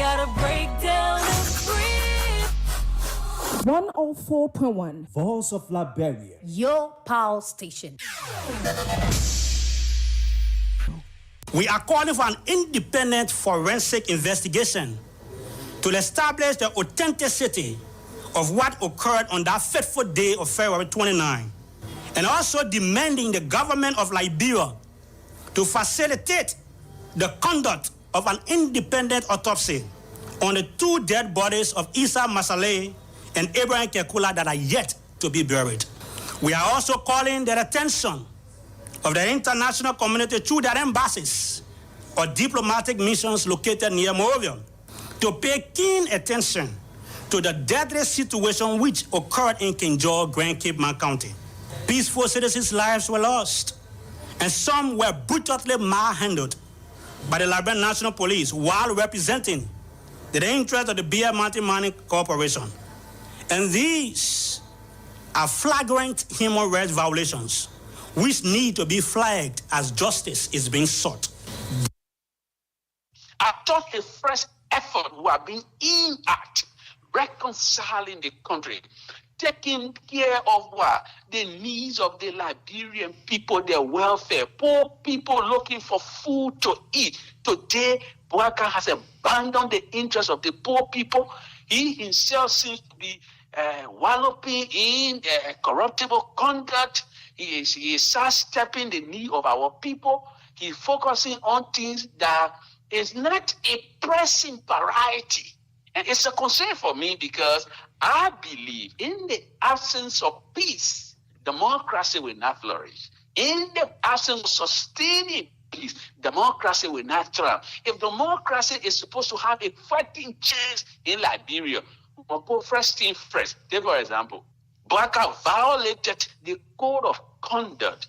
gotta break down and breathe. 104.1 Voice of Liberia. Your power station. We are calling for an independent forensic investigation to establish the authenticity of what occurred on that fateful day of February 29, and also demanding the government of Liberia to facilitate the conduct of an independent autopsy on the two dead bodies of Isa Masale and Abraham Kekula that are yet to be buried. We are also calling the attention of the international community through their embassies or diplomatic missions located near Monrovia to pay keen attention to the deadly situation which occurred in King George, Grand Cape Man County. Peaceful citizens' lives were lost, and some were brutally manhandled by the Liberian National Police while representing the interests of the Beer Mountain Mining Corporation. And these are flagrant human rights violations which need to be flagged as justice is being sought. I thought a fresh effort were being in at reconciling the country, taking care of what the needs of the Liberian people, their welfare, poor people looking for food to eat. Today, Bouaka has abandoned the interests of the poor people. He himself seems to be wallowing in corruptible conduct. He is sidestepping the need of our people. He's focusing on things that is not a pressing priority. And it's a concern for me because I believe in the absence of peace, democracy will not flourish. In the absence of sustaining peace, democracy will not thrive. If democracy is supposed to have a fighting chance in Liberia, we'll put first thing first. Take for example, Bouaka violated the code of conduct.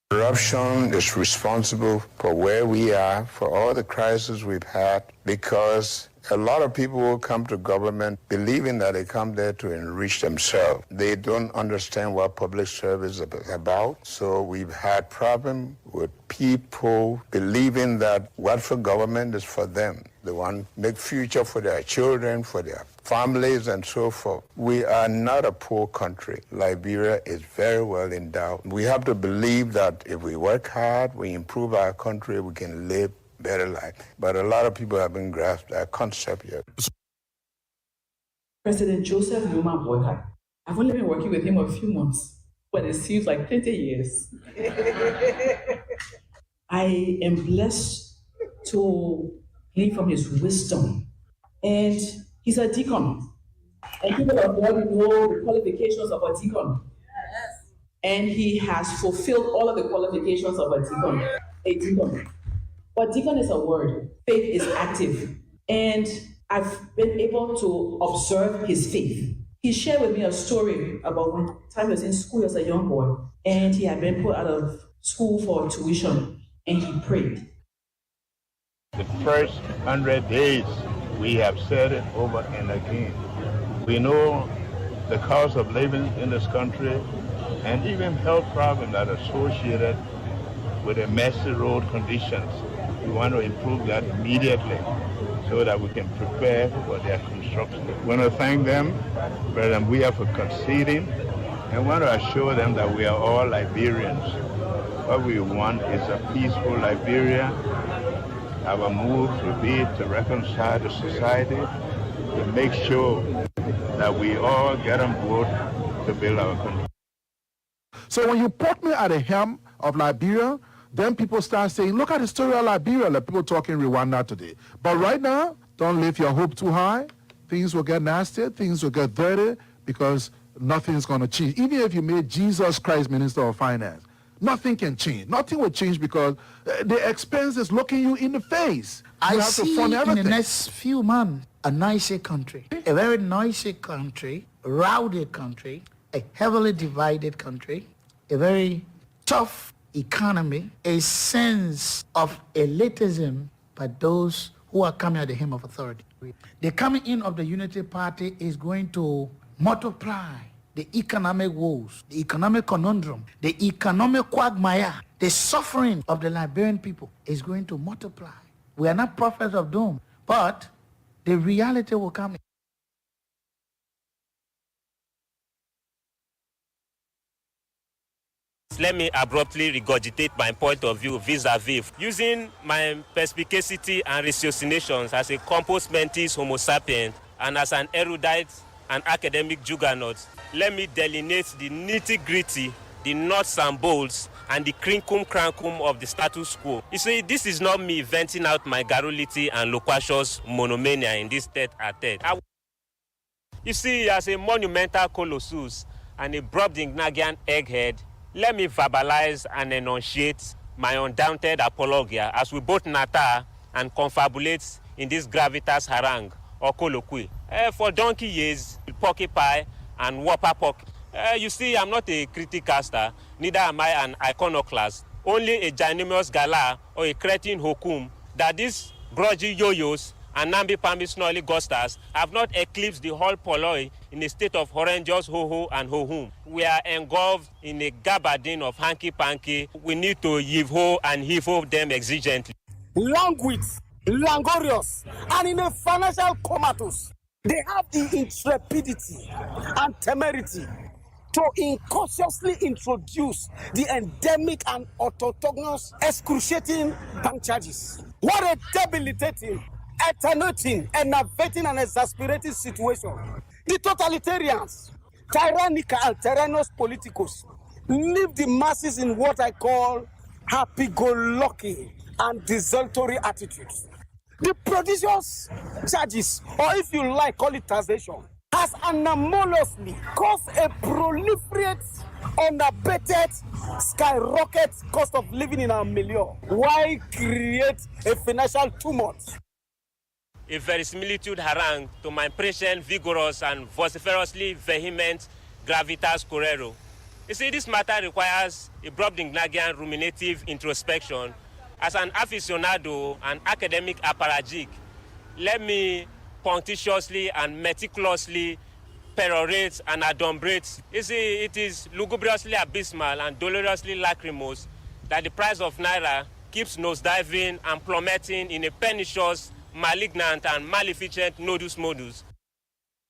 Corruption is responsible for where we are, for all the crises we've had, because a lot of people will come to government believing that they come there to enrich themselves. They don't understand what public service is about. So we've had problems with people believing that what for government is for them. They want to make future for their children, for their families, and so forth. We are not a poor country. Liberia is very well endowed. We have to believe that if we work hard, we improve our country, we can live better life. But a lot of people haven't grasped that concept yet. President Joseph Numa Bouaka. I've only been working with him a few months, but it seems like 30 years. I am blessed to glean from his wisdom. And he's a deacon. And people of God know the qualifications of a deacon. Yes. And he has fulfilled all of the qualifications of a deacon. But deacon is a word. Faith is active. And I've been able to observe his faith. He shared with me a story about when time he was in school as a young boy, and he had been put out of school for tuition, and he prayed. The first 100 days, we have said it over and again. We know the cost of living in this country and even health problems that are associated with the messy road conditions. We want to improve that immediately so that we can prepare for their construction. We want to thank them, President Buya, for conceding, and want to assure them that we are all Liberians. What we want is a peaceful Liberia. Our move will be to reconcile the society, to make sure that we all get on board to build our country. So when you put me at the helm of Liberia, then people start saying, look at the story of Liberia, like people talking Rwanda today. But right now, don't lift your hope too high. Things will get nasty, things will get dirty, because nothing's going to change. Even if you made Jesus Christ Minister of Finance, nothing can change. Nothing will change because the expense is looking you in the face. You have to fund everything. In the next few months, a noisy country, a very noisy country, rowdy country, a heavily divided country, a very tough economy, a sense of elitism by those who are coming at the hem of authority. The coming in of the Unity Party is going to multiply the economic woes, the economic conundrum, the economic quagmire, the suffering of the Liberian people is going to multiply. We are not prophets of doom, but the reality will come. Let me abruptly regurgitate my point of view vis-a-vis. Using my perspicacity and ratiocinations as a compos mentis homo sapien and as an erudite and academic juggernaut, let me delineate the nitty-gritty, the nuts and bolts, and the crinkum-crankum of the status quo. You see, this is not me venting out my garrulity and loquacious monomania in this tete-a-tete. You see, as a monumental colossus and a Brobdingnagian egghead, let me verbalize and enunciate my undaunted apologia as we both natter and confabulate in this gravitas harangue or colloquy. For donkey years, porcupine and whopper pock. You see, I'm not a criticaster, neither am I an iconoclast, only a ginormous gala or a cretin hokum that these grudgy yo-yos and namby-pamby snarly gusters have not eclipsed the whole polloi in a state of horrendous ho-ho and ho-hum. We are engulfed in a gabardine of hanky-panky. We need to yiv-ho and heave-ho them exigently. Languid, languorous, and in a financial comatose, they have the intrepidity and temerity to incautiously introduce the endemic and autochthonous excruciating bank charges. What a debilitating, attenuating, enervating, and exasperating situation. The totalitarians, tyrannical and tyrannous politicos, leave the masses in what I call happy-go-lucky and desultory attitudes. The prodigious charges, or if you like, call it taxation, has anomalously caused a proliferate, unabated, skyrocket cost of living in our milieu. Why create a financial tumult? A verisimilitude harangue to my prescient, vigorous, and vociferously vehement gravitas correro. You see, this matter requires a Brobdingnagian ruminative introspection. As an aficionado and academic apparatchik, let me punctiliously and meticulously perorate and adumbrate. You see, it is lugubriously abysmal and dolorously lachrymose that the price of naira keeps nosediving and plummeting in a pernicious, malignant, and maleficent nodus modus.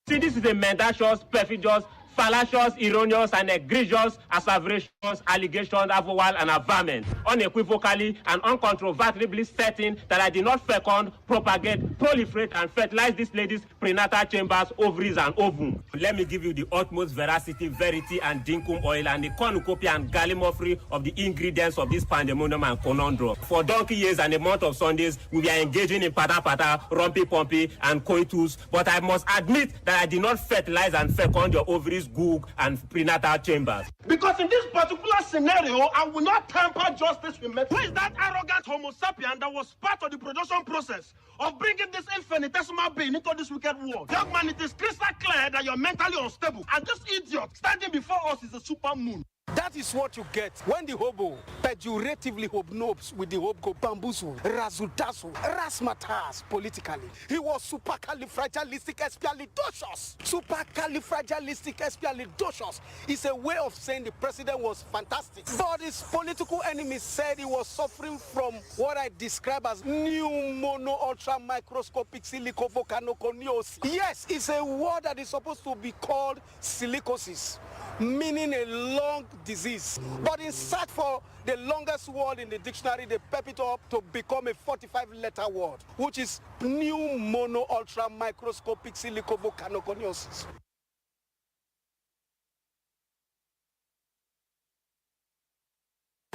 See, this is a mendacious, perfidious, fallacious, erroneous, and egregious asseverations, allegations, avowal, and averment, unequivocally and uncontrovertibly certain that I did not fecund, propagate, proliferate, and fertilize this lady's prenatal chambers, ovaries, and ovum. Let me give you the utmost veracity, verity, and dinkum oil, and the cornucopia and gallimaufry of the ingredients of this pandemonium and conundrum. For donkey years and a month of Sundays, we are engaging in pata-pata, rumpy-pumpy, and coitus, but I must admit that I did not fertilize and fecund your ovaries, goog, and prenatal chambers. Because in this particular scenario, I will not temper justice with method. Who is that arrogant homo sapien that was part of the production process of bringing this infinitesimal being into this wicked world? Young man, it is crystal clear that you're mentally unstable, and this idiot standing before us is a super moon. That is what you get when the hobo pejoratively hobnobs with the hobo bamboozle, razutazo, rasmatas politically. He was supercalifragilisticexpialidocious. Supercalifragilisticexpialidocious is a way of saying the president was fantastic. But his political enemies said he was suffering from what I describe as new mono ultra microscopic silicovolcanoconiosis. Yes, it's a word that is supposed to be called silicosis, meaning a long disease. But in search for the longest word in the dictionary, they pep it up to become a 45-letter word, which is new mono ultra microscopic silicovolcanoconiosis.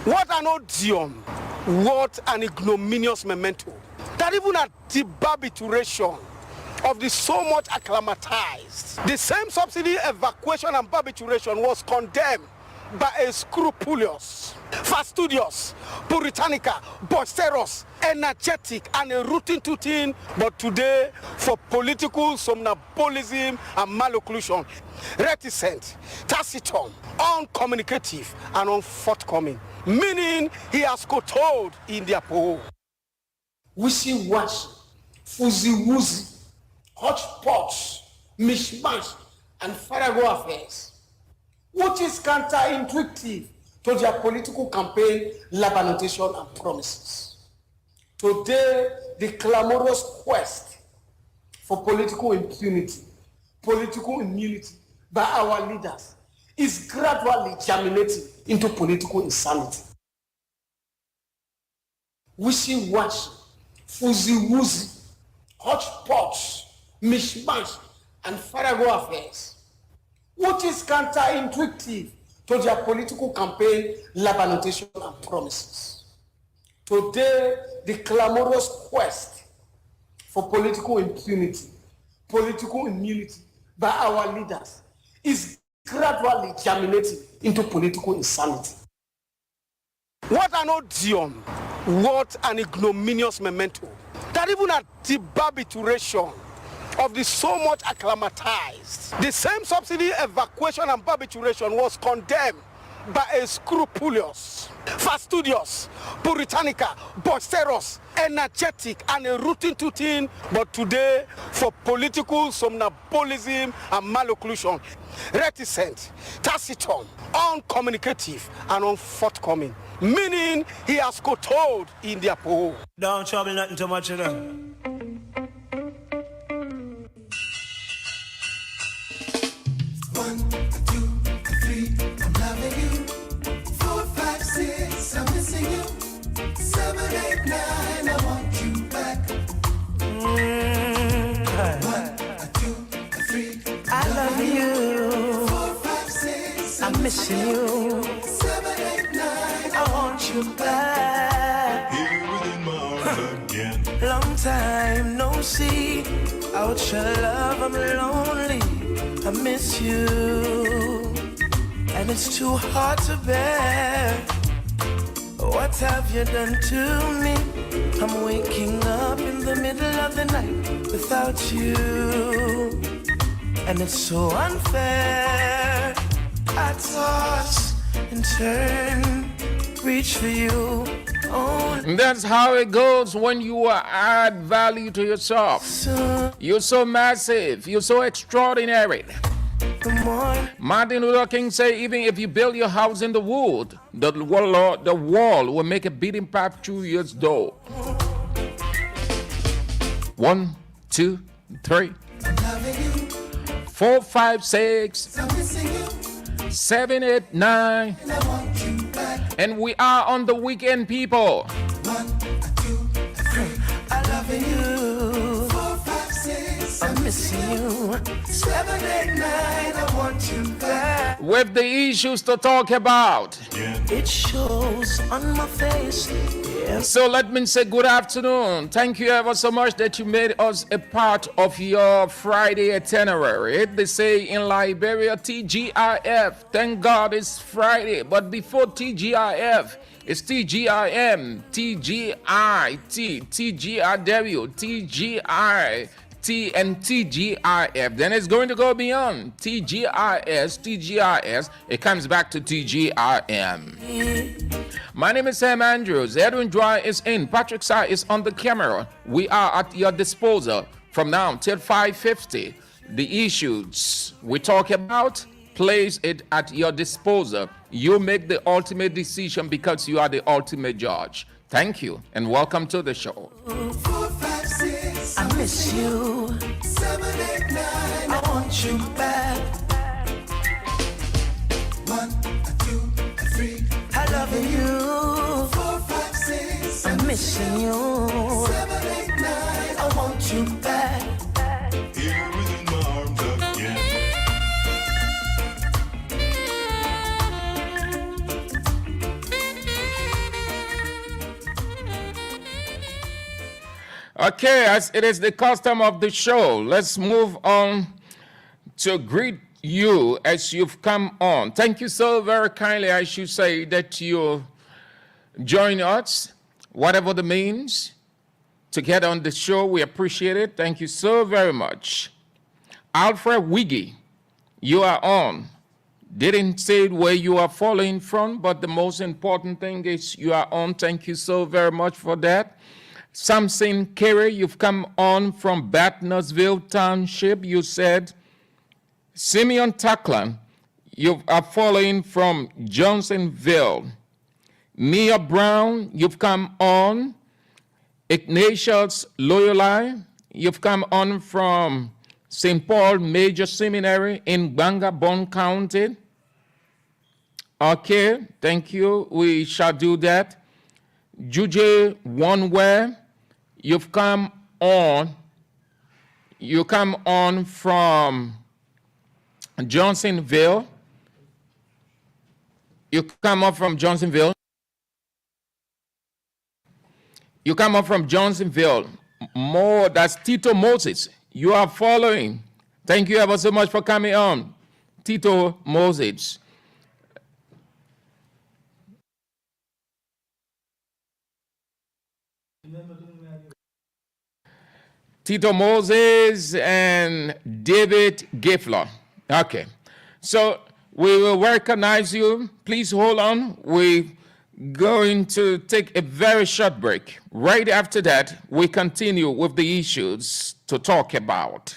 What an odium, what an ignominious memento, that even at the barbituration of the so much acclimatized, the same subsidy evacuation and barbituration was condemned by a scrupulous, fastidious, puritanica, boisterous, energetic, and a routine-to-routine, but today for political somnambulism and malocclusion, reticent, taciturn, uncommunicative, and unforthcoming, meaning he has kowtowed in their poll. Wishy-washy, fuzzy-wuzzy, hodgepodge, mishmash, and farrago affairs, which is counterintuitive to their political campaign, lamentation, and promises. Today, the clamorous quest for political impunity, political immunity by our leaders is gradually germinating into political insanity. Wishy-washy, fuzzy-wuzzy, hodgepodge, mishmash, and farrago affairs, which is counterintuitive to their political campaign lamentation and promises. Today, the clamorous quest for political impunity, political immunity by our leaders is gradually germinating into political insanity. What an odium, what an ignominious memento, that even at the barbitration of the so much acclimatized, the same subsidy evacuation and barbitration was condemned by a scrupulous, fastidious, puritanical, boisterous, energetic, and a routine-to-routine, but today for political somnambulism and malocclusion, reticent, taciturn, uncommunicative, and unforthcoming, meaning he has foretold in their poll. Don't trouble nothing too much, you know. I'm missing you. 7, 8, 9. I want you back. Here within my arms again. Long time no see. Out your love, I'm lonely. I miss you, and it's too hard to bear. What have you done to me? I'm waking up in the middle of the night without you, and it's so unfair. I toss and turn, reach for you. And that's how it goes when you add value to yourself. You're so massive, you're so extraordinary. Martin Luther King said, even if you build your house in the wood, the wall will make a beating path through your door. 1, 2, 3, 4, 5, 6, 7, 8, 9. And we are on the weekend, people. 1, 2, 3. I love you. 4, 5, 6. I'm missing you. 7, 8, 9. I want you back. With the issues to talk about. It shows on my face. So let me say good afternoon. Thank you ever so much that you made us a part of your Friday itinerary. They say in Liberia, TGIF. Thank God it's Friday. But before TGIF, it's TGIM, TGIT, TGIW, TGIT, and TGIF. Then it's going to go beyond TGIS. It comes back to TGIM. My name is Sam Andrews. Edwin Dry is in. Patrick Sai is on the camera. We are at your disposal from now till 5:50. The issues we talk about, place it at your disposal. You make the ultimate decision because you are the ultimate judge. Thank you and welcome to the show. 4, 5, 6. I miss you. 7, 8, 9. I want you back. 1, 2, 3. I love you. 4, 5, 6. I'm missing you. 7, 8, 9. I want you back. Here within my arms again. Okay, as it is the custom of the show, let's move on to greet you as you've come on. Thank you so very kindly, I should say, that you join us, whatever the means, to get on the show. We appreciate it. Thank you so very much. Alfred Wiggy, you are on. Didn't say where you are following from, but the most important thing is you are on. Thank you so very much for that. Samson Kerry, you've come on from Batnersville Township. You said Simeon Taklan, you are following from Johnsonville. Mia Brown, you've come on. Ignatius Loyola, You've come on from St. Paul Major Seminary in Bangabon County. Okay, thank you. We shall do that. Juje Oneware, you've come on. You come on from Johnsonville. You come up from Johnsonville. You come up from Johnsonville. More, that's Tito Moses. You are following. Thank you ever so much for coming on, Tito Moses. Tito Moses and David Gifler. Okay. So we will recognize you. Please hold on. We're going to take a very short break. Right after that, we continue with the issues to talk about.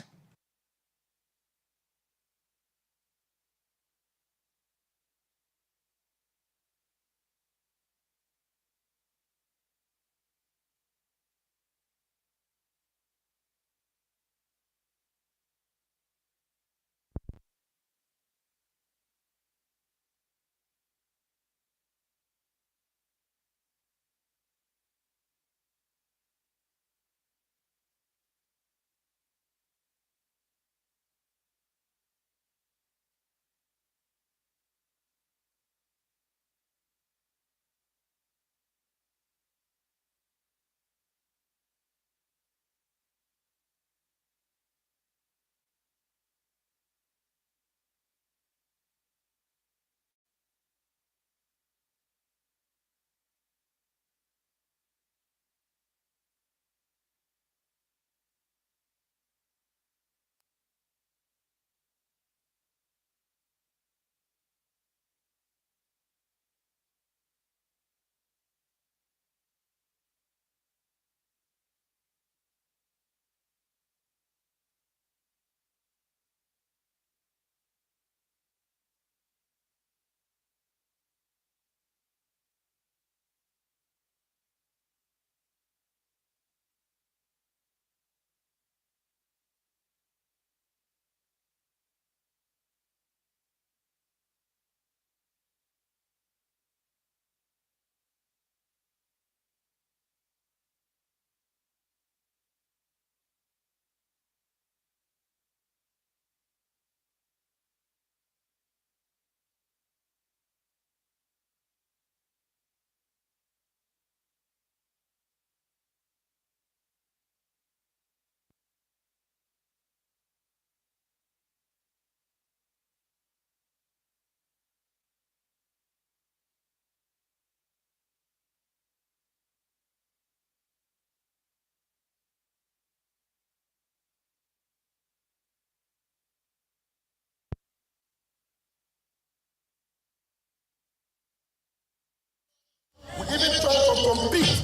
We even try to compete.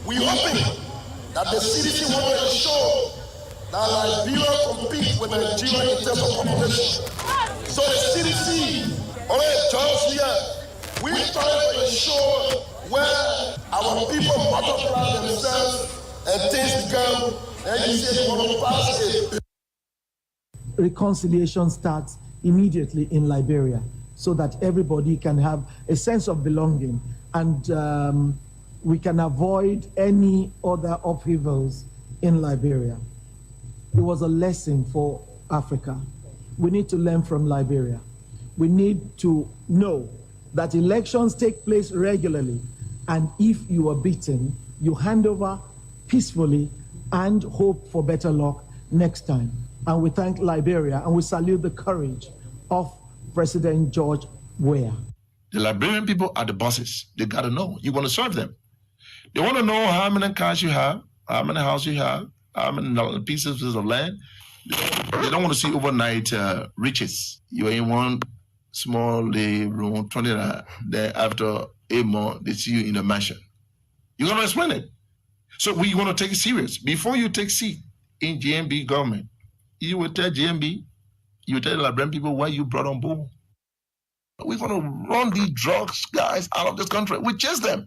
We hoping that the CDC want to ensure that Liberia compete with Nigeria in terms of population. So the CDC already tells here, we try to ensure where our people multiply themselves and things become, and you say you want to pass it. Reconciliation starts immediately in Liberia so that everybody can have a sense of belonging and we can avoid any other upheavals in Liberia. It was a lesson for Africa. We need to learn from Liberia. We need to know that elections take place regularly, and if you are beaten, you hand over peacefully and hope for better luck next time. And we thank Liberia and we salute the courage of President George Weah. The Liberian people are the bosses. They got to know. You want to serve them. They want to know how many cars you have, how many houses you have, how many pieces of land. They don't want to see overnight riches. You in one small room, 20 there after 8 months, they see you in a mansion. You're going to explain it. So we want to take it serious. Before you take seat in GMB government, you will tell GMB, you will tell the Liberian people why you brought on board. We're going to run these drugs guys out of this country. We chase them.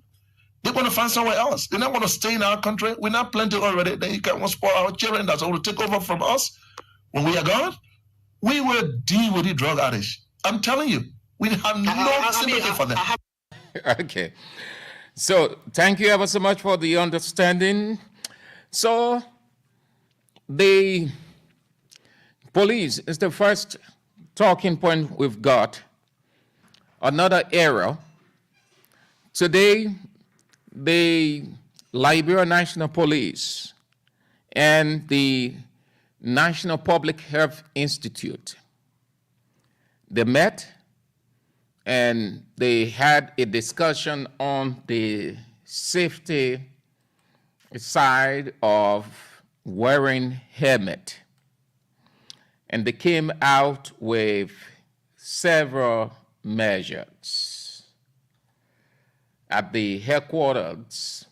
They're going to find somewhere else. They're not going to stay in our country. We're not plenty already. Then you can't spoil our children that's going to take over from us when we are gone. We will deal with the drug addicts. I'm telling you, we have no sympathy for them. Okay. So thank you ever so much for the understanding. So the police is the first talking point we've got. Another area. Today, the Liberia National Police and the National Public Health Institute, they met and they had a discussion on the safety side of wearing helmet. And they came out with several measures. At the headquarters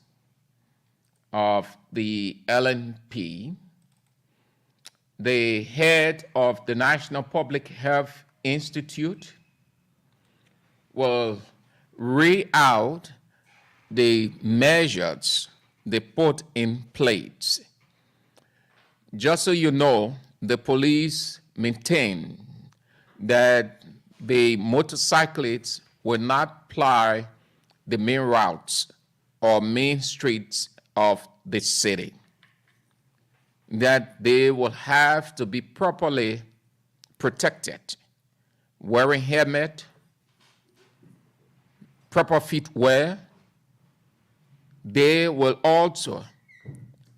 of the LNP, the head of the National Public Health Institute will read out the measures they put in place. Just so you know, the police maintain that the motorcyclists will not ply the main routes or main streets of the city, that they will have to be properly protected, wearing helmet, proper footwear. They will also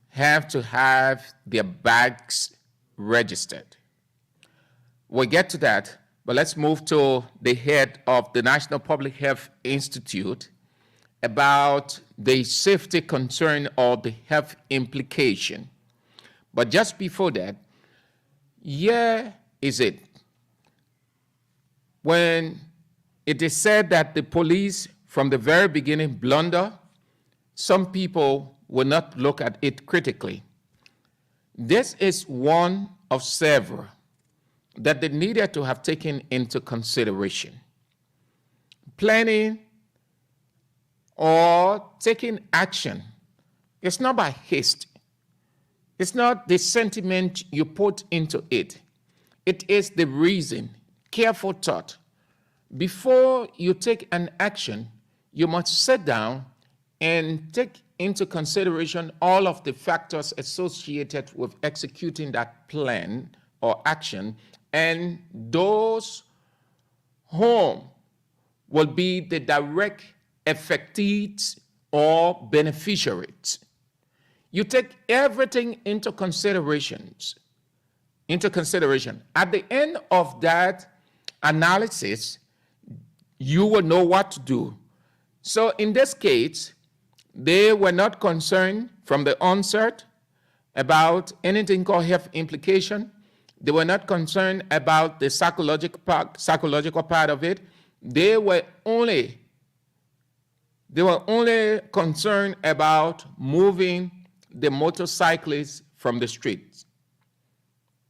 have to have their bags registered. We'll get to that, but let's move to the head of the National Public Health Institute about the safety concern or the health implication. But just before that, here is it. When it is said that the police from the very beginning blunder, some people will not look at it critically. This is one of several that they needed to have taken into consideration. Planning or taking action, it's not by haste. It's not the sentiment you put into it. It is the reason, careful thought. Before you take an action, you must sit down and take into consideration all of the factors associated with executing that plan or action, and those whom will be the direct affectees or beneficiaries. You take everything into consideration. At the end of that analysis, you will know what to do. So in this case, they were not concerned from the onset about anything called health implication. They were not concerned about the psychological part of it. They were only concerned about moving the motorcyclists from the streets.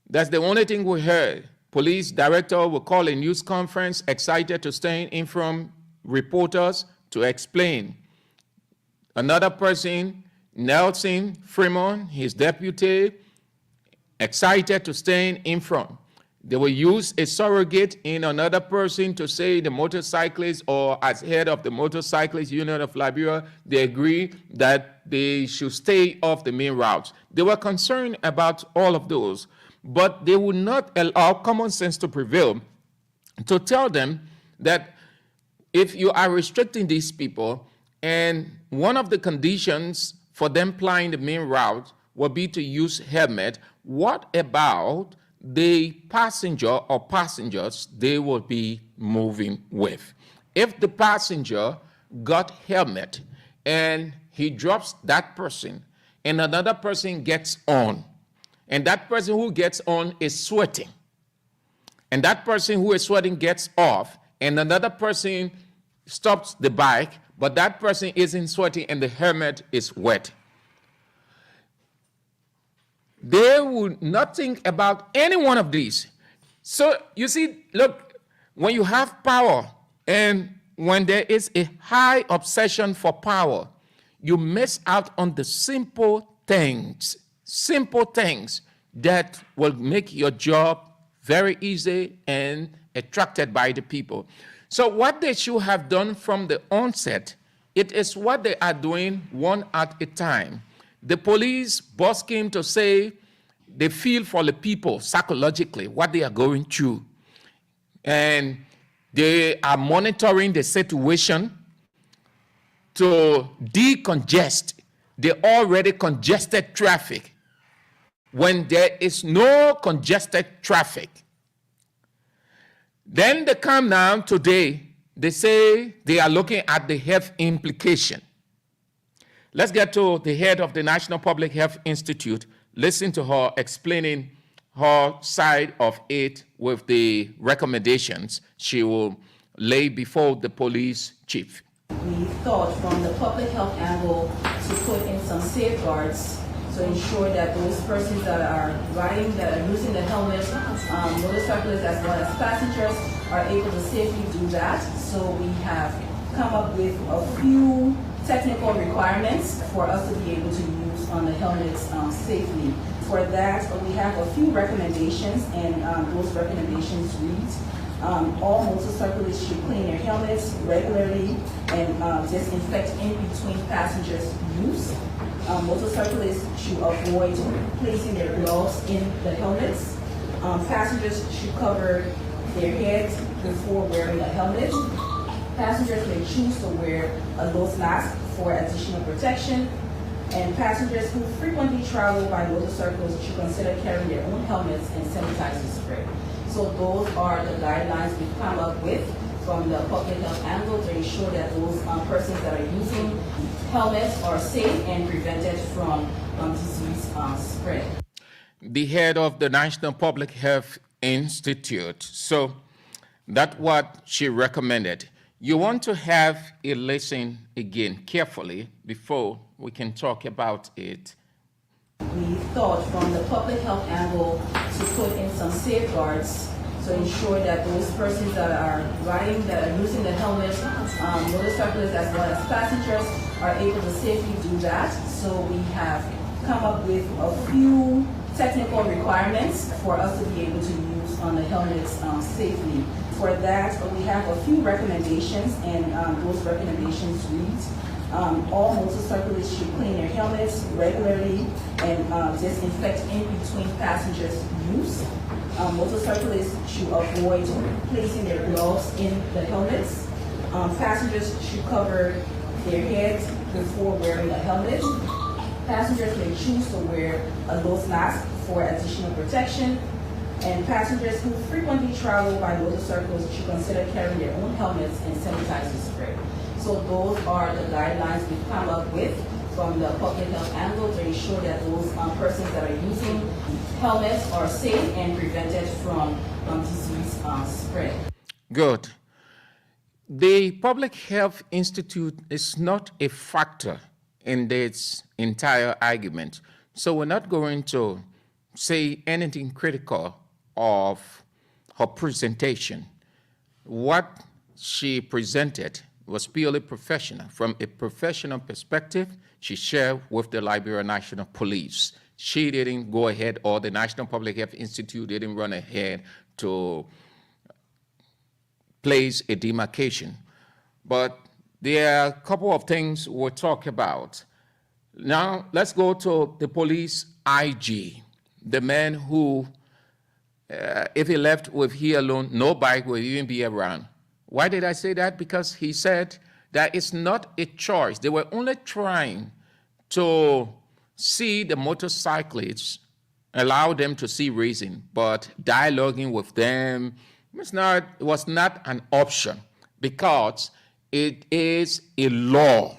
That's the only thing we heard. Police director will call a news conference, excited to stand in front reporters to explain. Another person, Nelson Fremont, his deputy, excited to stand in front. They will use a surrogate in another person to say the motorcyclists, or as head of the Motorcyclist Union of Liberia, they agree that they should stay off the main routes. They were concerned about all of those, but they would not allow common sense to prevail to tell them that if you are restricting these people, and one of the conditions for them plying the main route will be to use helmet, what about the passenger or passengers they will be moving with? If the passenger got helmet and he drops that person and another person gets on, and that person who gets on is sweating, and that person who is sweating gets off, and another person stops the bike, but that person isn't sweating and the helmet is wet, they would not think about any one of these. So you see, look, when you have power and when there is a high obsession for power, you miss out on the simple things that will make your job very easy and attracted by the people. So what they should have done from the onset, it is what they are doing one at a time. The police boss came to say they feel for the people psychologically, what they are going through. And they are monitoring the situation to decongest the already congested traffic when there is no congested traffic. Then they come now today, they say they are looking at the health implication. Let's get to the head of the National Public Health Institute. Listen to her explaining her side of it with the recommendations she will lay before the police chief. We thought from the public health angle to put in some safeguards to ensure that those persons that are riding, that are using the helmet, motorcyclists as well as passengers, are able to safely do that. So we have come up with a few technical requirements for us to be able to use on the helmets safely. For that, we have a few recommendations, and those recommendations read, all motorcyclists should clean their helmets regularly and disinfect in between passengers' use. Motorcyclists should avoid placing their gloves in the helmets. Passengers should cover their heads before wearing a helmet. Passengers may choose to wear a nose mask for additional protection. And passengers who frequently travel by motorcycles should consider carrying their own helmets and sanitizer spray. So those are the guidelines we've come up with from the public health angle to ensure that those persons that are using helmets are safe and prevented from disease spread. The head of the National Public Health Institute. So that's what she recommended. You want to have a listen again carefully before we can talk about it. We thought from the public health angle to put in some safeguards to ensure that those persons that are riding, that are using the helmet, motorcyclists as well as passengers, are able to safely do that. So we have come up with a few technical requirements for us to be able to use on the helmets safely. For that, we have a few recommendations, and those recommendations read, all motorcyclists should clean their helmets regularly and disinfect in between passengers' use. Motorcyclists should avoid placing their gloves in the helmets. Passengers should cover their heads before wearing a helmet. Passengers may choose to wear a nose mask for additional protection. And passengers who frequently travel by motorcycles should consider carrying their own helmets and sanitizer spray. So those are the guidelines we've come up with from the public health angle to ensure that those persons that are using helmets are safe and prevented from disease spread. Good. The Public Health Institute is not a factor in this entire argument. So we're not going to say anything critical of her presentation. What she presented was purely professional. From a professional perspective, she shared with the Liberia National Police. She didn't go ahead, or the National Public Health Institute didn't run ahead to place a demarcation. But there are a couple of things we'll talk about. Now, let's go to the police IG, the man who, if he left with he alone, no bike will even be around. Why did I say that? Because he said that it's not a choice. They were only trying to see the motorcyclists, allow them to see racing, but dialoguing with them was not an option, because it is a law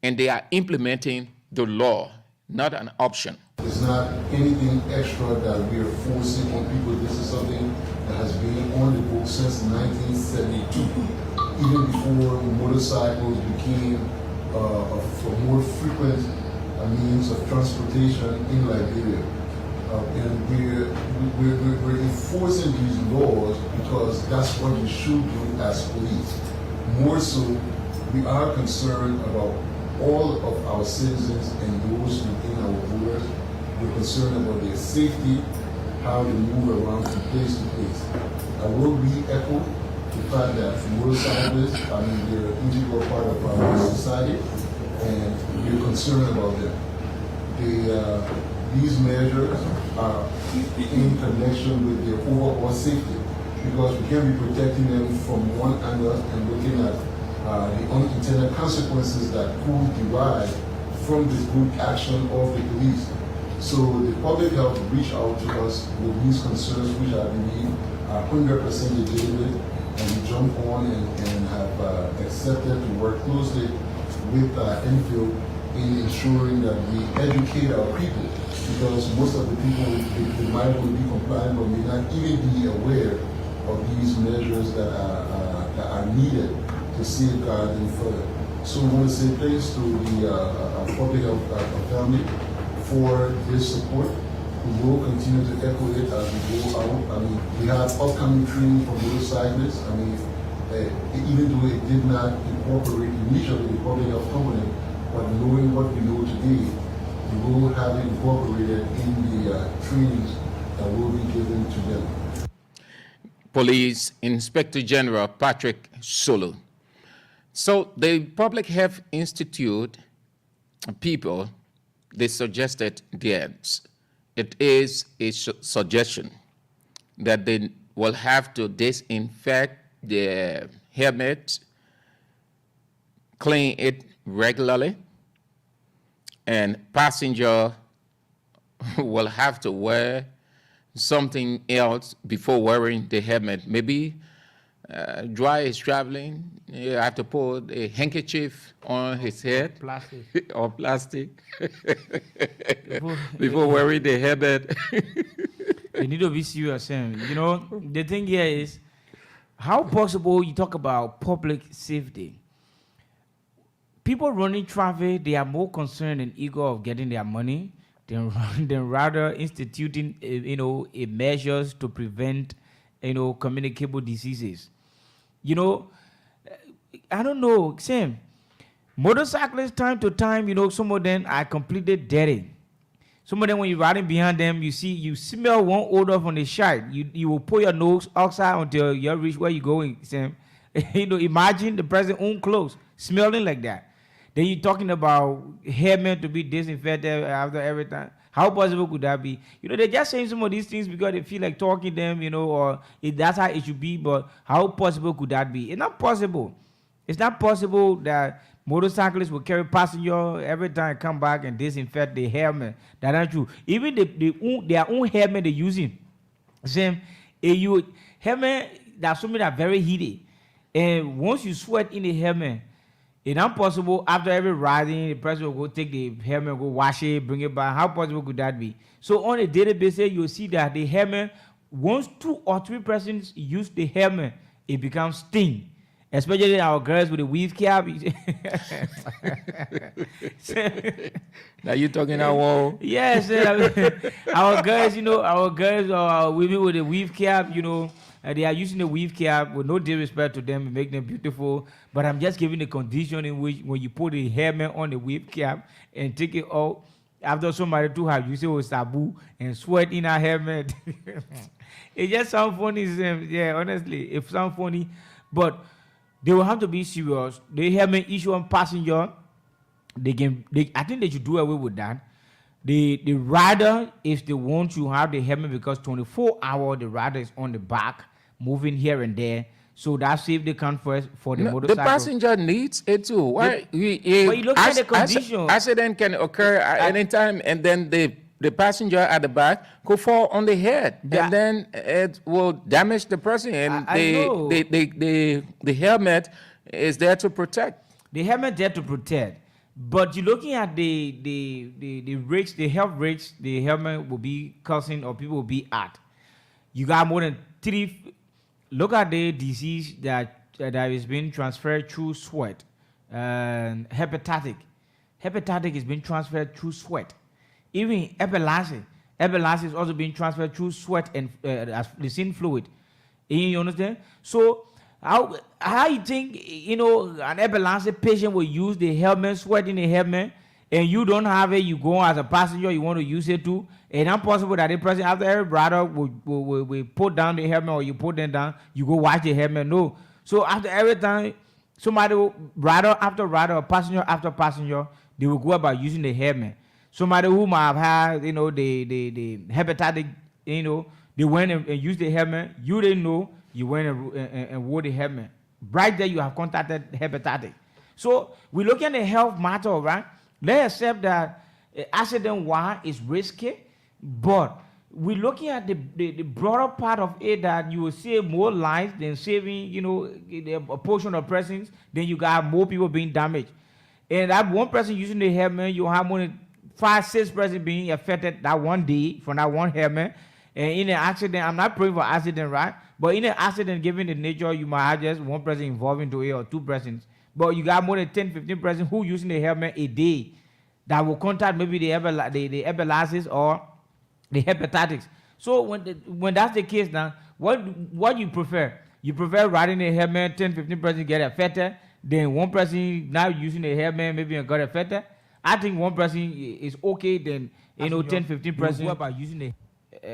and they are implementing the law, not an option. It's not anything extra that we are forcing on people. This is something that has been on the books since 1972, even before motorcycles became a more frequent means of transportation in Liberia. And we're enforcing these laws because that's what we should do as police. More so, we are concerned about all of our citizens and those within our borders, we're concerned about their safety, how they move around from place to place. I will re-echo the fact that motorcyclists, they're an integral part of our society, and we're concerned about them. These measures are in connection with their overall safety, because we can be protecting them from one angle and looking at the unintended consequences that could derive from this good action of the police. So the public health reached out to us with these concerns, which I believe are 100% legitimate, and we jump on and have accepted to work closely with Enfield in ensuring that we educate our people, because most of the people, they might want to be compliant, but may not even be aware of these measures that are needed to safeguard them further. So I want to say thanks to the public health family for this support. We will continue to echo it as we go out. We have upcoming training for motorcyclists. Even though it did not incorporate initially the public health component, but knowing what we know today, we will have it incorporated in the trainings that will be given to them. Police Inspector General Patrick Solo. So the Public Health Institute people, they suggested that it is a suggestion that they will have to disinfect the helmet, clean it regularly, and passenger will have to wear something else before wearing the helmet. Maybe dry is traveling, you have to put a handkerchief on his head. Plastic. Or plastic. before wearing the helmet. They need to be serious. You know, the thing here is, how possible you talk about public safety? People running traffic, they are more concerned and eager of getting their money than rather instituting, a measures to prevent, communicable diseases. I don't know, Sam. Motorcyclists, time to time, some of them are completely dirty. Some of them, when you're riding behind them, you smell one odor from the shirt. You will pull your nose outside until you reach where you're going, Sam. Imagine the person's own clothes smelling like that. Then you're talking about helmet to be disinfected after every time. How possible could that be? They're just saying some of these things because they feel like talking them, or that's how it should be, but how possible could that be? It's not possible. It's not possible that motorcyclists will carry passenger every time come back and disinfect the helmet. That's not true. Even their own helmet they're using. Same, helmet, there's something that very heated. And once you sweat in the helmet, it's not possible after every riding, the person will go take the helmet, go wash it, bring it back. How possible could that be? So on a daily basis, you'll see that the helmet, once 2 or 3 persons use the helmet, it becomes sting. Especially our girls with the weave cap. Now you're talking our yes, our girls, our women with the weave cap, they are using the weave cap with no disrespect to them and make them beautiful. But I'm just giving the condition in which when you put the helmet on the weave cap and take it out, after somebody to have used it with sabu and sweat in a helmet. It just sounds funny, yeah, honestly, it sounds funny. But they will have to be serious. The helmet issue on passenger, I think they should do away with that. The rider, if they want to have the helmet, because 24 hours the rider is on the back, moving here and there, so that saves the comfort for the motorcycle. The passenger needs it too. Why? But you look at the condition. Accident can occur at any time, and then the passenger at the back could fall on the head, and then it will damage the person. And the helmet is there to protect. The helmet there to protect. But you're looking at the risks, the health risks the helmet will be causing or people will be at. You got more than 3. Look at the disease that is being transferred through sweat. Hepatitis. Hepatitis is being transferred through sweat. Even epilepsy. Epilepsy is also being transferred through sweat and the skin fluid. You understand? So How you think, you know, an ambulance patient will use the helmet, sweating the helmet, and you don't have it, you go as a passenger, you want to use it too, and not possible that the person after every brother will put down the helmet or you put them down, you go watch the helmet. No. So after every time, somebody will, rider after rider, or passenger after passenger, they will go about using the helmet. Somebody who might have had, you know, the hepatitis, you know, they went and used the helmet. You didn't know, you went and wore the helmet. Right there, you have contacted hepatitis. So we look at the health matter, right? Let's accept that accident why is risky, but we're looking at the broader part of it that you will save more lives than saving, you know, a portion of persons. Then you got more people being damaged, and that one person using the helmet, you have more than 5-6 persons being affected that one day from that one helmet. And in an accident, I'm not praying for accident, right? But in an accident, given the nature, you might have just one person involved into it or 2 persons. But you got more than 10-15 persons who using the helmet a day that will contact maybe the epilepsy or the hepatitis. So when that's the case now, what you prefer? You prefer riding a helmet, 10-15 persons get affected, then one person now using the helmet maybe got affected? I think one person is okay, then, you know, 10-15 persons about using the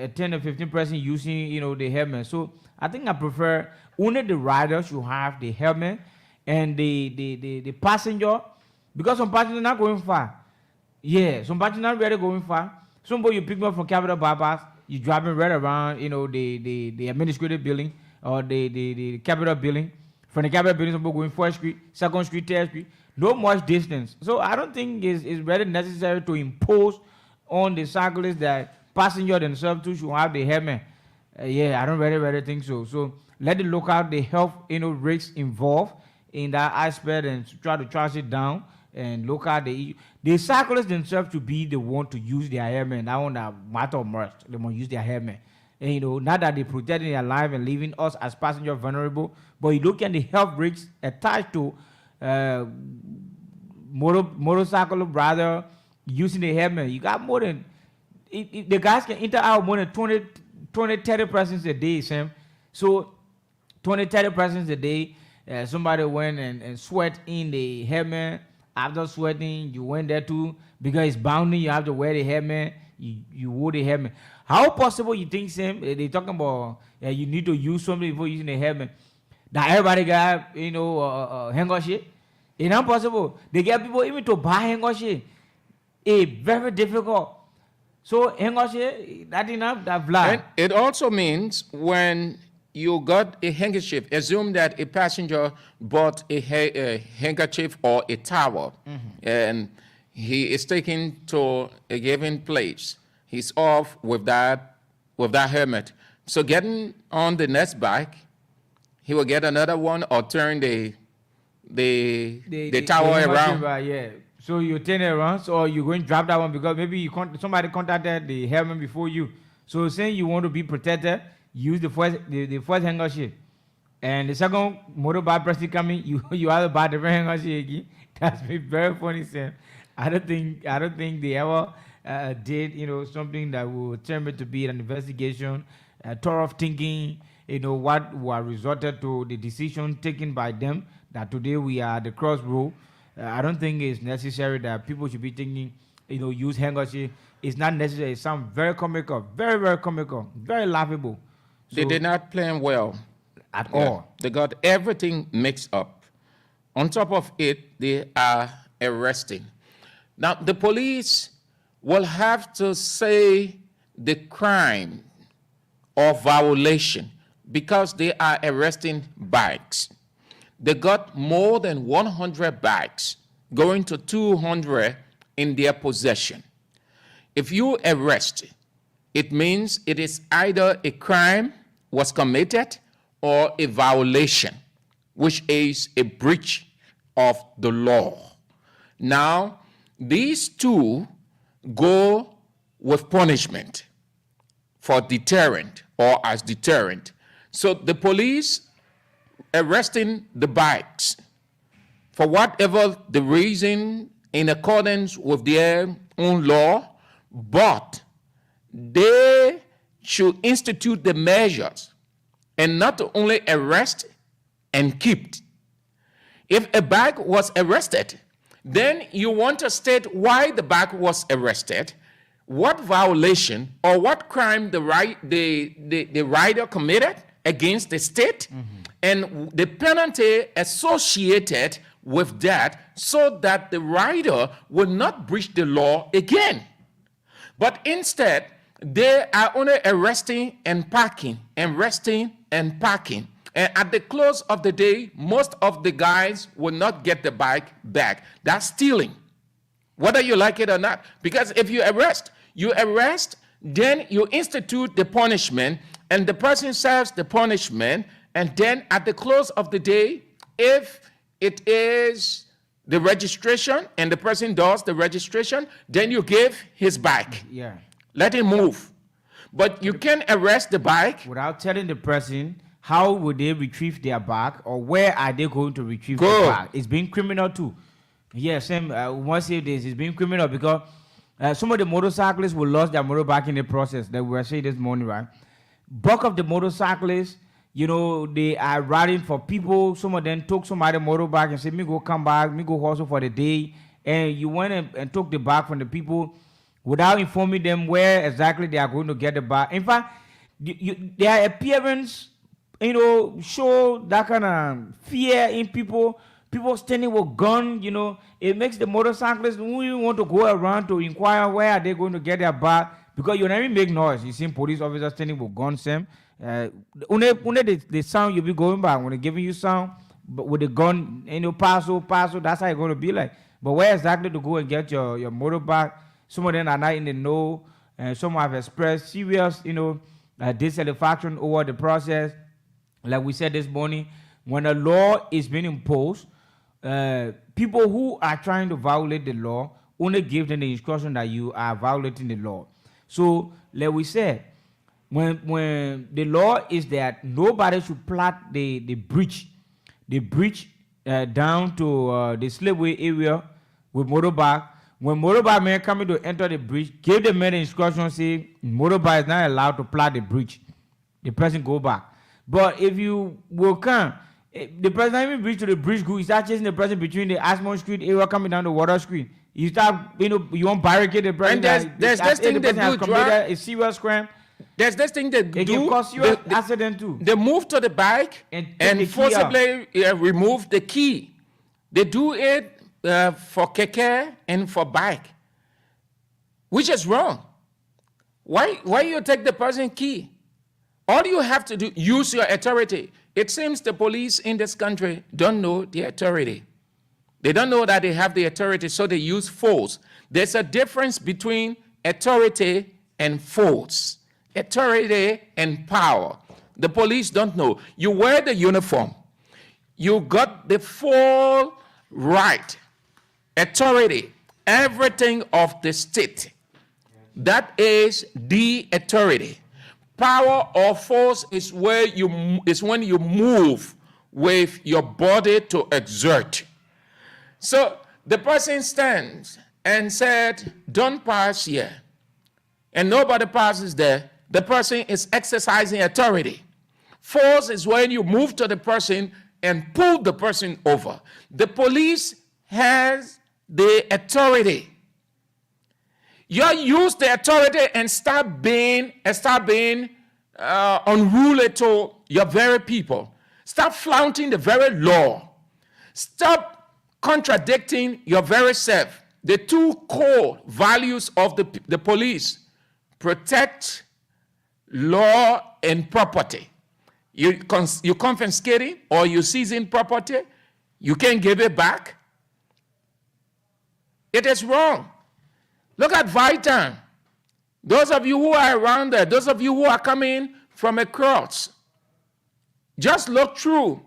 10 or 15 person using, you know, the helmet. So I think I prefer only the rider should have the helmet and the passenger, because some passengers not going far. Yeah, some passengers not really going far. Somebody you pick me up from Capitol Bypass, you driving right around, you know, the administrative building or the Capitol building. From the Capitol building, somebody going 4th Street, 2nd Street, 3rd Street. No much distance. So I don't think it's really necessary to impose on the cyclists that passenger themselves too should have the helmet. Yeah, I don't really think so. So let it look out the health, you know, risks involved in that aspect and try to trash it down and look at the cyclists themselves to be the one to use their helmet. That one that matter most. They want to use their helmet. And, you know, not that they're protecting their life and leaving us as passengers vulnerable, but you look at the health risks attached to motorcycle brother using the helmet. You got more than the guys can enter out more than 20-30 persons a day, Sam. So 20-30 persons a day. Somebody went and sweat in the helmet. After sweating, you went there too, because it's bounding. You have to wear the helmet. You wore the helmet. How possible you think, Sam? They talking about you need to use something before using the helmet. That everybody got, you know, hanger shit. It's not possible. They get people even to buy hanger shit. It's very difficult. So hanger shit, that enough, that fly. And it also means when you got a handkerchief, assume that a passenger bought a handkerchief or a towel, and he is taken to a given place. He's off with that helmet. So getting on the next bike, he will get another one or turn the towel around. Right, yeah. So you turn it around, so you're going to drop that one because maybe somebody contacted the helmet before you. So saying you want to be protected, use the first handkerchief. And the second motorbike person coming, you have to buy the different handkerchief again. That's been very funny, Sam. I don't think they ever did, you know, something that will turn it to be an investigation, thorough thinking, you know, what resulted to the decision taken by them that today we are at the crossroad. I don't think it's necessary that people should be thinking, you know, use handkerchief. It's not necessary. It sounds very comical, very, very comical, very laughable. So, they did not plan well at all. They got everything mixed up. On top of it, they are arresting. Now, the police will have to say the crime or violation because they are arresting bikes. They got more than 100 bikes, going to 200 in their possession. If you arrest, it means it is either a crime was committed or a violation, which is a breach of the law. Now, these two go with punishment for deterrent or as deterrent. So the police arresting the bikes for whatever the reason in accordance with their own law, but they should institute the measures and not only arrest, and kept. If a bag was arrested, then you want to state why the bag was arrested, what violation or what crime the rider committed against the state, and the penalty associated with that, so that the rider will not breach the law again. But instead, they are only arresting and parking, arresting and parking. And at the close of the day, most of the guys will not get the bike back. That's stealing, whether you like it or not. Because if you arrest, then you institute the punishment, and the person serves the punishment, and then at the close of the day, if it is the registration and the person does the registration, then you give his bike. Yeah. Let him move. But you can arrest the bike without telling the person how would they retrieve their bag, or where are they going to retrieve the bag. It's being criminal too. Yes, Sam, we must say this. It's being criminal because some of the motorcyclists will lose their motorbike in the process that we were saying this morning, right? Bulk of the motorcyclists, you know, they are riding for people. Some of them took somebody motorbike and said, me go come back, me go hustle for the day. And you went and took the bag from the people without informing them where exactly they are going to get the bag. In fact, their appearance, you know, show that kind of fear in people. People standing with guns, you know, it makes the motorcyclists who even want to go around to inquire where are they going to get their bag, because you never make noise. You see police officers standing with guns, Sam. Only the sound you'll be going by when they're giving you sound, but with the gun, you know, paso, that's how it's going to be like. But where exactly to go and get your motorbike? Some of them are not in the know, and some have expressed serious, you know, dissatisfaction over the process. Like we said this morning, when a law is being imposed, people who are trying to violate the law only give them the instruction that you are violating the law. So, like we said, when the law is that nobody should plot the bridge down to the slipway area with motorbike. When motorbike man coming to enter the bridge, give the man the instruction, say motorbike is not allowed to plot the bridge. The person go back. But if you will come, the person even reach to the bridge, you start chasing the person between the Asmon Street area coming down the water street. You start, you know, you want barricade the person. And there's this thing they do, a serious crime. There's this thing they do. It can cause you an accident too. They move to the bike and forcibly remove the key. They do it for keke and for bike, which is wrong. Why you take the person's key? All you have to do, use your authority. It seems the police in this country don't know the authority. They don't know that they have the authority, so they use force. There's a difference between authority and force, authority and power. The police don't know. You wear the uniform. You got the full right, authority, everything of the state. That is the authority. Power or force is when you move with your body to exert. So the person stands and said, don't pass here. And nobody passes there. The person is exercising authority. Force is when you move to the person and pull the person over. The police has the authority. You use the authority and start being unruly to your very people. Stop flaunting the very law. Stop contradicting your very self. The two core values of the police: protect law and property. You confiscating or you seizing property, you can't give it back. It is wrong. Look at Vitan. Those of you who are around there, those of you who are coming from across, just look through.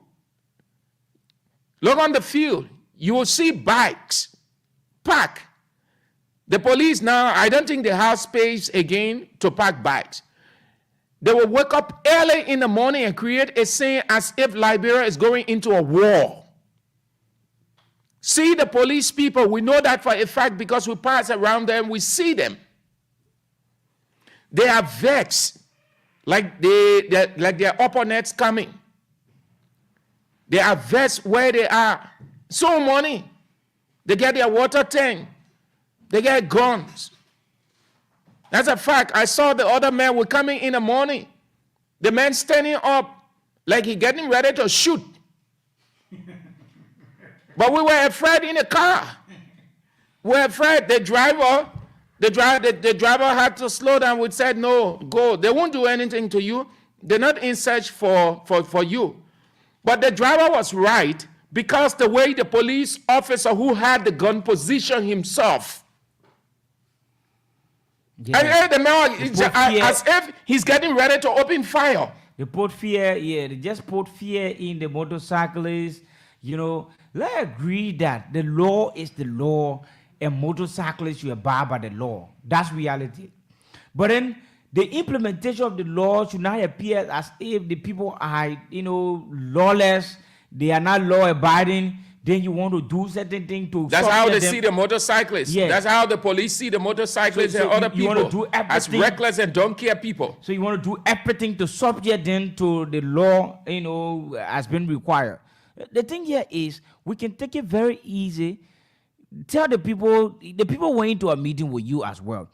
Look on the field. You will see bikes parked. The police now, I don't think they have space again to park bikes. They will wake up early in the morning and create a scene as if Liberia is going into a war. See the police people, we know that for a fact because we pass around them, we see them. They are vexed, like their opponents coming. They invest where they are. So money. They get their water tank. They get guns. That's a fact. I saw the other man were coming in the morning. The man standing up like he getting ready to shoot. But we were afraid in the car. We were afraid. The driver had to slow down. We said, no, go. They won't do anything to you. They're not in search for you. But the driver was right because the way the police officer who had the gun positioned himself. Yeah. I heard the man as if he's getting ready to open fire. They put fear, they just put fear in the motorcyclists. You know, let's agree that the law is the law and motorcyclists should abide by the law. That's reality. But then the implementation of the law should not appear as if the people are, lawless, they are not law-abiding, then you want to do certain things to... That's how they see the motorcyclists. Yes. That's how the police see the motorcyclists and other people as reckless and don't care people. So you want to do everything to subject them to the law, has been required. The thing here is, we can take it very easy. Tell the people went into a meeting with you as well.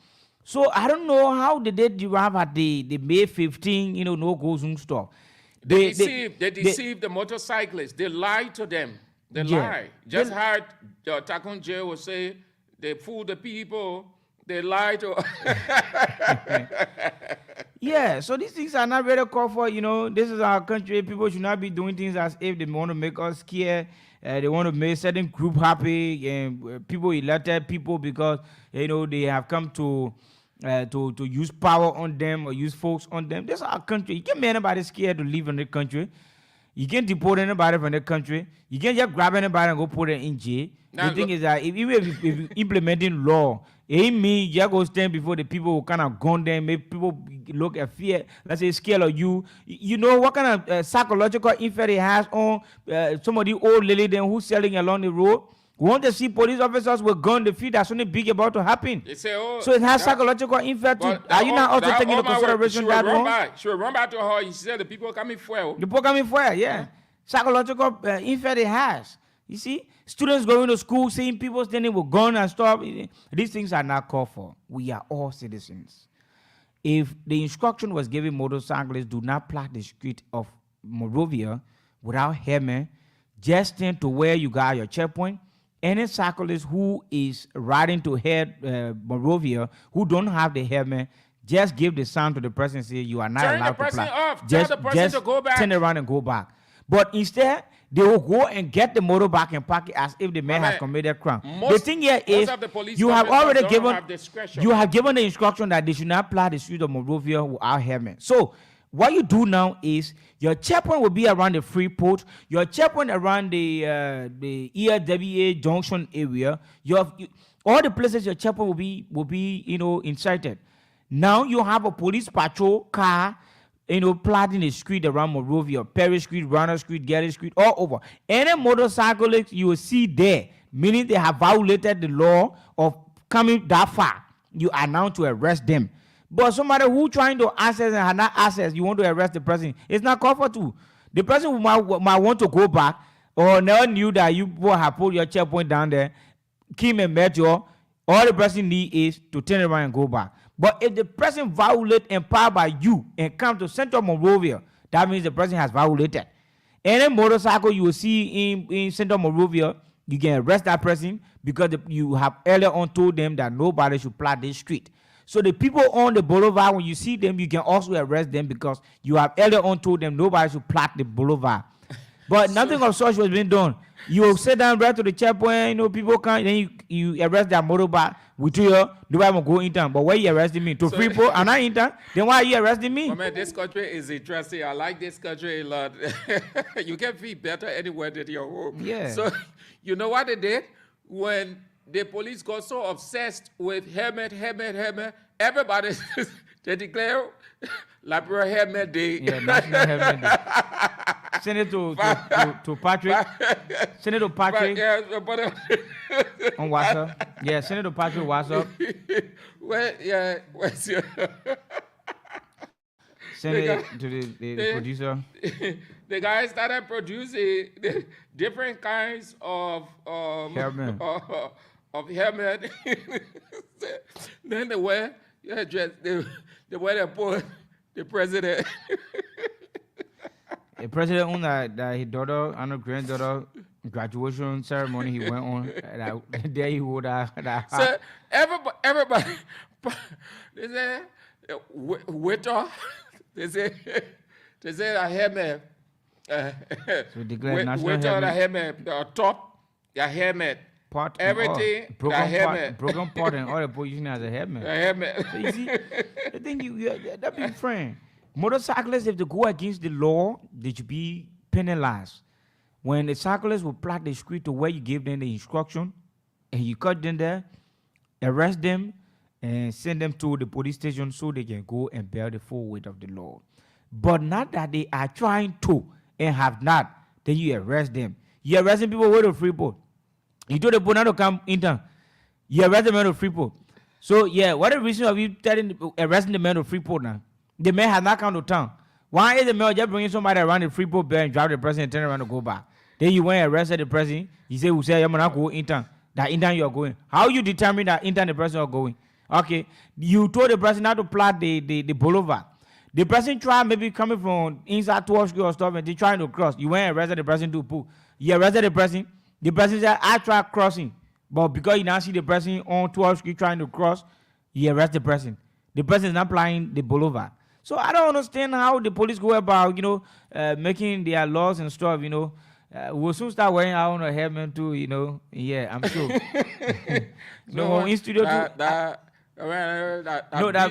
So I don't know how did they derive at the May 15, no go Zoom stuff. They deceive the motorcyclists. They lie to them. They lie. Just heard Takun J will say they fool the people. They lie to. Yeah, so these things are not really called for. This is our country. People should not be doing things as if they want to make us scared. They want to make certain group happy and people elected people because they have come to use power on them or use folks on them. This is our country. You can't make anybody scared to live in the country. You can't deport anybody from the country. You can't just grab anybody and go put them in jail. The thing is that if you're implementing law, it means you go stand before the people who kind of gun them, make people look at fear, let's say scared of you. You know what kind of psychological effect it has on some of the old lady then who's selling along the road. We want to see police officers with gun the feet that's something big about to happen. Say, so it has psychological effect too. Are you not also taking into consideration that one? She will run back to her. She said the people coming fuel. The people coming fuel, yeah. Psychological effect it has. You see, students going to school, seeing people standing with guns and stuff. These things are not called for. We are all citizens. If the instruction was given, motorcyclists do not plow the street of Monrovia without helmet, just stand to where you got your checkpoint. Any cyclist who is riding to head Monrovia who don't have the helmet, just give the sign to the person and say you are not allowed to plow. Tell the person to go back. Turn around and go back. But instead, they will go and get the motor back and park it as if the man has committed a crime. The thing here is, you have already given the instruction that they should not plow the street of Monrovia without helmet. So what you do now is your checkpoint will be around the Freeport, your checkpoint around the ERWA Junction area. All the places your checkpoint will be incited. Now you have a police patrol car, plotting the street around Monrovia, Perry Street, Runner Street, Gary Street, all over. Any motorcyclist you will see there, meaning they have violated the law of coming that far, you are now to arrest them. But somebody who trying to access and have not access, you want to arrest the person. It's not called for to. The person who might want to go back or never knew that you have put your checkpoint down there, came and met you, all the person need is to turn around and go back. But if the person violate empowered by you and come to Central Monrovia, that means the person has violated. Any motorcycle you will see in Central Monrovia, you can arrest that person because you have earlier on told them that nobody should plow this street. So the people on the boulevard, when you see them, you can also arrest them because you have earlier on told them nobody should plot the boulevard. But nothing of such was being done. You will sit down right to the checkpoint, people come, then you arrest that motorbike with you, nobody will go in town. But why you arresting me? To Freeport, and I in town, then why are you arresting me? Man, this country is interesting. I like this country a lot. You can feel better anywhere than your home. Yeah. So, you know what they did? When the police got so obsessed with helmet, everybody, they declare Liberia Helmet Day. Yeah, National Helmet Day. Send it to Patrick. Send it to Patrick. On WhatsApp. Yeah, send it to Patrick WhatsApp. Where's your... Send it to the producer. the guy started producing different kinds of Helmet. of helmet. Then the way the way they put the president. The president on that his daughter and her granddaughter graduation ceremony he went on. There he would So everybody they say waiter. They say a helmet. So declare national Waiter the helmet. helmet, top, the helmet. Pot and Everything, all. Broken the pot, helmet. broken pot and all the position as a helmet. A helmet. So you see, the thing that be friend. Motorcyclists, if they go against the law, they should be penalized. When the cyclists will plot the street to where you give them the instruction, and you cut them there, arrest them, and send them to the police station so they can go and bear the full weight of the law. But not that they are trying to and have not, then you arrest them. You arresting people with a free port. You told the Bonado come in town. You arrest the man of Freeport. So, yeah, what the reason of you arresting the man of Freeport now? The man has not come to town. Why is the man just bringing somebody around the Freeport bear and drive the person and turn around and go back? Then you went and arrested the person. You say, "We say, I'm not go in town." That in town you are going. How you determine that in town the person are going? Okay, you told the person not to plot the boulevard. The person tried maybe coming from inside 12th Street or stuff and they trying to cross. You went and arrested the person to pull. You arrested the person. The person said, I tried crossing. But because you now see the person on 12th Street trying to cross, you arrest the person. The person is not applying the boulevard. So I don't understand how the police go about, making their laws and stuff, We'll soon start wearing our own helmet too, Yeah, I'm sure. No, in studio too. That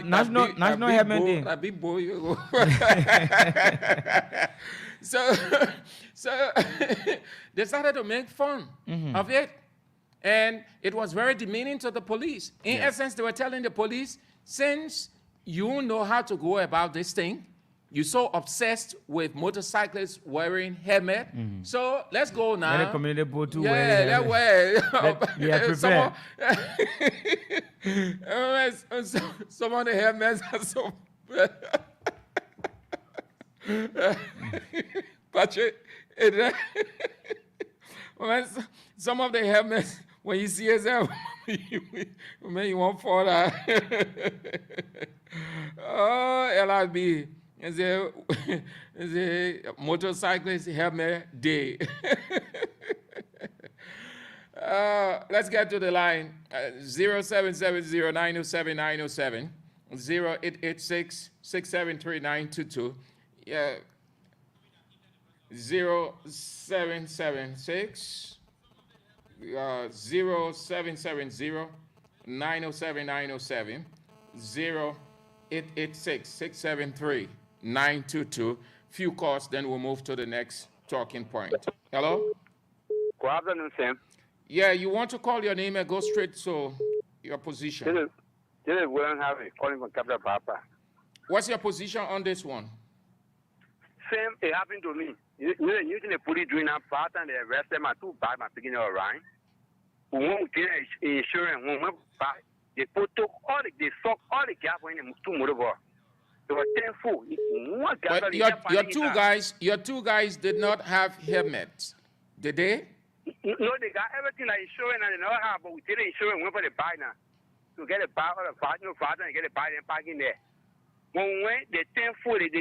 national helmet thing. That big boy. So they started to make fun of it. And it was very demeaning to the police. In essence, they were telling the police, since you know how to go about this thing, you're so obsessed with motorcyclists wearing helmet. So let's go now. Let the community go to that way. Prepare. Some of the helmets are so Patrick, some of the helmets, when you see yourself, you won't fall down. Oh, LRB. It's a motorcyclist helmet day. Let's get to the line. 0770-907-907, 0886-673-922. Yeah. 0776 0770-907-907, 0886-673-922. Few calls, then we'll move to the next talking point. Hello? Good afternoon, Sam. Yeah, you want to call your name and go straight to your position. This is William Harvey calling from Capital Papa. What's your position on this one? Sam, it happened to me. You know, using the police doing that part and they arrest them at 2 bad, my beginning of rhyme. We won't get insurance, we won't buy. They took all they suck all the gas when they moved to motorboat. They were 10 full. But your two guys did not have helmets, did they? No, they got everything like insurance and they never have, but we did the insurance, we went for the buy now. To get a buy or a partner and get a buy and park in there. When we went, the 10 full, the 10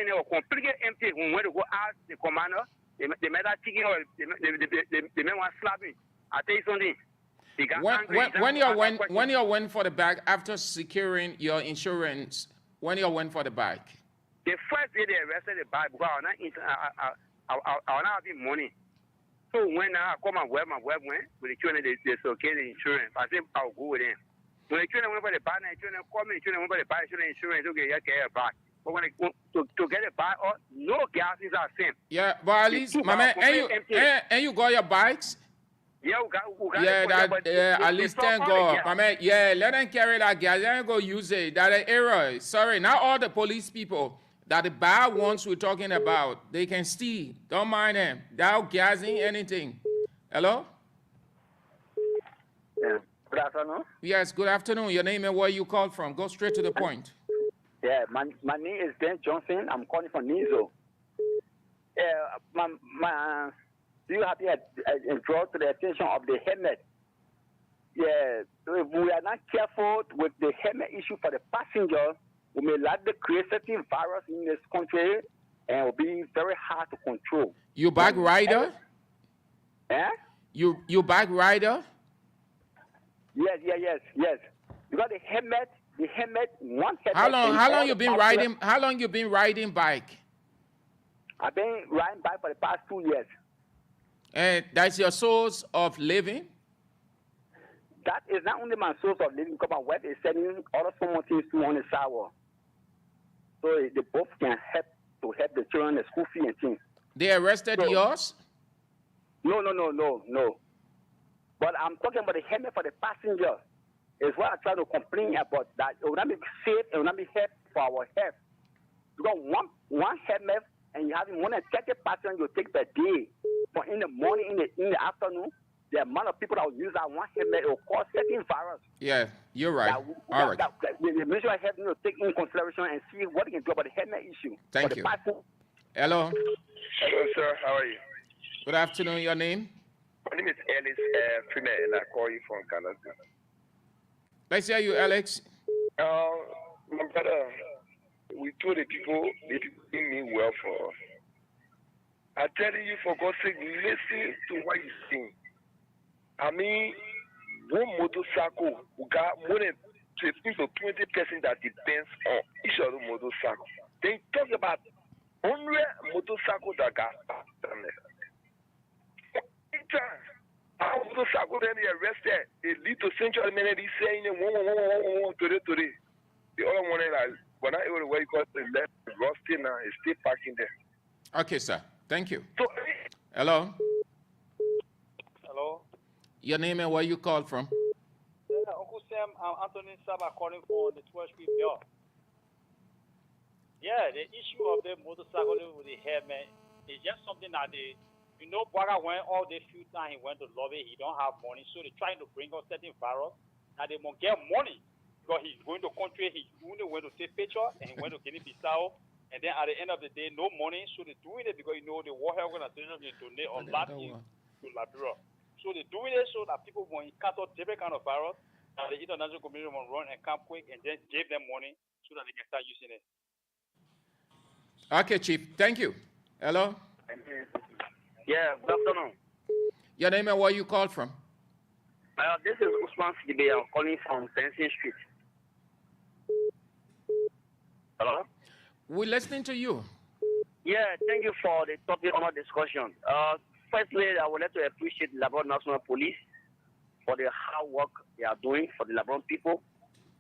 they were completely empty. When we went to go ask the commander, they made that chicken or they made one slapping. I tell you something. When you went for the bag after securing your insurance, when you went for the bag? The first day they arrested the bag because I was not having money. So when I come and my web went, with the children, they okay the insurance. I said I'll go with them. When the children went for the bag, the children called me, the children went for the bag, the insurance, okay, yeah, get a bag. But when to get a bag, no gas is the same. Yeah, but at least, my man, and you got your bikes? Yeah, we got at least thank God. My man, let them carry that gas. Let them go use it. That's an error. Sorry, not all the police people. That the bad ones we're talking about, they can steal. Don't mind them. Without gassing anything. Hello? Yeah. Good afternoon. Yes, good afternoon. Your name and where you called from. Go straight to the point. Yeah, my name is Dan Johnson. I'm calling from Nizo. do you have to draw to the attention of the helmet? Yeah, so if we are not careful with the helmet issue for the passenger, we may likely create certain virus in this country, and it will be very hard to control. You bike rider? You bike rider? Yes. Because the helmet, one helmet. How long you been riding? How long you been riding bike? I've been riding bike for the past 2 years. And that's your source of living? That is not only my source of living, because my wife is selling other small things too on the sidewalk. So they both can help the children, the school fee and things. They arrested yours? No. But I'm talking about the helmet for the passenger. Is what I try to complain about. That it will not be safe, it will not be help for our health. Because one helmet, and you have more than 30 passengers you take per day. But in the morning, in the afternoon, the amount of people that will use that one helmet will cause certain virus. Yeah, you're right. All right. The ministry of health need to take in consideration and see what they can do about the helmet issue. Thank you. Hello. Hello, sir. How are you? Good afternoon. Your name? My name is Ellis Freeman, and I call you from Canada. Let's hear you, Alex. My brother, we told the people didn't mean well for us. I tell you, for God's sake, listen to what you're saying. I mean, one motorcycle, we got more than 15 to 20% that depends on each other motorcycle. They talk about 100 motorcycles that got done there. Our motorcycle then they arrested. They lead to Central Minute. He's saying today. The other one is when I able to wake up, they left rusty now. It's still parking there. Okay, sir. Thank you. So, hello. Hello. Your name and where you called from? Yeah, Uncle Sam, I'm Anthony Saba calling from the 12th Street Bell. Yeah, the issue of the motorcycle with the helmet is just something that Baga went all the few times he went to lobby, he don't have money, so they're trying to bring out certain virus that they won't get money because he's going to country, he only went to take picture and he went to Guinea-Bissau, and then at the end of the day, no money, so they're doing it because the World Health Organization will donate a lot to Liberia. So they're doing it so that people will encounter different kind of virus, and the international community will run and come quick and then give them money so that they can start using it. Okay, Chief. Thank you. Hello. Yeah, good afternoon. Your name and where you called from? This is Usman Sidibe. I'm calling from Fencing Street. Hello? We're listening to you. Yeah, thank you for the topic on our discussion. Firstly, I would like to appreciate the Liberia National Police for the hard work they are doing for the Liberian people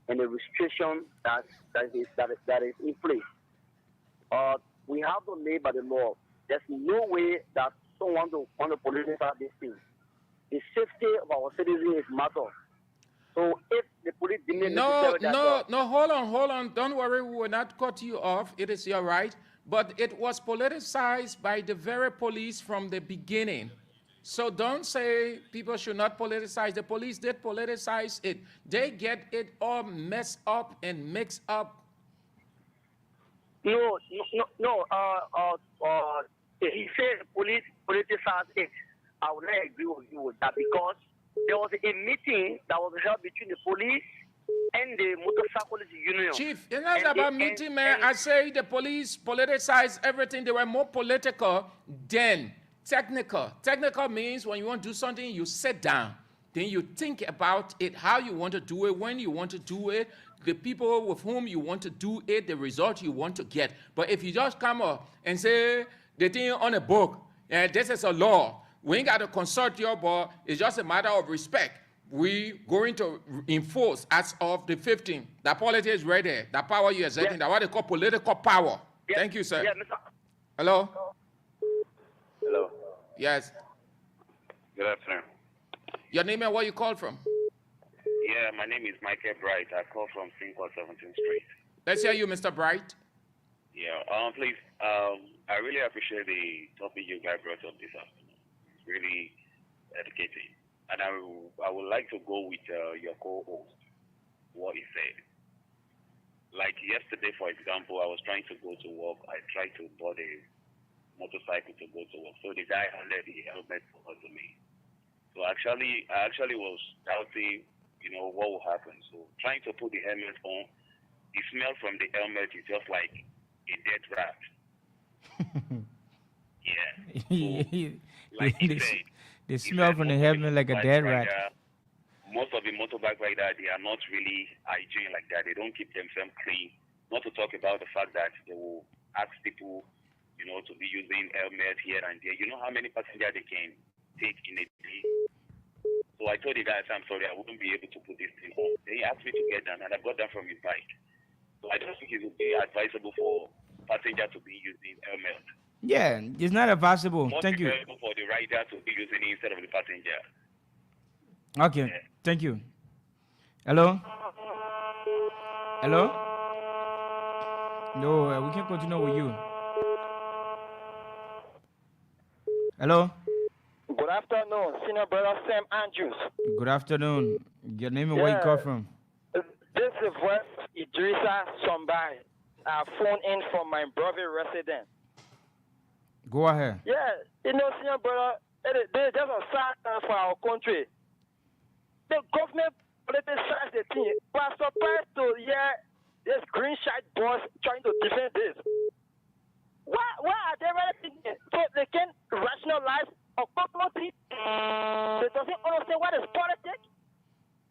and the restriction that is in place. We have to live by the law. There's no way that someone want to politicize this thing. The safety of our citizens is matter. So if the police didn't hold on. Don't worry, we will not cut you off. It is your right. But it was politicized by the very police from the beginning. So don't say people should not politicize. The police did politicize it. They get it all messed up and mixed up. No. He said police politicized it. I would not agree with you with that because there was a meeting that was held between the police and the motorcyclist union. Chief, it's not about meeting, man. I say the police politicized everything. They were more political than technical. Technical means when you want to do something, you sit down. Then you think about it, how you want to do it, when you want to do it, the people with whom you want to do it, the result you want to get. But if you just come up and say the thing on a book, and this is a law, we ain't got to consult your board. It's just a matter of respect. We going to enforce as of the 15th. The politics is right there. The power you exerting, that what they call political power. Thank you, sir. Hello? Hello. Yes. Good afternoon. Your name and where you call from? Yeah, my name is Michael Bright. I call from Sinclair 17th Street. Let's hear you, Mr. Bright. Yeah, please, I really appreciate the topic you guys brought up this afternoon. It's really educating. And I would like to go with your co-host, what he said. Like yesterday, for example, I was trying to go to work. I tried to board a motorcycle to go to work. So the guy handed the helmet over to me. So I actually was doubting, what will happen. So trying to put the helmet on, the smell from the helmet is just like a dead rat. Yeah. So, like he said, they smell from the helmet like a dead rat. Most of the motorbike riders, they are not really hygiene like that. They don't keep themselves clean. Not to talk about the fact that they will ask people, to be using helmet here and there. You know how many passengers they can take in a day? So I told the guys, I'm sorry, I wouldn't be able to put this thing on. They asked me to get down, and I got down from his bike. So I don't think it would be advisable for passengers to be using helmet. Yeah, it's not advisable. Thank you. For the rider to be using it instead of the passenger. Okay, thank you. Hello? Hello? No, we can continue with you. Hello? Good afternoon, Senior Brother Sam Andrews. Good afternoon. Your name and where you call from? This is voice Idrissa Sombai. I phoned in from my brother resident. Go ahead. Yeah, Senior Brother, there's a sad time for our country. The government politicized the thing. We are surprised to hear this green shite boss trying to defend this. Why are they really thinking? So they can rationalize a couple of things. They doesn't understand what is politics.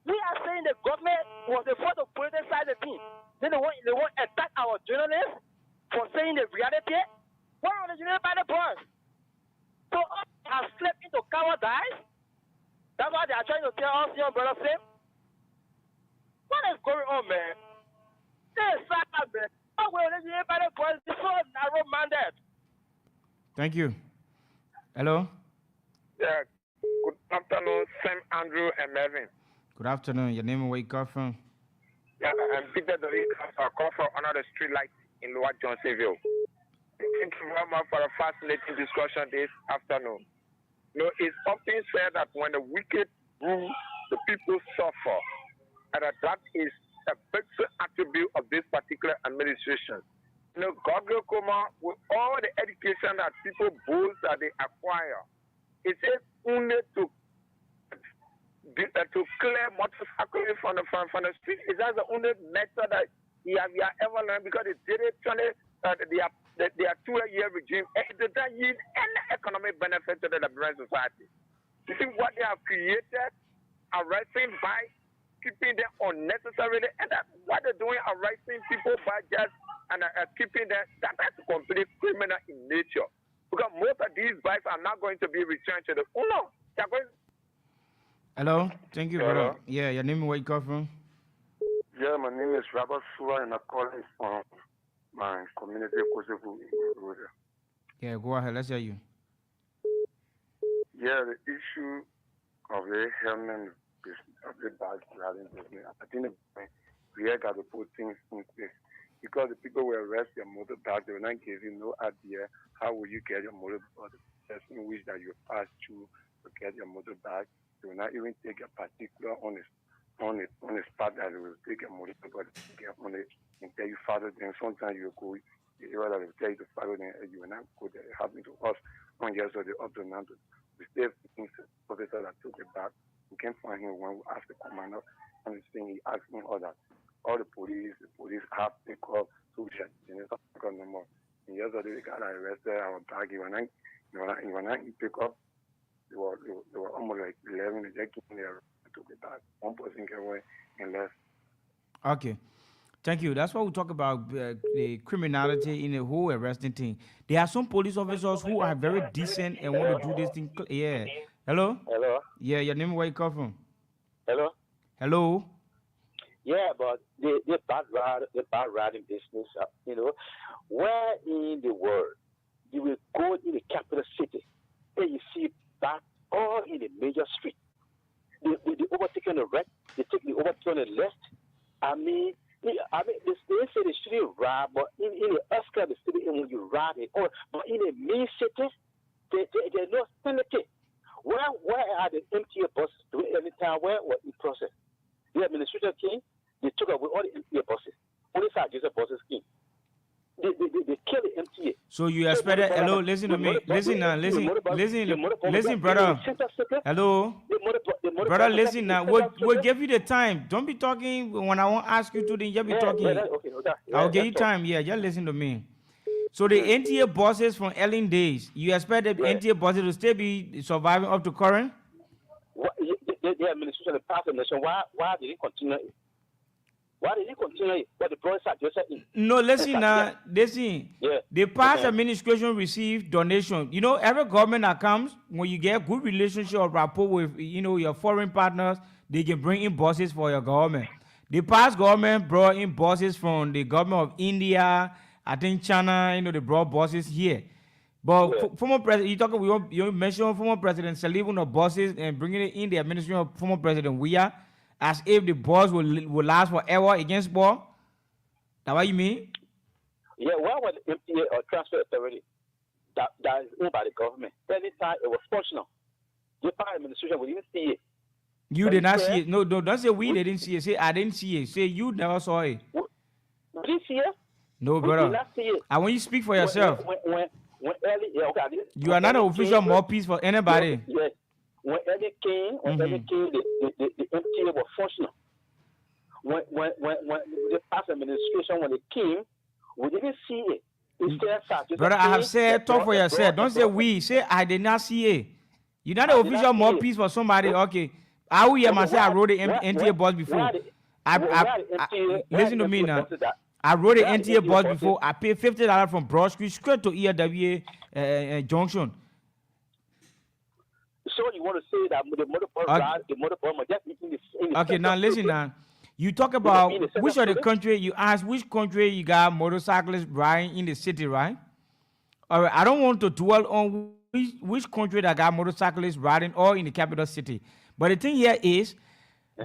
We are saying the government was the first to politicize the thing. Then they want to attack our journalists for saying the reality. Why are they doing it by the boss? So us have slipped into cowardice. That's why they are trying to tell us, young brother Sam. What is going on, man? This is sad, man. How will they do it by the boys? This is so narrow-minded. Thank you. Hello? Yeah. Good afternoon, Sam, Andrew, and Melvin. Good afternoon. Your name and where you call from? Yeah, I'm Peter Doris. I call from another street light in Lower Johnsonville. Thank you very much for a fascinating discussion this afternoon. It's often said that when the wicked rule, the people suffer, and that is a big attribute of this particular administration. Goggle Koma, with all the education that people boast that they acquire, it is only to clear motorcycles from the street. Is that the only method that we have ever learned? Because they did it, their 2-year regime, it did not yield any economic benefit to the Liberian society. You see what they have created, arresting by keeping them unnecessarily, and that's what they're doing, arresting people by just and keeping them, that's completely criminal in nature. Because most of these bikes are not going to be returned to the owner. They're going. Hello? Thank you, Hello? brother. Yeah, your name and where you call from? Yeah, my name is Robert Sua, and I'm calling from my community, Kosovo. Yeah, go ahead. Let's hear you. Yeah, the issue of the helmet of the bike riding business, I think we got to put things in place. Because the people will arrest your motorbike, they will not give you no idea how will you get your motorbike, the person which that you pass through to get your motorbike. They will not even take a particular on the spot that they will take a motorbike to get on it and tell you follow them. Sometimes you go, you will tell you to follow them, and you will not go there. It happened to us 1 year ago, up to now. We still officer that took it back. We can't find him when we asked the commander, and the thing he asked me all that. All the police have to call social no more. And yesterday we got arrested, our bag, you were not pick up. They were almost like 11, they just came there to the bag. One person came away and left. Okay. Thank you. That's why we talk about the criminality in the whole arresting thing. There are some police officers who are very decent and want to do this thing. Yeah. Hello? Hello? Yeah, your name, where you come from? Hello? Hello? Yeah, but the bad riding business, where in the world you will go in the capital city and you see that all in the major street. They overtaking the right, they take the overturn the left. They say they shouldn't ride, but in the outskirts of the city, when you ride it, but in the main city, there's no penalty. Where are the MTA buses doing every time? Where was the process? The administration came, they took away all the MTA buses. Only 5 diesel buses came. They kill the MTA. So you expected, hello, listen to me. Listen now, listen, brother. Hello. Brother, listen now. We'll give you the time. Don't be talking when I won't ask you to, then you'll be talking. Okay. I'll give you time. Yeah, just listen to me. So the NTA bosses from Ellen days, you expect the NTA bosses to still be surviving up to current? The administration, the past administration, why did it continue? Why did he continue what the brothers are just saying? No, listen now. Listen. Yeah. The past administration received donation. You know, every government that comes, when you get good relationship or rapport with, your foreign partners, they can bring in bosses for your government. The past government brought in bosses from the government of India, I think China, they brought bosses here. But former president, you mentioned former President Salivu no bosses and bringing it in the administration of former President Weah, as if the boss will last forever against ball. That's what you mean? Yeah, why was the MPA or transfer authority that is owned by the government? Anytime it was functional. The past administration, we didn't see it. You did not see it. No, don't say we didn't see it. Say I didn't see it. Say you never saw it. We didn't see it? No, brother. We did not see it. I want you to speak for yourself. When early, you are not an official mouthpiece for anybody. Yes. When Eddie came, the MTA was functional. When the past administration, when it came, we didn't see it. Brother, I have said, talk for yourself. Don't say we. Say I did not see it. You're not an official mouthpiece for somebody. Okay. I will hear myself. I wrote the NTA boss before. Listen to me now. I wrote the NTA boss before. I paid $50 from Broad Street straight to ERWA Junction. So you want to say that the motorboat just in the okay, now listen now. You talk about which of the country, you ask which country you got motorcyclists riding in the city, right? All right, I don't want to dwell on which country that got motorcyclists riding or in the capital city. But the thing here is,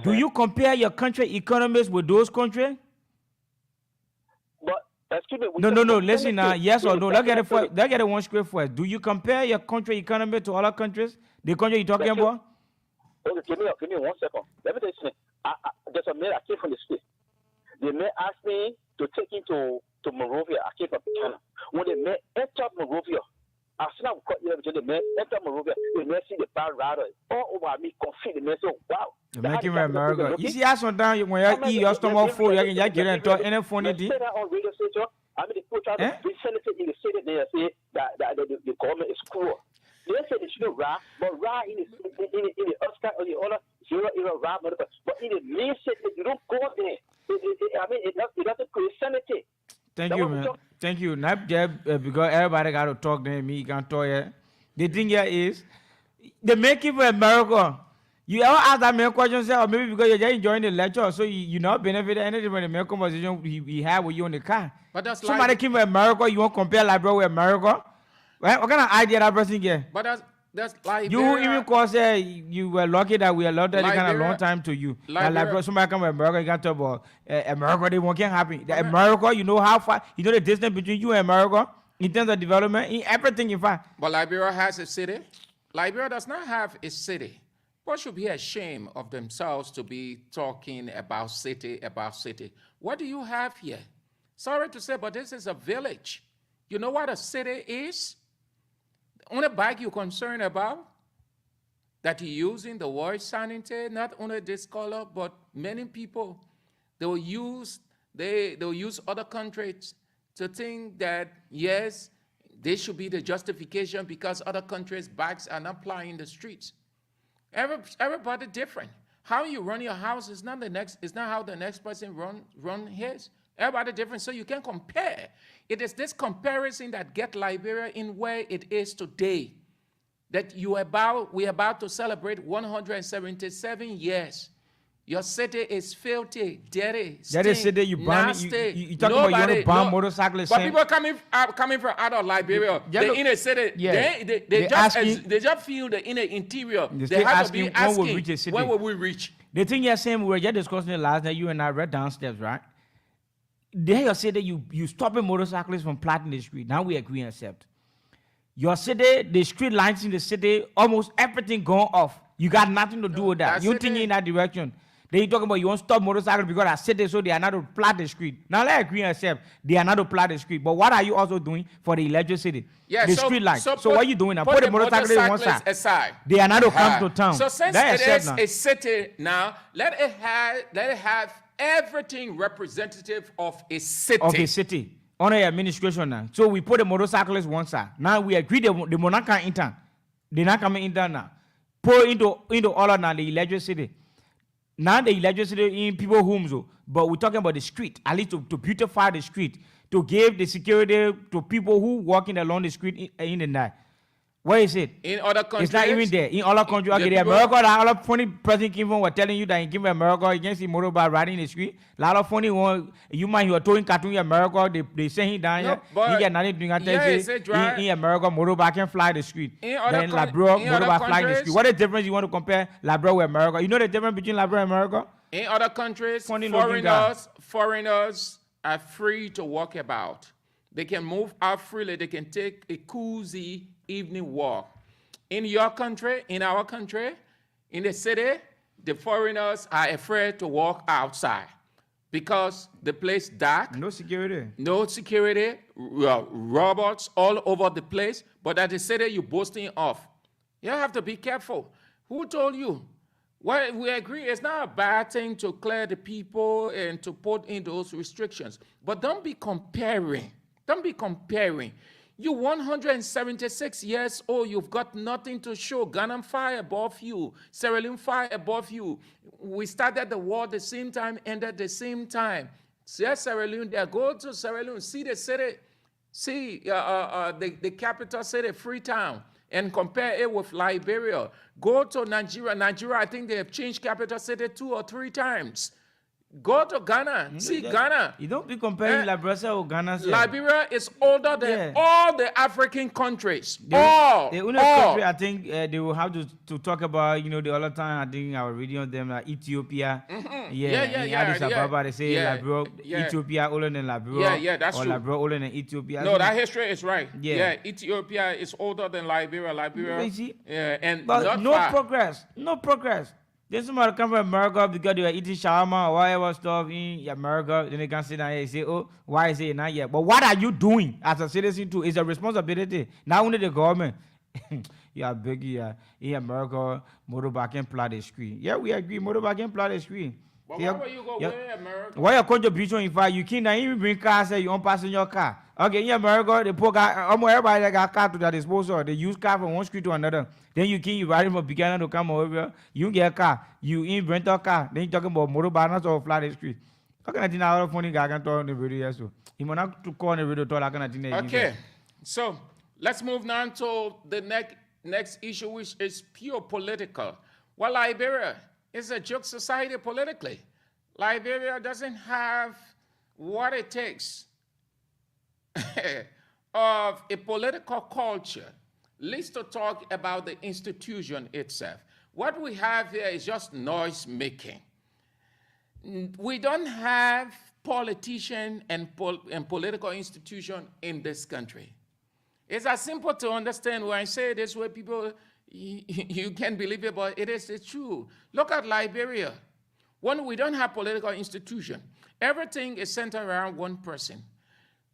do you compare your country economies with those countries? No. Listen now. Yes or no? Let's get it first. Let's get it one straight first. Do you compare your country economy to other countries? The country you're talking about? Okay, give me 1 second. Let me tell you something. There's a man that came from the States. The man asked me to take him to Monrovia. I came from China. When the man entered Monrovia, as soon as the man entered Monrovia, the man see the bar rider all over me, confused. The man said, wow. You're making me America. You see, I saw down when you eat your stomach full, you can get into any funny thing. I mean, the people try to send it in the city, they say that the government is cruel. They say they shouldn't ride, but ride in the Oscar or the other zero ride, but in the main city, you don't go there. It doesn't create sanity. Thank you, man. Thank you. Not because everybody got to talk to me, you can't talk yet. The thing here is, they make it for America. You ever ask that man question, or maybe because you're just enjoying the lecture, so you not benefit anything from the main conversation he had with you in the car. But that's somebody came from America, you want to compare Liberia with America? Right? What kind of idea that person get? But that's Liberia. You even cause you were lucky that we allowed that kind of long time to you. Liberia, somebody come from America, you can talk about America, they won't get happy. America, you know how far, you know the distance between you and America in terms of development, in everything, in fact. But Liberia has a city. Liberia does not have a city. What should be ashamed of themselves to be talking about city, What do you have here? Sorry to say, but this is a village. You know what a city is? The only bike you're concerned about, that you're using the word sanity, not only this color, but many people, they will use other countries to think that, yes, this should be the justification because other countries' bikes are not plying in the streets. Everybody different. How you run your house is not how the next person run his. Everybody different, so you can compare. It is this comparison that get Liberia in where it is today. That we're about to celebrate 177 years. Your city is filthy, dirty, that is city you ban. You talking about you want to ban motorcyclists? But people coming from out of Liberia, the inner city, they just feel the inner interior. They have to be asking, when will we reach? The thing you're saying, we were just discussing it last night. You and I read downstairs, right? They say that you stopping motorcyclists from plotting the street. Now we agree and accept. Your city, the street lines in the city, almost everything going off. You got nothing to do with that. You thinking in that direction. Then you talking about you want to stop motorcycles because I said they so they are not to plat the street. Now let's agree and accept they are not to plat the street. But what are you also doing for the electricity? Yeah, the so, street light. So what are you doing now? Put the motorcycles on one side. Aside. They are not to come to town. So since that it is now. a city now, let it have everything representative of a city. Of a city. Under administration now. So we put the motorcyclists one side. Now we agree the monarch can enter. They're not coming in there now. Pour into all of now the electricity. Now the electricity in people's homes, but we're talking about the street, at least to beautify the street, to give the security to people who walking along the street in the night. Where is it? In other countries, it's not even there. In other countries, okay, the America, a lot of funny person came from was telling you that in America, you can see motorbike riding in the street. A lot of funny one, you might hear towing cartoon in America, they send him down here. He get nothing doing. In America, motorbike can fly the street. Then Labrador, motorbike fly the street. What is the difference you want to compare Labrador with America? You know the difference between Labrador and America? In other countries, foreigners are free to walk about. They can move out freely. They can take a cozy evening walk. In your country, in our country, in the city, the foreigners are afraid to walk outside because the place dark. No security. No security. Robots all over the place. But at the city, you're boasting off. You have to be careful. Who told you? Well, we agree it's not a bad thing to clear the people and to put in those restrictions. But don't be comparing. Don't be comparing. You're 176 years old. You've got nothing to show. Ghana fire above you. Sierra Leone fire above you. We started the war at the same time, ended the same time. Sierra Leone there. Go to Sierra Leone. See the city. See the capital city, Freetown, and compare it with Liberia. Go to Nigeria. Nigeria, I think they have changed capital city 2 or 3 times. Go to Ghana. See Ghana. You don't be comparing Liberia or Ghana. Liberia is older than all the African countries. The only country I think they will have to talk about, the other time I think I was reading on them like Ethiopia. Addis Ababa, they say Liberia, Ethiopia older than Liberia. Yeah, that's true. Or Liberia older than Ethiopia. No, that history is right. Yeah, Ethiopia is older than Liberia. And but no progress. No progress. Then somebody come from America because they were eating shawarma or whatever stuff in America. Then they can sit down here and say, oh, why is it not yet? But what are you doing as a citizen too? It's a responsibility. Not only the government. Yeah, biggie, in America, motorbike can plow the screen. Yeah, we agree, motorbike can plow the screen. But why would you go away, America? Why your contribution in fact, you can't even bring cars and you own passenger car. Okay, in America, the poor guy, almost everybody that got car to their disposal. They use car from one street to another. Then you ride from beginner to come over. You get a car. You in rent a car. Then you talking about motorbike or fly the street. How can I think a funny guy can talk on the video? So he might not to call on the video talk. Okay, so let's move now to the next issue, which is pure political. Well, Liberia is a joke society politically. Liberia doesn't have what it takes of a political culture, least to talk about the institution itself. What we have here is just noise making. We don't have politicians and political institutions in this country. It's as simple to understand when I say this way, people, you can't believe it, but it's true. Look at Liberia. When we don't have political institution, everything is centered around one person.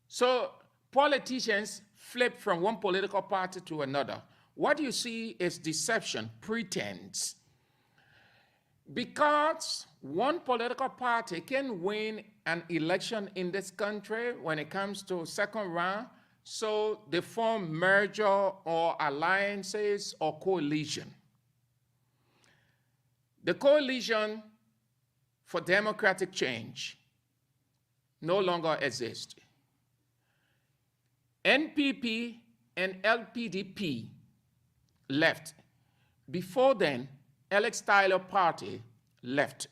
So politicians flip from one political party to another. What you see is deception, pretense. Because one political party can win an election in this country when it comes to second round, so they form merger or alliances or coalition. The Coalition for Democratic Change no longer exists. NPP and LPDP left. Before then, Alex Tyler Party left.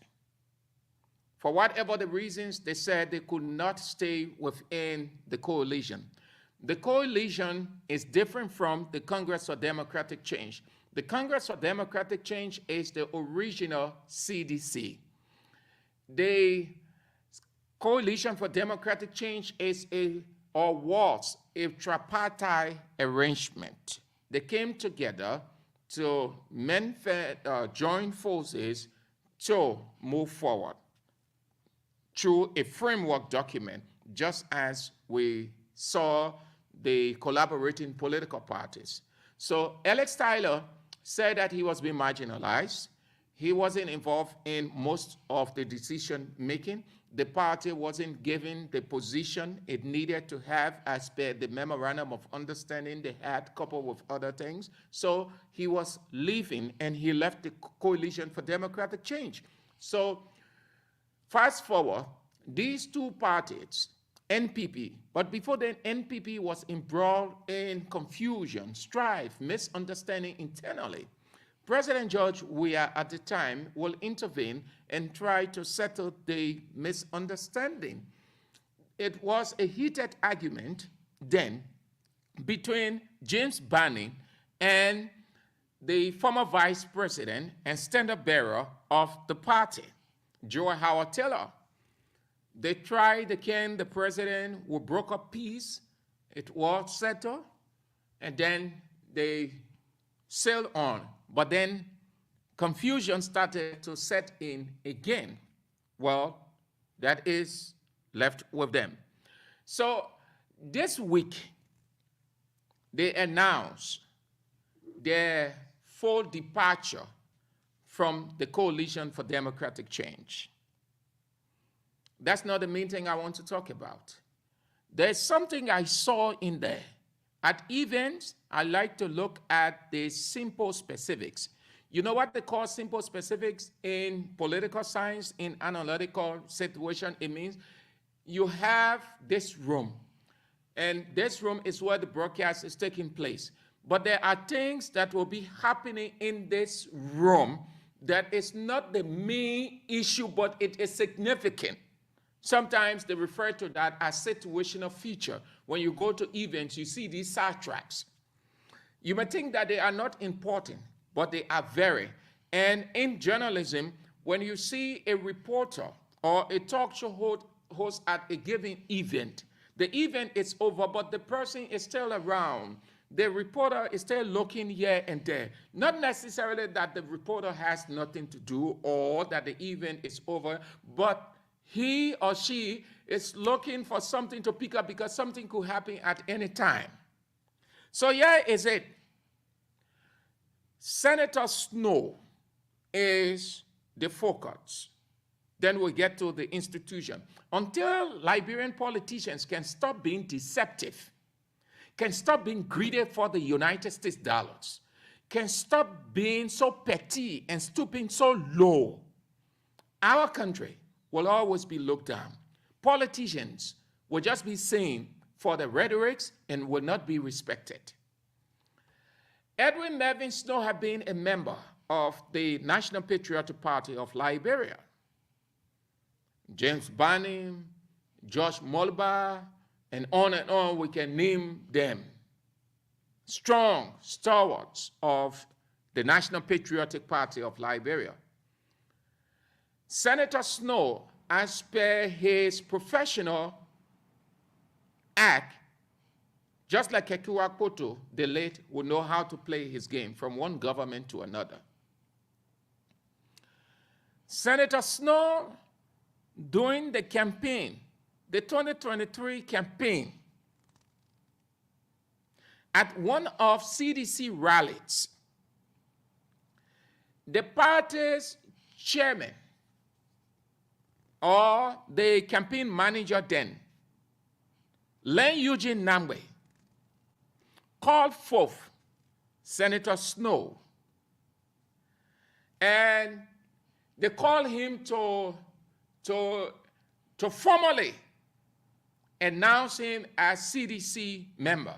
For whatever the reasons, they said they could not stay within the coalition. The coalition is different from the Congress for Democratic Change. The Congress for Democratic Change is the original CDC. The Coalition for Democratic Change was a tripartite arrangement. They came together to join forces to move forward through a framework document, just as we saw the collaborating political parties. So Alex Tyler said that he was being marginalized. He wasn't involved in most of the decision making. The party wasn't given the position it needed to have as per the memorandum of understanding they had, coupled with other things. So he was leaving, and he left the Coalition for Democratic Change. So fast forward, these two parties, NPP, but before then, NPP was embroiled in confusion, strife, misunderstanding internally. President George Weah at the time will intervene and try to settle the misunderstanding. It was a heated argument then between James Barney and the former vice president and standard bearer of the party, Joe Howard Taylor. They tried again, the president who broke up peace. It was settled, and then they sailed on. But then confusion started to set in again. Well, that is left with them. So this week, they announced their full departure from the Coalition for Democratic Change. That's not the main thing I want to talk about. There's something I saw in there. At events, I like to look at the simple specifics. You know what they call simple specifics in political science, in analytical situation? It means you have this room, and this room is where the broadcast is taking place. But there are things that will be happening in this room that is not the main issue, but it is significant. Sometimes they refer to that as situational feature. When you go to events, you see these sidetracks. You may think that they are not important, but they are very. And in journalism, when you see a reporter or a talk show host at a given event, the event is over, but the person is still around. The reporter is still looking here and there. Not necessarily that the reporter has nothing to do or that the event is over, but he or she is looking for something to pick up because something could happen at any time. So here is it. Senator Snow is the focus. Then we'll get to the institution. Until Liberian politicians can stop being deceptive, can stop being greedy for the United States dollars, can stop being so petty and stooping so low, our country will always be looked down. Politicians will just be seen for the rhetorics and will not be respected. Edwin Mervyn Snow had been a member of the National Patriotic Party of Liberia. James Barney, Josh Mulbar, and on we can name them. Strong stalwarts of the National Patriotic Party of Liberia. Senator Snow, as per his professional act, just like Kekua Koto, the late, would know how to play his game from one government to another. Senator Snow, during the campaign, the 2023 campaign, at one of CDC rallies, the party's chairman, or the campaign manager then, Len Eugene Nangwe, called forth Senator Snow, and they called him to formally announce him as CDC member.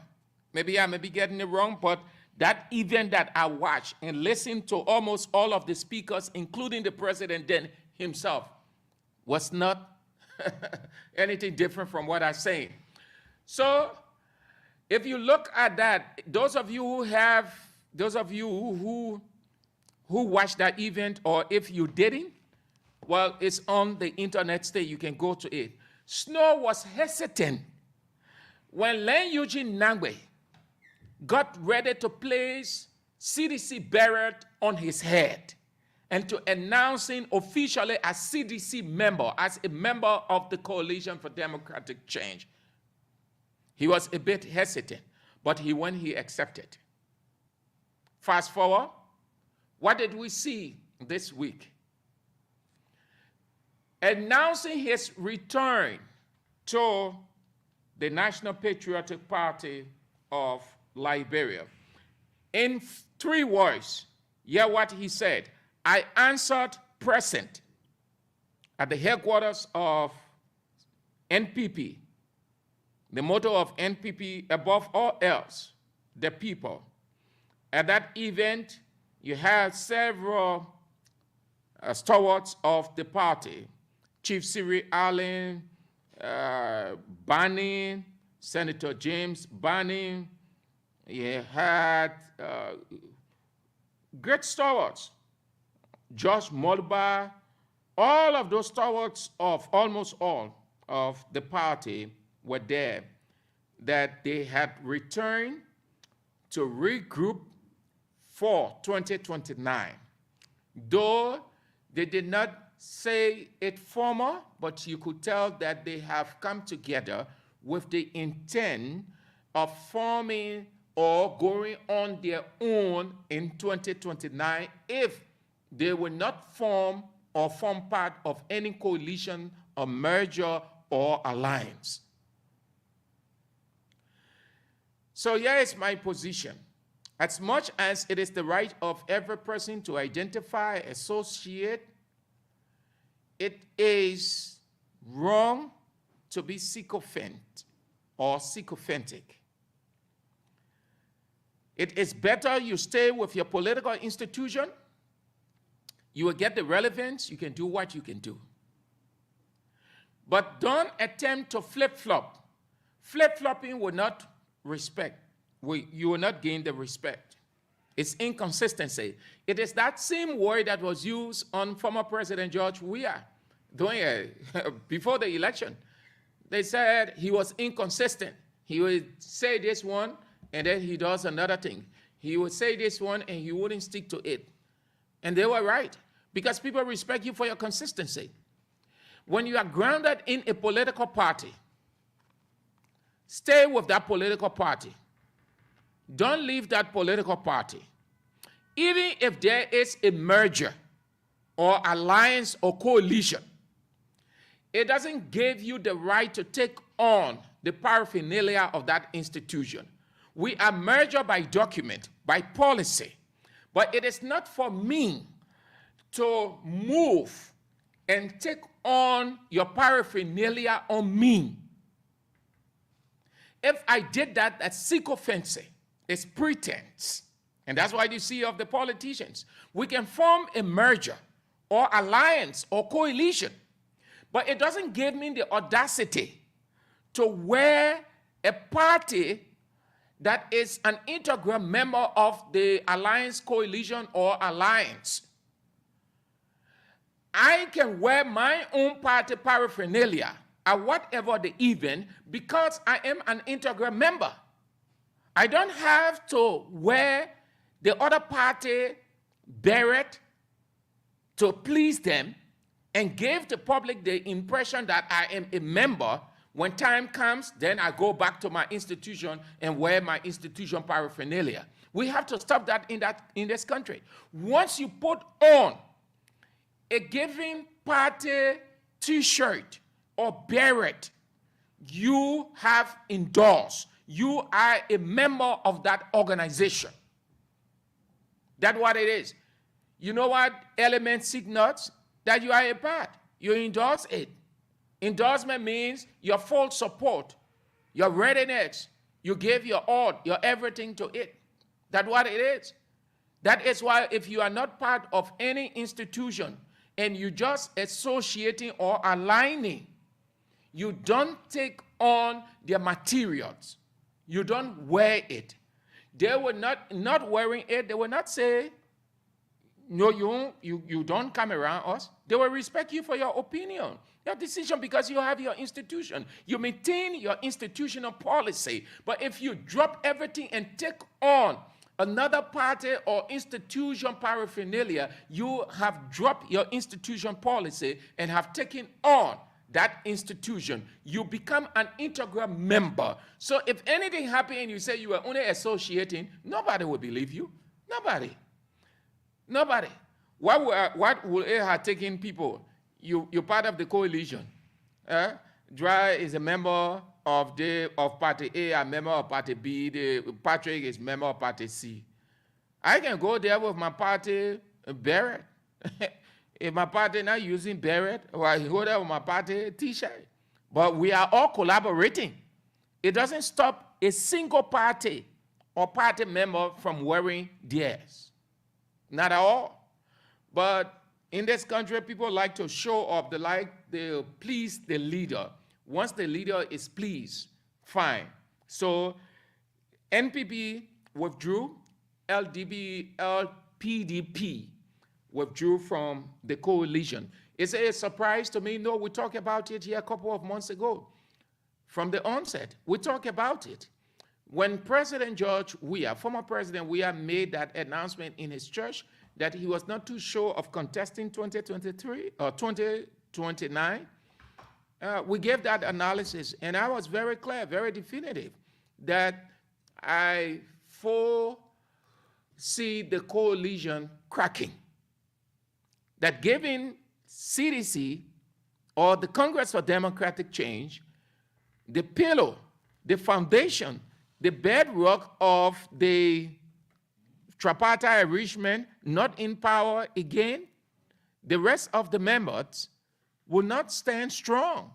Maybe I may be getting it wrong, but that event that I watched and listened to almost all of the speakers, including the president then himself, was not anything different from what I'm saying. So if you look at that, those of you who watched that event, or if you didn't, well, it's on the internet state, you can go to it. Snow was hesitant when Len Eugene Nangwe got ready to place CDC beret on his head and to announcing officially as CDC member, as a member of the Coalition for Democratic Change. He was a bit hesitant, but he accepted. Fast forward, what did we see this week? Announcing his return to the National Patriotic Party of Liberia. In 3 words, hear what he said. I answered present at the headquarters of NPP. The motto of NPP, above all else, the people. At that event, you had several stalwarts of the party. Chief Cyril Allen, Banning, Senator James Banning. You had great stalwarts. Josh Mulba, all of those stalwarts of almost all of the party were there, that they had returned to regroup for 2029. Though they did not say it formal, but you could tell that they have come together with the intent of forming or going on their own in 2029 if they will not form or form part of any coalition or merger or alliance. So here is my position. As much as it is the right of every person to identify, associate, it is wrong to be sycophant or sycophantic. It is better you stay with your political institution. You will get the relevance. You can do what you can do. But don't attempt to flip-flop. Flip-flopping will not respect. You will not gain the respect. It's inconsistency. It is that same word that was used on former President George Weah before the election. They said he was inconsistent. He would say this one, and then he does another thing. He would say this one, and he wouldn't stick to it. And they were right, because people respect you for your consistency. When you are grounded in a political party, stay with that political party. Don't leave that political party. Even if there is a merger or alliance or coalition, it doesn't give you the right to take on the paraphernalia of that institution. We are merged by document, by policy, but it is not for me to move and take on your paraphernalia on me. If I did that, that's sycophancy. It's pretense. And that's why you see of the politicians. We can form a merger or alliance or coalition, but it doesn't give me the audacity to wear a party that is an integral member of the alliance, coalition, or alliance. I can wear my own party paraphernalia at whatever the event because I am an integral member. I don't have to wear the other party beret to please them and give the public the impression that I am a member. When time comes, then I go back to my institution and wear my institution paraphernalia. We have to stop that in this country. Once you put on a given party t-shirt or beret, you have endorsed. You are a member of that organization. That's what it is. You know what element signals? That you are a part. You endorse it. Endorsement means your full support, your readiness. You give your all, your everything to it. That's what it is. That is why if you are not part of any institution and you just associating or aligning, you don't take on their materials. You don't wear it. They will not wearing it, they will not say, no, you don't come around us. They will respect you for your opinion, your decision, because you have your institution. You maintain your institutional policy. But if you drop everything and take on another party or institution paraphernalia, you have dropped your institution policy and have taken on that institution. You become an integral member. So if anything happened and you say you are only associating, nobody will believe you. Nobody. Nobody. What would it have taken people? You're part of the coalition. Dry is a member of Party A, a member of Party B. Patrick is member of Party C. I can go there with my party Barrett. If my party not using Barrett, or I go there with my party T-shirt. But we are all collaborating. It doesn't stop a single party or party member from wearing theirs. Not at all. But in this country, people like to show up. They please the leader. Once the leader is pleased, fine. So NPP withdrew, LPDP withdrew from the coalition. Is it a surprise to me? No, we talked about it here a couple of months ago. From the onset, we talked about it. When President George Weah, former President Weah, made that announcement in his church that he was not too sure of contesting 2023 or 2029, we gave that analysis, and I was very clear, very definitive, that I foresee the coalition cracking. That giving CDC or the Congress for Democratic Change the pillow, the foundation, the bedrock of the tripartite arrangement not in power again, the rest of the members will not stand strong.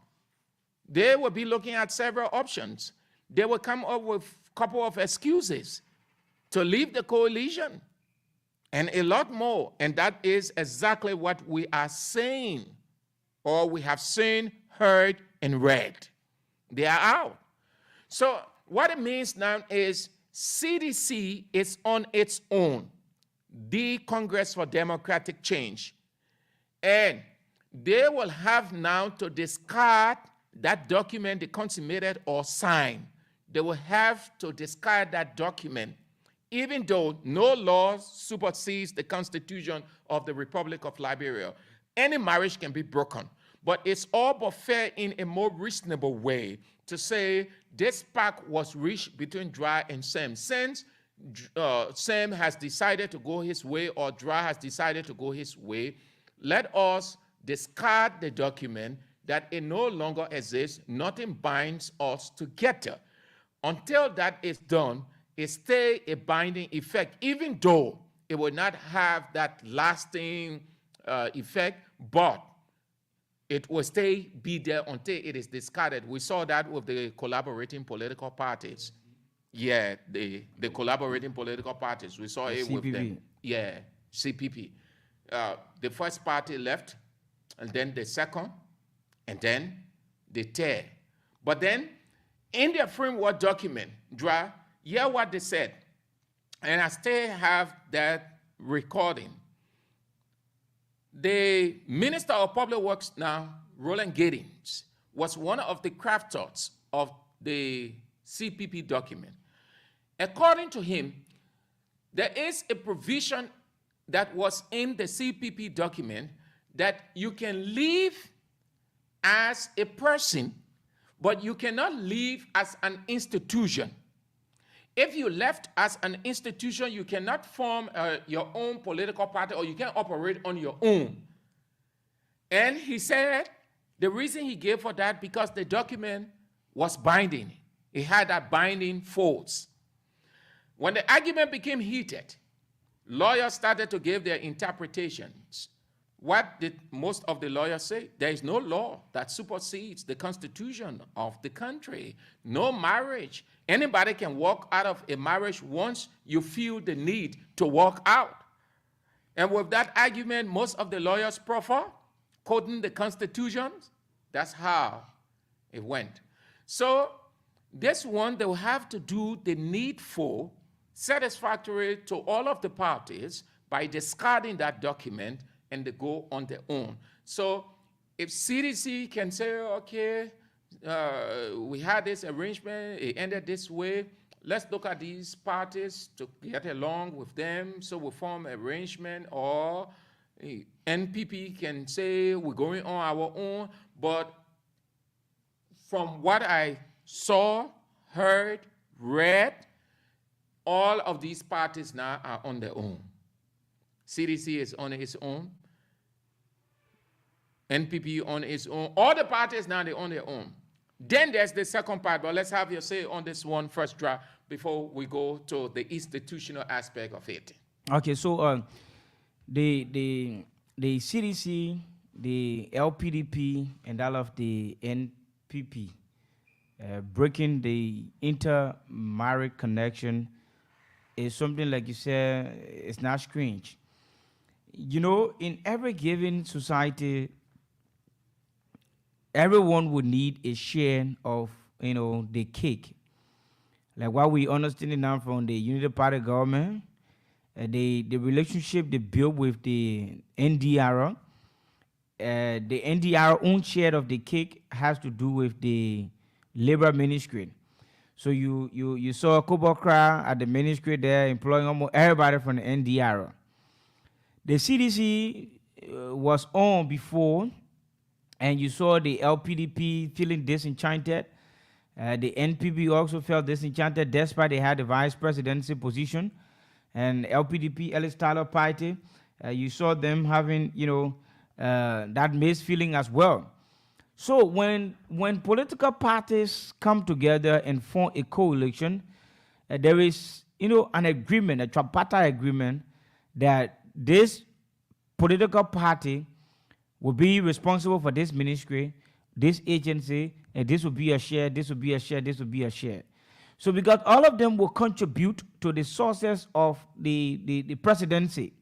They will be looking at several options. They will come up with a couple of excuses to leave the coalition and a lot more. And that is exactly what we are saying, or we have seen, heard, and read. They are out. So what it means now is CDC is on its own, the Congress for Democratic Change. And they will have now to discard that document they consummated or signed. They will have to discard that document, even though no law supersedes the Constitution of the Republic of Liberia. Any marriage can be broken, but it's all but fair in a more reasonable way to say this pact was reached between Dry and Sam. Since Sam has decided to go his way or Dry has decided to go his way, let us discard the document that it no longer exists. Nothing binds us together. Until that is done, it stays a binding effect, even though it will not have that lasting effect, but it will be there until it is discarded. We saw that with the collaborating political parties. Yeah, the collaborating political parties. We saw it with them. Yeah, CPP. The first party left, and then the second, and then the third. But then, in their framework document, Dra, hear what they said. And I still have that recording. The Minister of Public Works now, Roland Giddings, was one of the crafters of the CPP document. According to him, there is a provision that was in the CPP document that you can leave as a person, but you cannot leave as an institution. If you left as an institution, you cannot form your own political party, or you can operate on your own. And he said the reason he gave for that, because the document was binding. It had that binding force. When the argument became heated, lawyers started to give their interpretations. What did most of the lawyers say? There is no law that supersedes the Constitution of the country. No marriage. Anybody can walk out of a marriage once you feel the need to walk out. And with that argument, most of the lawyers prefer quoting the Constitution. That's how it went. So this one, they will have to do the needful, satisfactory to all of the parties by discarding that document, and they go on their own. So if CDC can say, okay, we had this arrangement, it ended this way, let's look at these parties to get along with them, so we form arrangement, or NPP can say we're going on our own. But from what I saw, heard, read, all of these parties now are on their own. CDC is on its own. NPP on its own. All the parties now, they're on their own. Then there's the second part, but let's have your say on this one first, draft, before we go to the institutional aspect of it. Okay, so the CDC, the LPDP, and all of the NPP, breaking the intermarriage connection is something, like you said, it's not strange. You know, in every given society, everyone would need a share of, the cake. Like what we understand now from the Unity Party government, the relationship they built with the NDR, the NDR own share of the cake has to do with the labor ministry. So you saw Kubokra at the ministry there employing almost everybody from the NDR. The CDC was on before, and you saw the LPDP feeling disenchanted. The NPP also felt disenchanted despite they had the vice presidency position. And LPDP, Ellis Tyler Party, you saw them having, that mixed feeling as well. So when political parties come together and form a coalition, there is, an agreement, a tripartite agreement, that this political party will be responsible for this ministry, this agency, and this will be a share, this will be a share, this will be a share. So because all of them will contribute to the sources of the presidency.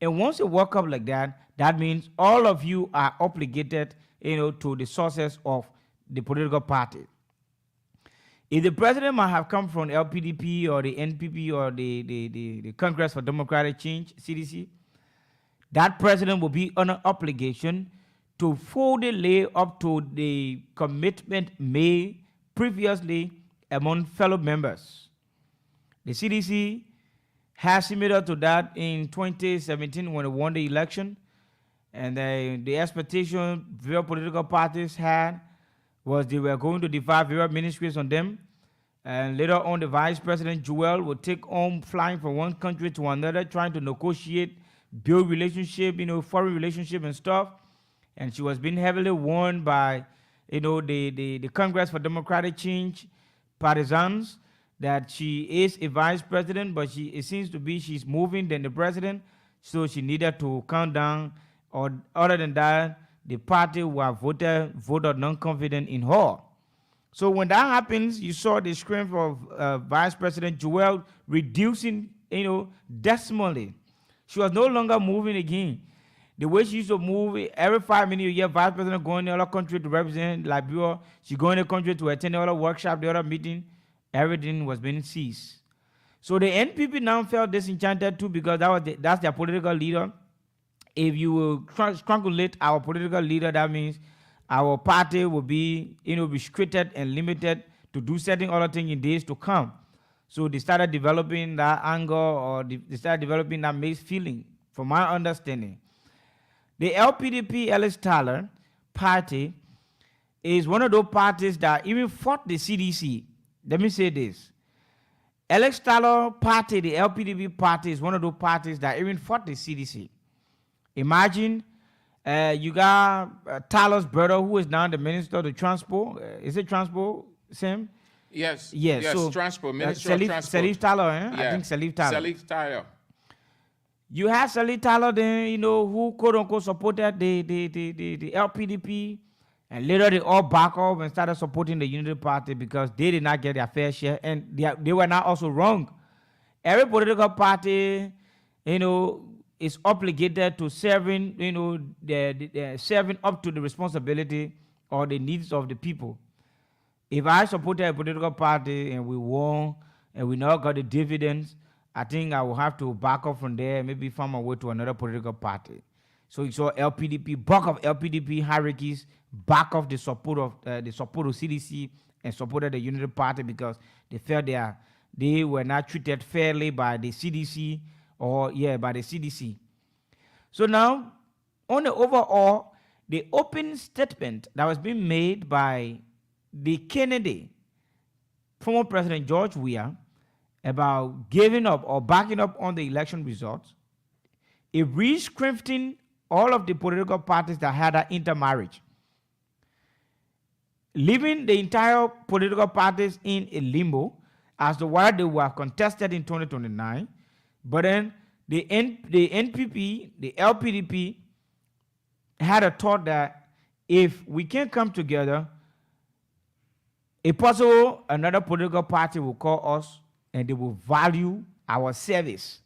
And once you work up like that, that means all of you are obligated, to the sources of the political party. If the president might have come from LPDP or the NPP or the Congress for Democratic Change, CDC, that president will be under obligation to fully lay up to the commitment made previously among fellow members. The CDC has similar to that in 2017 when it won the election, and the expectation various political parties had was they were going to divide various ministries on them, and later on the vice president Joel would take on flying from one country to another, trying to negotiate, build relationship, foreign relationship and stuff. And she was being heavily warned by, the Congress for Democratic Change partisans that she is a vice president, but it seems to be she's moving than the president, so she needed to calm down. Or other than that, the party were voted non-confident in her. So when that happens, you saw the strength of Vice President Joel reducing, decimally. She was no longer moving again. The way she used to move, every 5 minutes, you hear Vice President going to the other country to represent Liberia. She going to the country to attend the other workshop, the other meeting. Everything was being seized. So the NPP now felt disenchanted too, because that's their political leader. If you will strangulate our political leader, that means our party will be, restricted and limited to do certain other things in days to come. So they started developing that anger, or they started developing that mixed feeling, from my understanding. The LPDP, Ellis Tyler party, is one of those parties that even fought the CDC. Let me say this. Ellis Tyler party, the LPDP party, is one of those parties that even fought the CDC. Imagine you got Tyler's brother, who is now the Minister of the Transport. Is it Transport, Sam? Yes. Yes. So, Transport, Minister of Transport. Salif Tyler, eh? Yeah. I think Salif Tyler. Salif Tyler. You have Salif Tyler then, who quote-unquote supported the LPDP, and later they all back off and started supporting the Unity Party because they did not get their fair share, and they were not also wrong. Every political party, is obligated to serving, serving up to the responsibility or the needs of the people. If I supported a political party and we won and we now got the dividends, I think I will have to back up from there and maybe find my way to another political party. So you saw LPDP, bulk of LPDP hierarchies back off the support of CDC and supported the Unity Party because they felt they were not treated fairly by the CDC by the CDC. So now, on the overall, the open statement that was being made by the Kennedy, former President George Weah, about giving up or backing up on the election results, it re-scripting all of the political parties that had an intermarriage, leaving the entire political parties in a limbo as to whether they were contested in 2029. But then the NPP, the LPDP, had a thought that if we can come together, if possible, another political party will call us and they will value our service.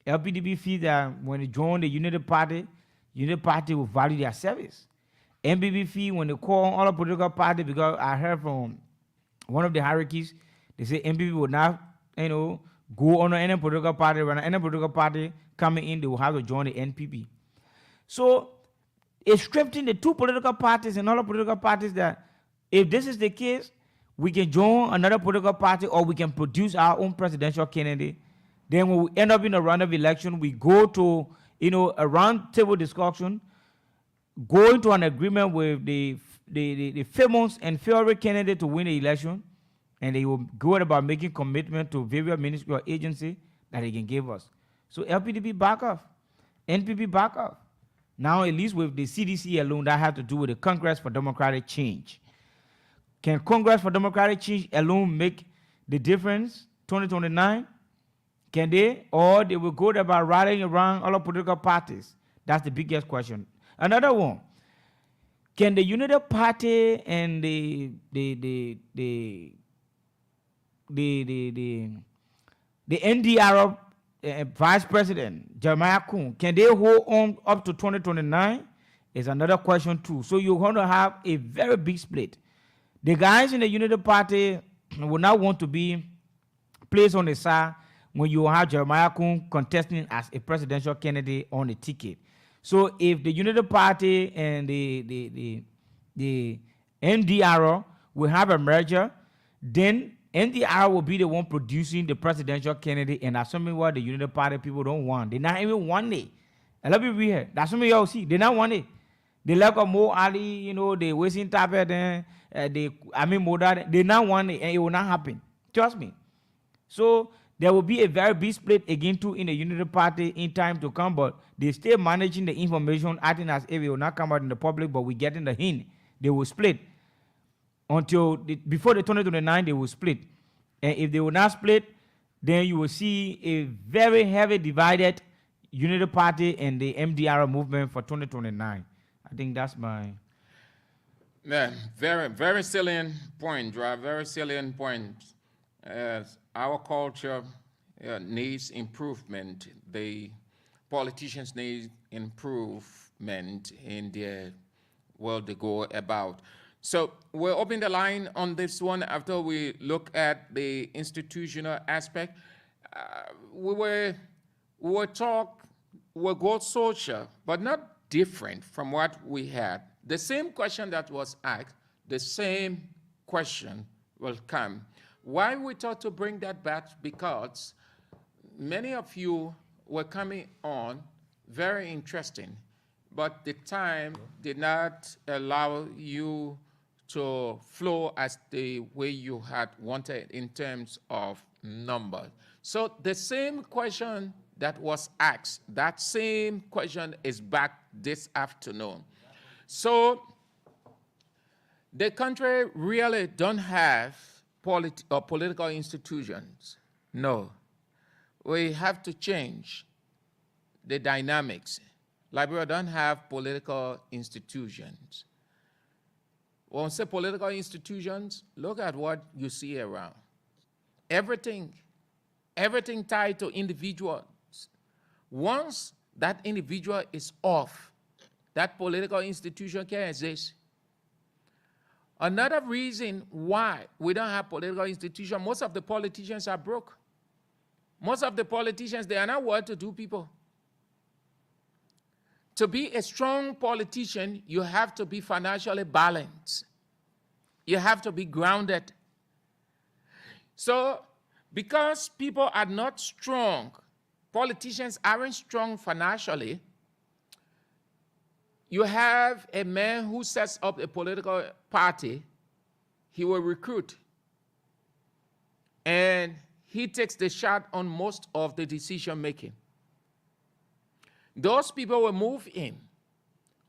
LPDP feels that when they join the United Party will value their service. NPP feel when they call all the political parties, because I heard from one of the hierarchies, they say NPP will not, go on any political party. When any political party coming in, they will have to join the NPP. So it's scripting the two political parties and all the political parties that if this is the case, we can join another political party or we can produce our own presidential candidate. Then when we end up in a round of election, we go to a round table discussion, go into an agreement with the famous and favorite candidate to win the election, and they will go about making commitment to various ministry or agency that they can give us. So LPDP back off, NPP back off. Now at least with the CDC alone, that has to do with the Congress for Democratic Change. Can Congress for Democratic Change alone make the difference 2029? Can they? Or they will go about rallying around all the political parties? That's the biggest question. Another one, can the United Party and the NDR Vice President Jeremiah Kuhn, can they hold on up to 2029? Is another question too. So you're going to have a very big split. The guys in the United Party will not want to be placed on the side when you have Jeremiah Kuhn contesting as a presidential candidate on the ticket. So if the United Party and the NDR will have a merger, then NDR will be the one producing the presidential candidate, and that's something what the United Party people don't want. They not even want it. I love you be here. That's something y'all see. They not want it. They like a Mo Ali, they wasting tablet, they not want it, and it will not happen. Trust me. So there will be a very big split again too in the Unity Party in time to come, but they still managing the information, acting as if it will not come out in the public, but we getting the hint. They will split until before the 2029. They will split, and if they will not split, then you will see a very heavy divided Unity Party and the MDR movement for 2029. I think that's my. Yeah, very, very salient point, right? Very salient point. Our culture needs improvement. The politicians need improvement in their world they go about. So we'll open the line on this one after we look at the institutional aspect. We're go social, but not different from what we had. The same question that was asked, the same question will come. Why we thought to bring that back? Because many of you were coming on, very interesting, but the time did not allow you to flow as the way you had wanted in terms of numbers. So the same question that was asked, that same question is back this afternoon. So the country really don't have political institutions. No. We have to change the dynamics. Liberia don't have political institutions. When we say political institutions, look at what you see around. Everything tied to individuals. Once that individual is off, that political institution can exist. Another reason why we don't have political institutions, most of the politicians are broke. Most of the politicians, they are not well-to-do people. To be a strong politician, you have to be financially balanced. You have to be grounded. So because people are not strong, politicians aren't strong financially, you have a man who sets up a political party, he will recruit. And he takes the shot on most of the decision making. Those people will move in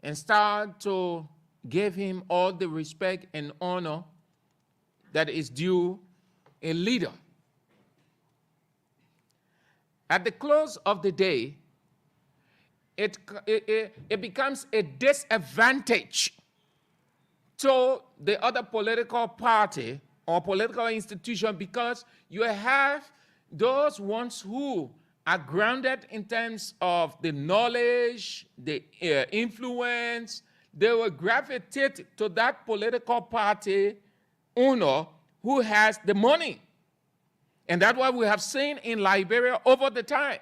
and start to give him all the respect and honor that is due a leader. At the close of the day, it becomes a disadvantage to the other political party or political institution because you have those ones who are grounded in terms of the knowledge, the influence. They will gravitate to that political party owner who has the money. And that's what we have seen in Liberia over the time.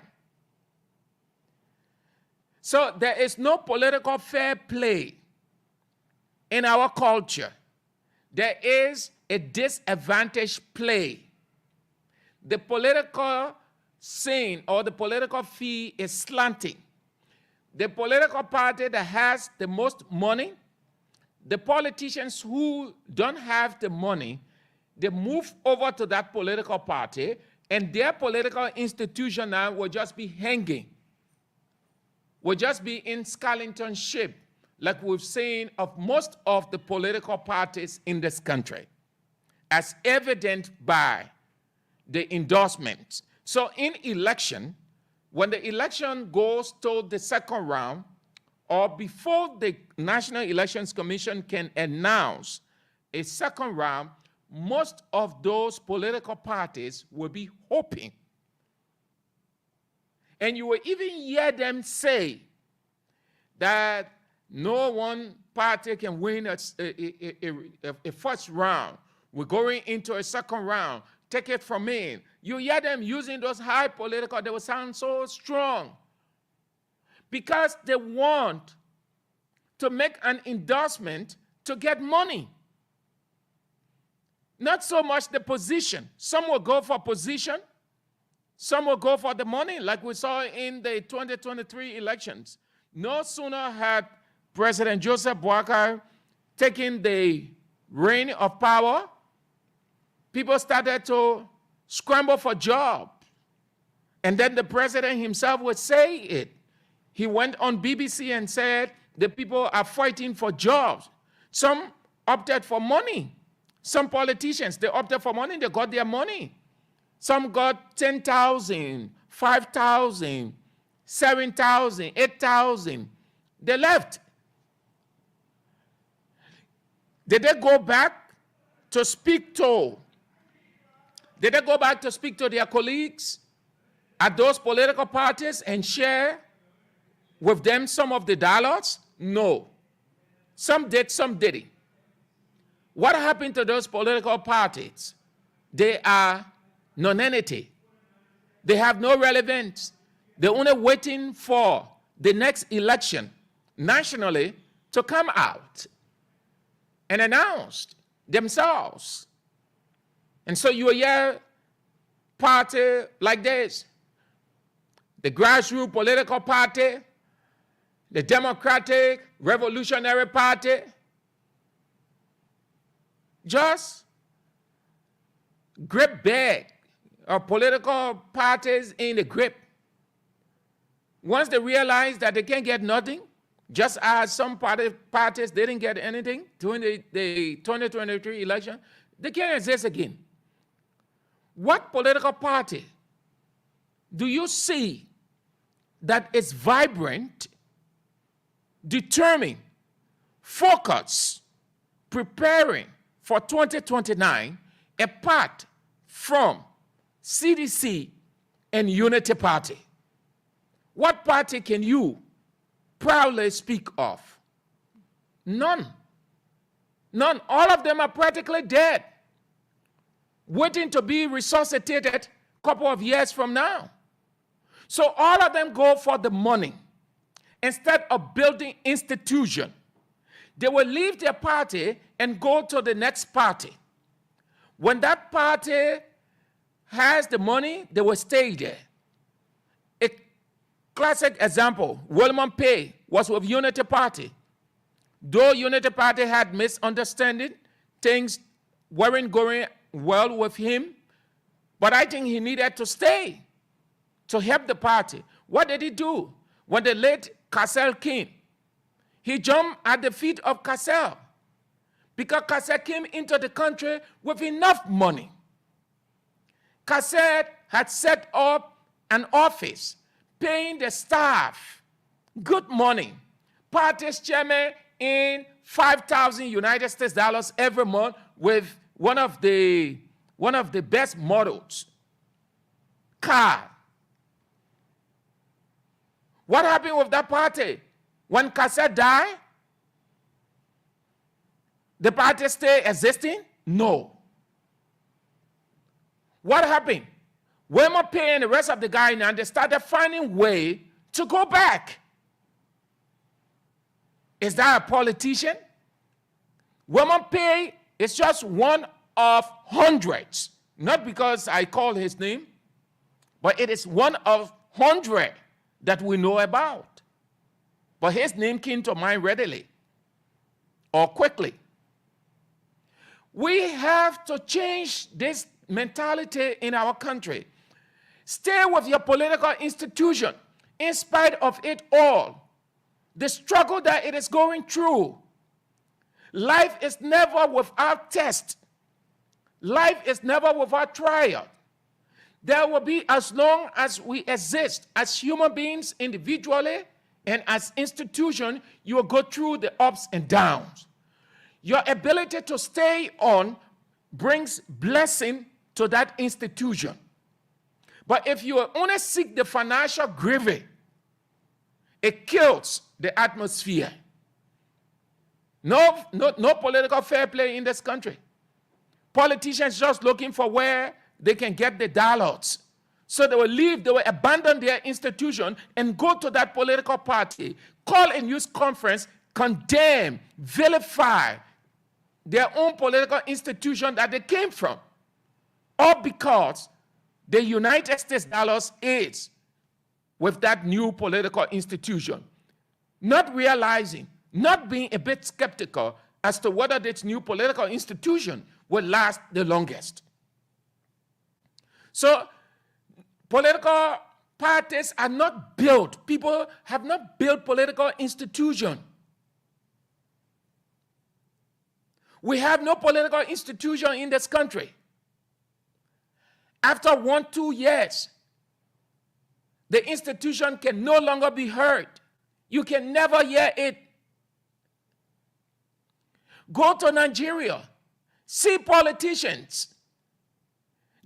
So there is no political fair play in our culture. There is a disadvantage play. The political scene or the political fee is slanting. The political party that has the most money, the politicians who don't have the money, they move over to that political party, and their political institution now will just be hanging, will just be in skeleton shape, like we've seen of most of the political parties in this country, as evident by the endorsements. So in election, when the election goes to the second round, or before the National Elections Commission can announce a second round, most of those political parties will be hoping. And you will even hear them say that no one party can win a first round. We're going into a second round. Take it from me. You hear them using those high political, they will sound so strong. Because they want to make an endorsement to get money. Not so much the position. Some will go for position. Some will go for the money, like we saw in the 2023 elections. No sooner had President Joseph Boakai taken the reign of power, people started to scramble for jobs. And then the president himself would say it. He went on BBC and said the people are fighting for jobs. Some opted for money. Some politicians, they opted for money, they got their money. Some got 10,000, 5,000, 7,000, 8,000. They left. Did they go back to speak to? Did they go back to speak to their colleagues at those political parties and share with them some of the dollars? No. Some did, some didn't. What happened to those political parties? They are nonentity. They have no relevance. They're only waiting for the next election nationally to come out and announce themselves. And so you hear party like this, the grassroots political party, the Democratic Revolutionary Party, just grip bag of political parties in the grip. Once they realize that they can't get nothing, just as some parties didn't get anything during the 2023 election, they can't exist again. What political party do you see that is vibrant, determined, focused, preparing for 2029 apart from CDC and Unity Party? What party can you proudly speak of? None. None. All of them are practically dead, waiting to be resuscitated a couple of years from now. So all of them go for the money. Instead of building institution, they will leave their party and go to the next party. When that party has the money, they will stay there. A classic example, William Pay was with Unity Party. Though Unity Party had misunderstanding, things weren't going well with him, but I think he needed to stay to help the party. What did he do? When the late Cassell came, he jumped at the feet of Cassell because Cassell came into the country with enough money. Cassell had set up an office, paying the staff good money. Party's chairman in 5,000 United States dollars every month with one of the best models, car. What happened with that party? When Cassell died, the party stay existing? No. What happened? Wilma Pay and the rest of the guys now, they started finding way to go back. Is that a politician? Wilma Pay is just one of hundreds. Not because I call his name, but it is one of 100 that we know about. But his name came to mind readily or quickly. We have to change this mentality in our country. Stay with your political institution in spite of it all. The struggle that it is going through. Life is never without test. Life is never without trial. There will be, as long as we exist as human beings individually and as institution, you will go through the ups and downs. Your ability to stay on brings blessing to that institution. But if you only seek the financial gravy, it kills the atmosphere. No political fair play in this country. Politicians just looking for where they can get the dollars. So they will leave, they will abandon their institution and go to that political party, call a news conference, condemn, vilify their own political institution that they came from. All because the United States dollars is with that new political institution. Not realizing, not being a bit skeptical as to whether this new political institution will last the longest. So, political parties are not built. People have not built political institution. We have no political institution in this country. After 1-2 years, the institution can no longer be heard. You can never hear it. Go to Nigeria, see politicians.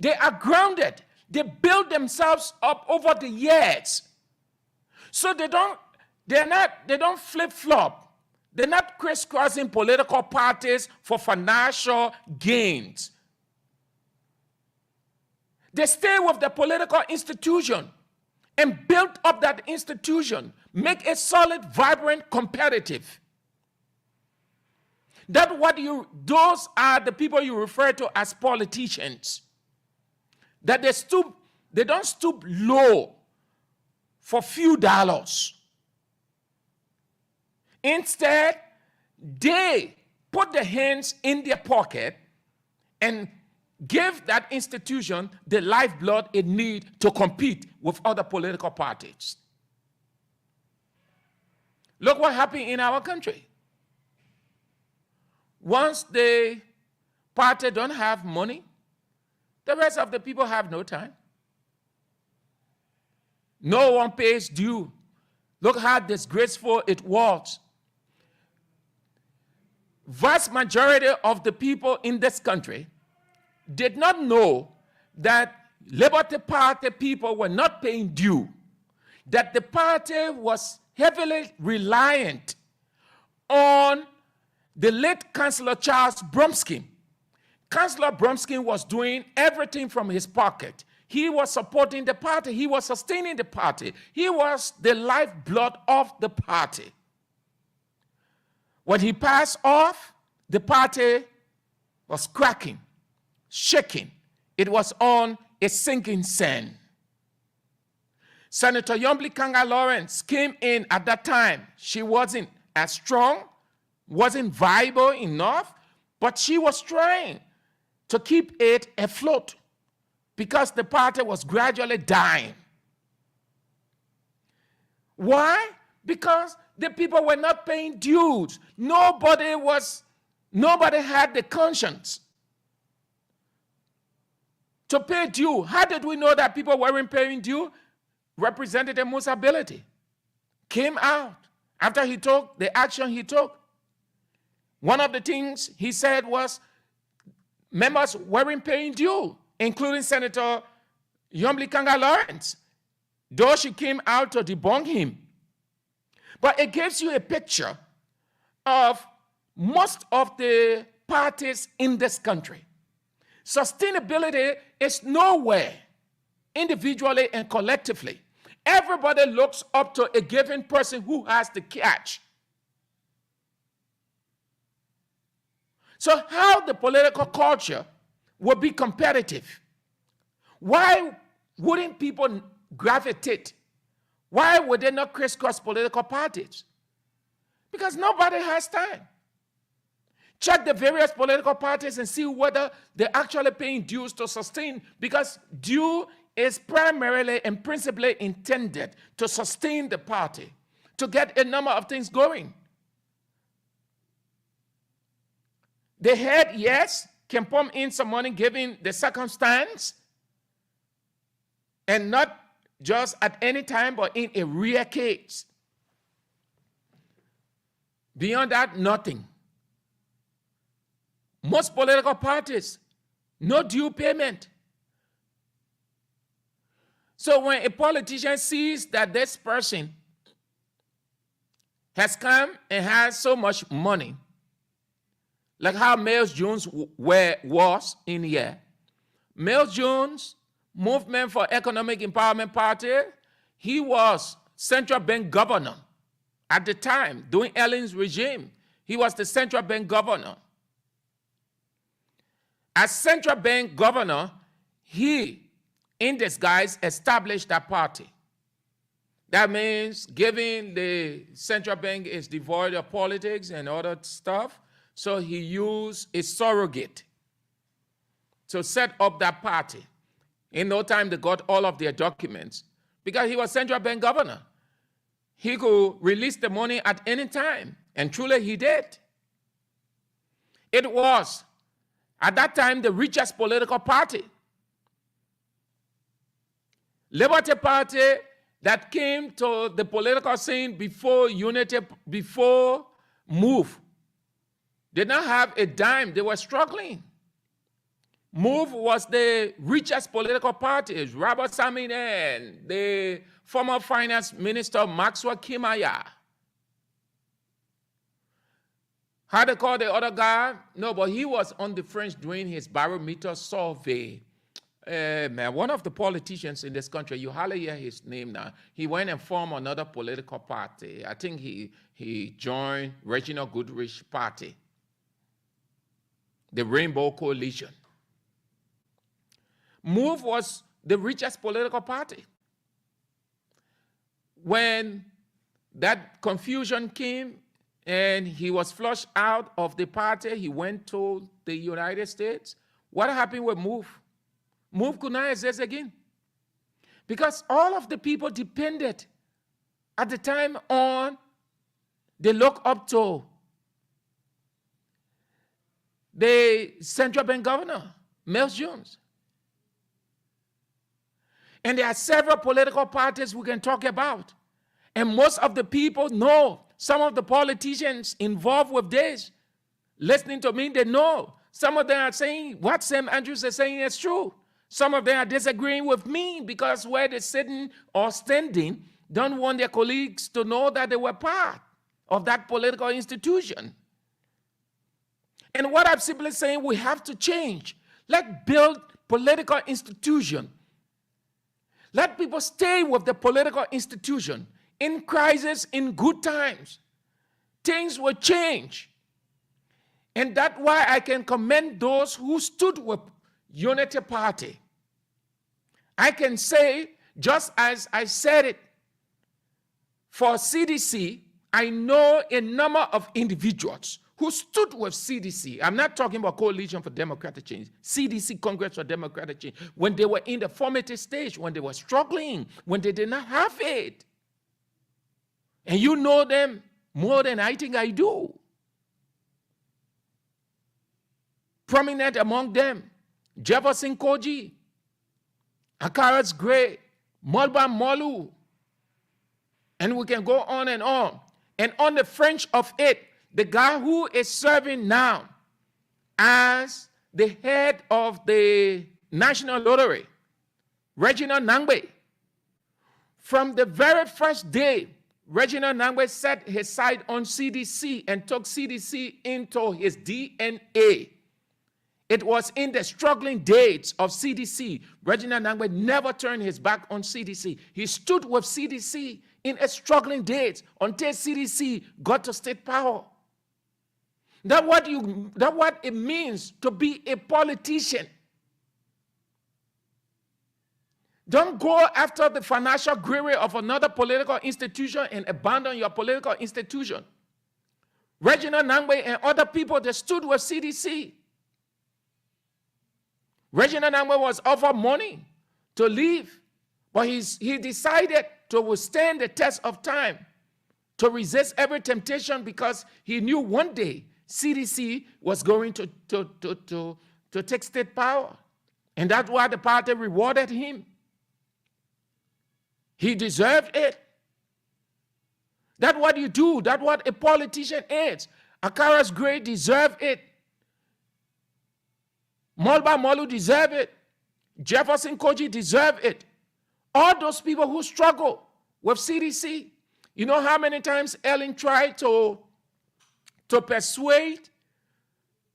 They are grounded. They build themselves up over the years. So they don't flip-flop. They're not crisscrossing political parties for financial gains. They stay with the political institution and build up that institution, make it solid, vibrant, competitive. Those are the people you refer to as politicians. That they don't stoop low for few dollars. Instead, they put their hands in their pocket and give that institution the lifeblood it needs to compete with other political parties. Look what happened in our country. Once the party don't have money, the rest of the people have no time. No one pays due. Look how disgraceful it was. Vast majority of the people in this country did not know that Liberty Party people were not paying due, that the party was heavily reliant on the late Councillor Charles Bromskin. Councillor Bromskin was doing everything from his pocket. He was supporting the party. He was sustaining the party. He was the lifeblood of the party. When he passed off, the party was cracking, shaking, it was on a sinking sand. Senator Yombly Kanga Lawrence came in at that time. She wasn't as strong, wasn't viable enough, but she was trying to keep it afloat because the party was gradually dying. Why? Because the people were not paying dues. Nobody had the conscience to pay due. How did we know that people weren't paying due? Representative Musa Ability came out after he took the action he took. One of the things he said was members weren't paying due, including Senator Yombly Kanga Lawrence, though she came out to debunk him. But it gives you a picture of most of the parties in this country. Sustainability is nowhere, individually and collectively. Everybody looks up to a given person who has the catch. So how the political culture will be competitive? Why wouldn't people gravitate? Why would they not crisscross political parties? Because nobody has time. Check the various political parties and see whether they're actually paying dues to sustain, because due is primarily and principally intended to sustain the party, to get a number of things going. The head, yes, can pump in some money given the circumstance, and not just at any time, but in a rare case. Beyond that, nothing. Most political parties, no due payment. So when a politician sees that this person has come and has so much money, like how Miles Jones was in here. Miles Jones, Movement for Economic Empowerment Party, he was central bank governor at the time, during Ellen's regime. He was the central bank governor. As central bank governor, he, in disguise, established that party. That means given the central bank is devoid of politics and other stuff, so he used a surrogate to set up that party. In no time, they got all of their documents. Because he was central bank governor, he could release the money at any time, and truly he did. It was, at that time, the richest political party. Liberty Party that came to the political scene before Unity, before MOVE, did not have a dime. They were struggling. MOVE was the richest political party. Robert Samine and the former finance minister Maxwell Kimaya. How they call the other guy? No, but he was on the French doing his barometer survey. Man, one of the politicians in this country, you hardly hear his name now. He went and formed another political party. I think he joined Reginald Goodrich's party, the Rainbow Coalition. MOVE was the richest political party. When that confusion came and he was flushed out of the party, he went to the United States. What happened with MOVE? MOVE could not exist again. Because all of the people depended at the time on, they look up to the central bank governor, Miles Jones. And there are several political parties we can talk about. And most of the people know, some of the politicians involved with this, listening to me, they know. Some of them are saying what Sam Andrews is saying is true. Some of them are disagreeing with me because where they're sitting or standing don't want their colleagues to know that they were part of that political institution. And what I'm simply saying, we have to change. Let's build political institution. Let people stay with the political institution. In crisis, in good times, things will change. And that's why I can commend those who stood with Unity Party. I can say, just as I said it for CDC, I know a number of individuals who stood with CDC. I'm not talking about Coalition for Democratic Change, CDC, Congress for Democratic Change, when they were in the formative stage, when they were struggling, when they did not have it. And you know them more than I think I do. Prominent among them, Jefferson Koji, Akaras Gray, Molba Molu, and we can go on and on. And on the fringe of it, the guy who is serving now as the head of the National Lottery, Reginald Nangbe. From the very first day, Reginald Nangbe set his sight on CDC and took CDC into his DNA. It was in the struggling days of CDC. Reginald Nangbe never turned his back on CDC. He stood with CDC in a struggling days until CDC got to state power. That's what it means to be a politician. Don't go after the financial glory of another political institution and abandon your political institution. Reginald Nangbe and other people that stood with CDC. Reginald Nangbe was offered money to leave, but he decided to withstand the test of time, to resist every temptation, because he knew one day CDC was going to take state power. And that's why the party rewarded him. He deserved it. That's what you do. That's what a politician is. Akaras Gray deserved it. Molba Molu deserved it. Jefferson Koji deserved it. All those people who struggle with CDC. You know how many times Ellen tried to persuade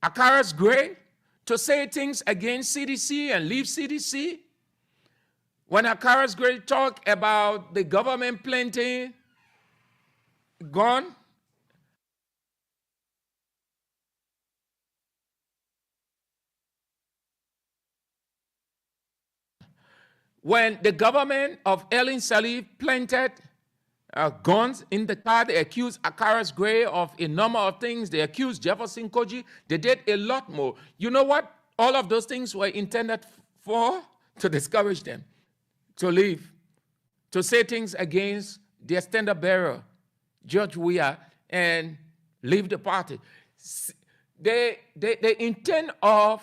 Akaras Gray to say things against CDC and leave CDC? When Akaras Gray talked about the government planting gun, when the government of Ellen Salif planted guns in the car, they accused Akaras Gray of a number of things. They accused Jefferson Koji. They did a lot more. You know what all of those things were intended for? To discourage them, to leave, to say things against their standard bearer, George Weah, and leave the party. The intent of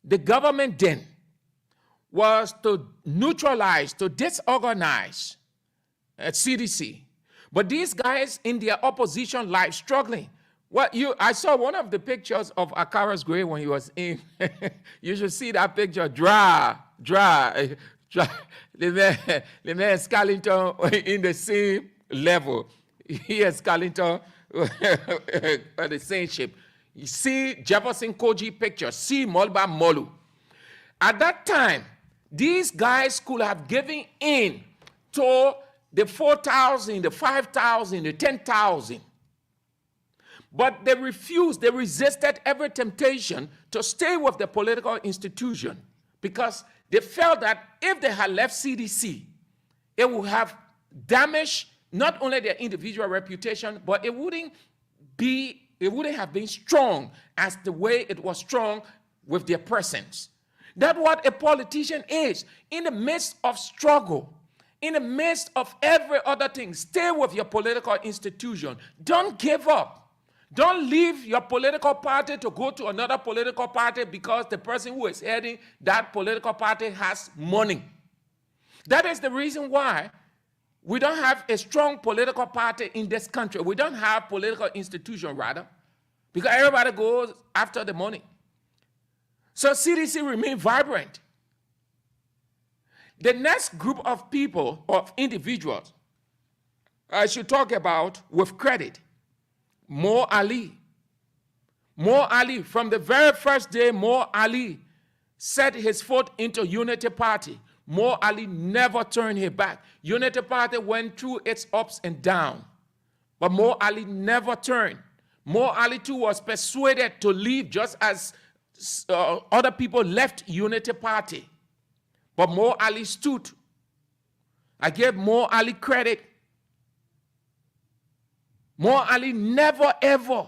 the government then was to neutralize, to disorganize CDC. But these guys in their opposition life struggling. I saw one of the pictures of Akaras Gray when he was in. You should see that picture, dry. The man Scarlington in the same level. He and Scarlington are the same shape. You see Jefferson Koji picture, see Molba Molu. At that time, these guys could have given in to the 4,000, the 5,000, the 10,000. But they refused, they resisted every temptation to stay with the political institution because they felt that if they had left CDC, it would have damaged not only their individual reputation, but it wouldn't have been strong as the way it was strong with their presence. That's what a politician is. In the midst of struggle, in the midst of every other thing, stay with your political institution. Don't give up. Don't leave your political party to go to another political party because the person who is heading that political party has money. That is the reason why we don't have a strong political party in this country. We don't have political institution, rather, because everybody goes after the money. So CDC remains vibrant. The next group of people, of individuals, I should talk about with credit, Mo Ali. Mo Ali, from the very first day Mo Ali set his foot into Unity Party, Mo Ali never turned his back. Unity Party went through its ups and downs, but Mo Ali never turned. Mo Ali too was persuaded to leave just as other people left Unity Party. But Mo Ali stood. I gave Mo Ali credit. Mo Ali never ever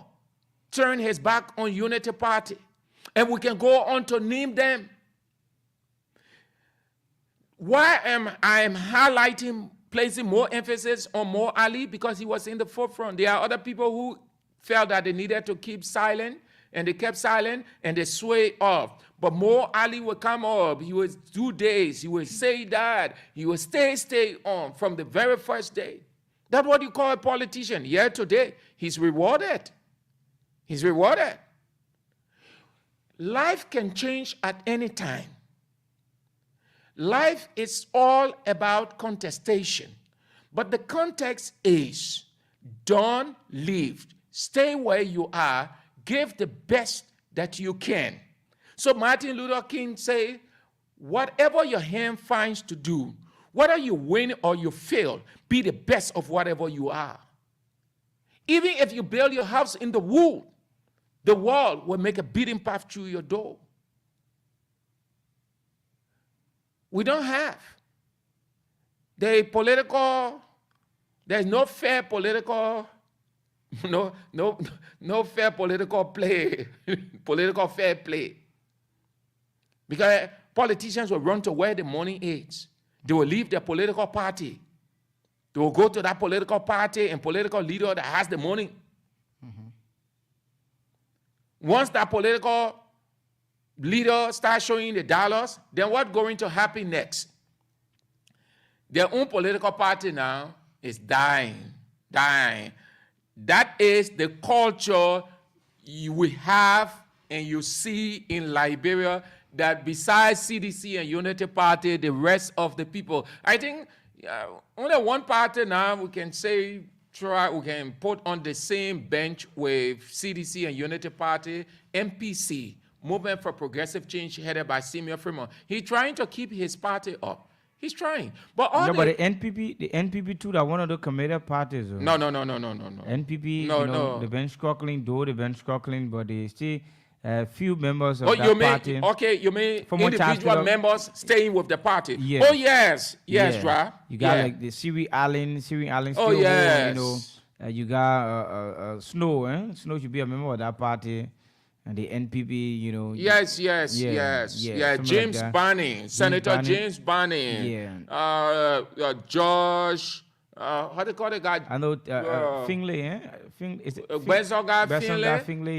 turned his back on Unity Party. And we can go on to name them. Why am I highlighting, placing more emphasis on Mo Ali? Because he was in the forefront. There are other people who felt that they needed to keep silent, and they kept silent, and they swayed off. But Mo Ali would come up. He would do this. He would say that. He would stay on from the very first day. That's what you call a politician. Yeah, today, he's rewarded. He's rewarded. Life can change at any time. Life is all about contestation. But the context is, don't leave. Stay where you are. Give the best that you can. So Martin Luther King said, whatever your hand finds to do, whether you win or you fail, be the best of whatever you are. Even if you build your house in the wood, the wall will make a beating path through your door. We don't have there's no fair political, no fair political play, political fair play. Because politicians will run to where the money is. They will leave their political party. They will go to that political party and political leader that has the money. Mm-hmm. Once that political leader starts showing the dollars, then what's going to happen next? Their own political party now is dying. That is the culture we have and you see in Liberia, that besides CDC and Unity Party, the rest of the people, I think only one party now we can say, we can put on the same bench with CDC and Unity Party, MPC, Movement for Progressive Change, headed by Simeon Fremont. He's trying to keep his party up. He's trying. But the NPP too, that one of the committed parties. No. NPP, no. the bench squackling, but they still few members of that party. Okay, you mean individual members staying with the party? Yes. Oh, yes, right. You got like the Siri Allen still yes. You got Snow, Snow should be a member of that party. And the NPP, Yes. James Barney, Senator James Barney. Yeah. George, how do you call the guy? I know Finlay, Finlay,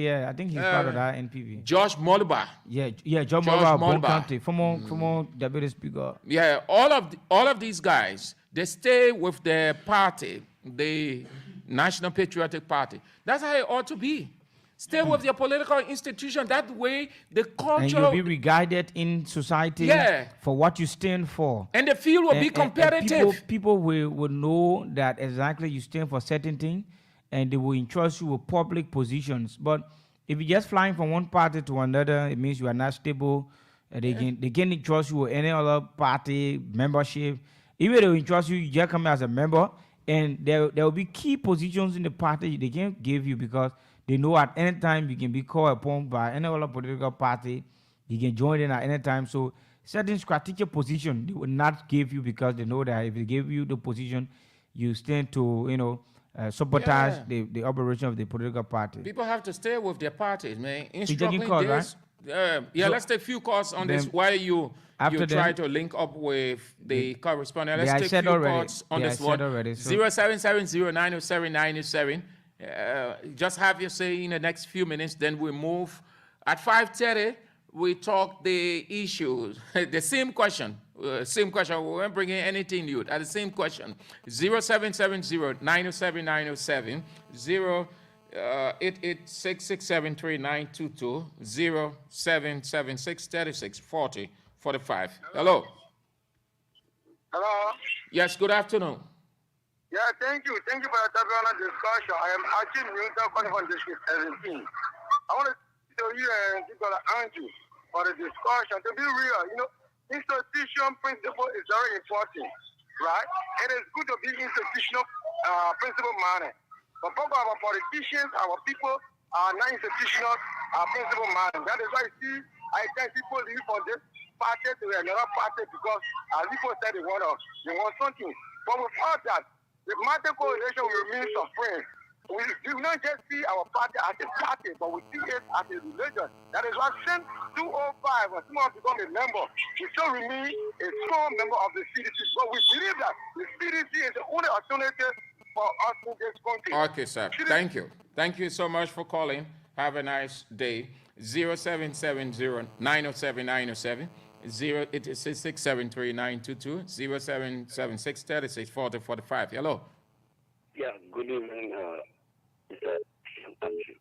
yeah. I think he's part of that NPP. George Moluba. Yeah, George Moluba. County, former deputy speaker. Yeah, all of these guys, they stay with their party, the National Patriotic Party. That's how it ought to be. Stay with your political institution. That way, the culture... And you'll be regarded in society for what you stand for. And the field will be competitive. And people will know that exactly you stand for certain things, and they will entrust you with public positions. But if you're just flying from one party to another, it means you are not stable. They can entrust you with any other party membership. Even if they entrust you, you just come as a member, and there will be key positions in the party they can't give you because they know at any time you can be called upon by any other political party. You can join in at any time. So certain strategic position they will not give you because they know that if they give you the position, you stand to sabotage the operation of the political party. People have to stay with their parties, man. Calls, right? Let's take a few calls on this while you try to link up with the correspondent. Let's take a few calls on this one. 0770-907-907. Just have your say in the next few minutes, then we move. At 5:30, we talk the issues. The same question. We won't bring in anything new. At the same question. 0770-907-907. 886-673-922. 0776-3640-45. Hello. Hello. Yes, good afternoon. Yeah, thank you. Thank you for the topic on the discussion. I am Achim Newton calling from District 17. I want to tell you and people like Andrew for the discussion. To be real, institution principle is very important, right? It is good to be institutional principle minded. But our politicians, our people are not institutional our principal man. That is why you see, I tell people leave from this party to another party because as people said they want something. But we found that the mountain coalition will remain suffering. We do not just see our party as a party, but we see it as a religion. That is why since 2005, when someone become a member, we still remain a strong member of the CDC. But we believe that the CDC is the only alternative for us in this country. Okay, sir. Thank you. Thank you so much for calling. Have a nice day. 0770-907-907, 0866-73922, 0776-3640-45. Hello. Yeah, good evening, Mr. Andrew.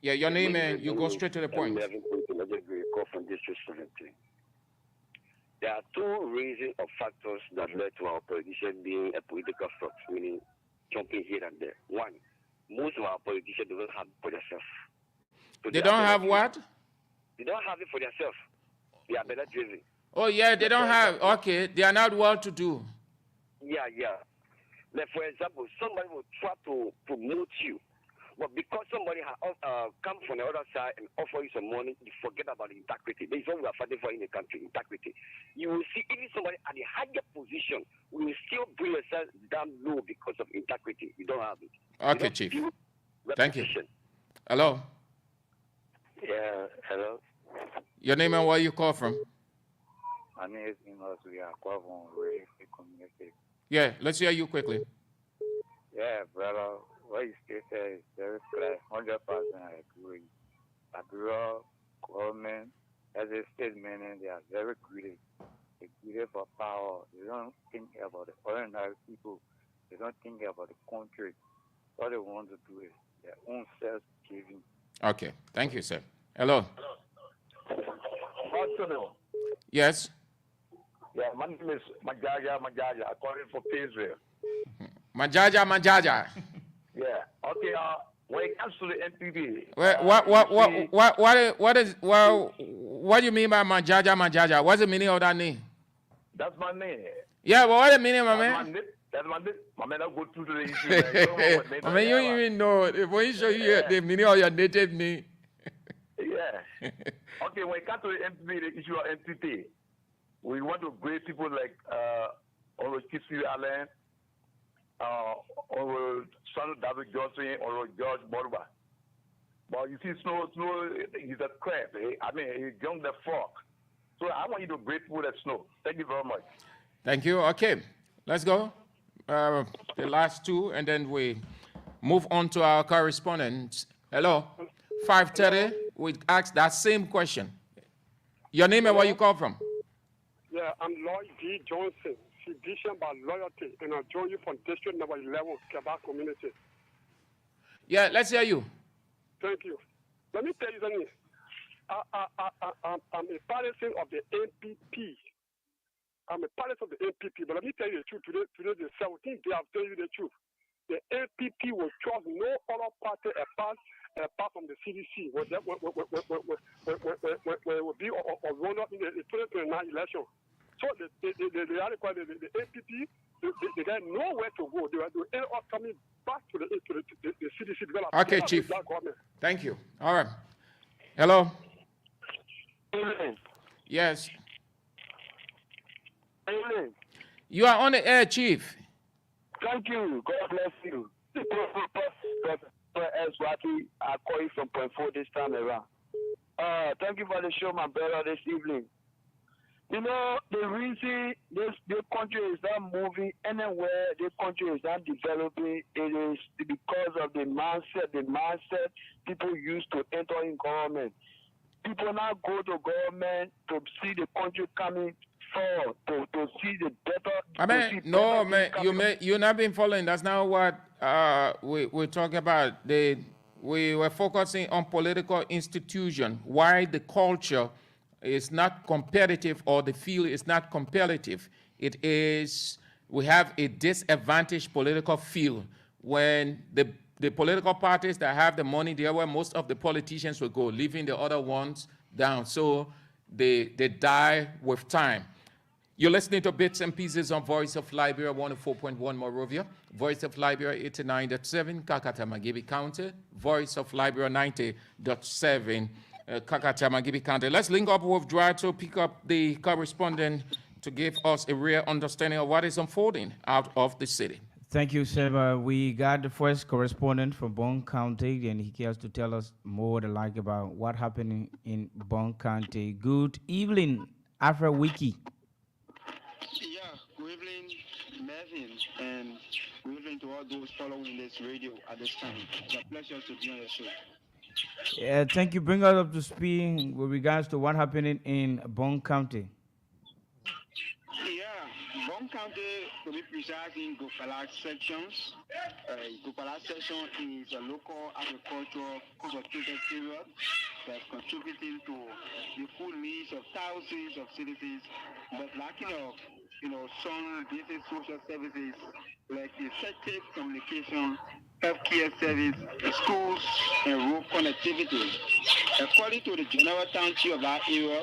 Yeah, your name and you go straight to the point. Call from District 17. There are two reasons or factors that led to our politician being a political fraud, meaning jumping here and there. One, most of our politicians don't have it for themselves. So they don't have what? They don't have it for themselves. They are better driven. Oh, yeah, they don't have. Okay, they are not well to do. Yeah. Like, for example, somebody will try to promote you, but because somebody has come from the other side and offer you some money, you forget about the integrity. That is what we are fighting for in the country, integrity. You will see even somebody at the higher position will still bring yourself down low because of integrity. You don't have it. Okay, Chief. Thank you. Hello. Yeah, hello. Your name and where you call from? My name is Imos. We are calling from Rayfield Community. Yeah, let's hear you quickly. Yeah, brother. What you stated is very clear. 100% I agree. I grew up, government, as a state meaning they are very greedy. They greedy for power. They don't think about the ordinary people. They don't think about the country. All they want to do is their own self-giving. Okay, thank you, sir. Hello. Hello. Yes. Yeah, my name is Majaja. I call it for Israel. Majaja. Yeah. Okay. When it comes to the NPD. What do you mean by Majaja? What's the meaning of that name? That's my name. Yeah, but what's the meaning, my man? That's my name. My man, I'll go through the issue. I mean, you don't even know. When you show you the meaning of your native name. Yeah. Okay, when it comes to the NPD, the issue of NPD, we want to grade people like Kisi Allen, or Son David Johnson, or George Borba. But you see, Snow, he's a crab. I mean, he's young the fork. So I want you to grade people that Snow. Thank you very much. Thank you. Okay, let's go. The last two, and then we move on to our correspondents. Hello. 5:30, we ask that same question. Your name and where you call from? Yeah, I'm Lloyd D. Johnson, physician by loyalty, and I join you from District Number 11, Quebec Community. Yeah, let's hear you. Thank you. Let me tell you something. I'm a partisan of the NPP. I'm a partisan of the NPP, but let me tell you the truth. Today the 17th day, I'll tell you the truth. The NPP will trust no other party apart from the CDC. When it will be a runner in the 2029 election. So the NPP, they got nowhere to go. They end up coming back to the CDC. Okay, Chief. Thank you. All right. Hello. Amen. Yes. Amen. You are on the air, Chief. Thank you. God bless you. I call you from Point 4 this time around. Thank you for the show, my brother, this evening. You know, the reason this country is not moving anywhere, this country is not developing, it is because of the mindset people use to enter in government. People now go to government to see the country coming forward, to see the better. I mean, no, man, you're not been following. That's not what we're talking about. We were focusing on political institution, why the culture is not competitive or the field is not competitive. It is, we have a disadvantaged political field when the political parties that have the money, there where most of the politicians will go, leaving the other ones down. So they die with time. You're listening to Bits and Pieces on Voice of Liberia 104.1 Monrovia, Voice of Liberia 89.7 Kakatamagibi County, Voice of Liberia 90.7 Kakatamagibi County. Let's link up with Dry to pick up the correspondent to give us a real understanding of what is unfolding out of the city. Thank you, sir. We got the first correspondent from Bong County, and he has to tell us more about what happened in Bong County. Good evening, Afro Wiki. Yeah, good evening, Mervyn, and good evening to all those following this radio at this time. It's a pleasure to be on the show. Thank you. Bring us up to speed with regards to what happened in Bong County. Yeah, Bong County, to be precise, in Gopala sections. Gopala section is a local agricultural cooperative period that's contributing to the food needs of thousands of citizens, but lacking of some basic social services like effective communication, healthcare service, schools, and road connectivity. According to the general township of that area,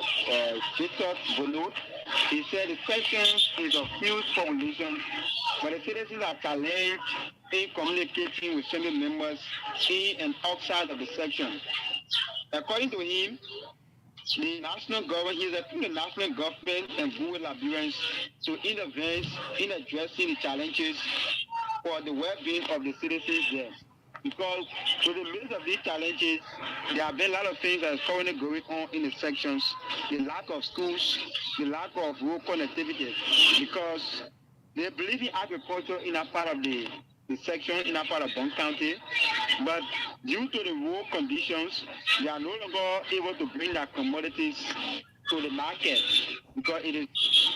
Victor Bonot, he said the section is of huge population, but the citizens are challenged in communicating with family members in and outside of the section. According to him, the national government is asking the national government and good Liberians to intervene in addressing the challenges for the well-being of the citizens there. Because in the midst of these challenges, there have been a lot of things that are currently going on in the sections. The lack of schools, the lack of road connectivity, because they believe in agriculture in a part of the section, in a part of Bong County, but due to the road conditions, they are no longer able to bring their commodities to the market, because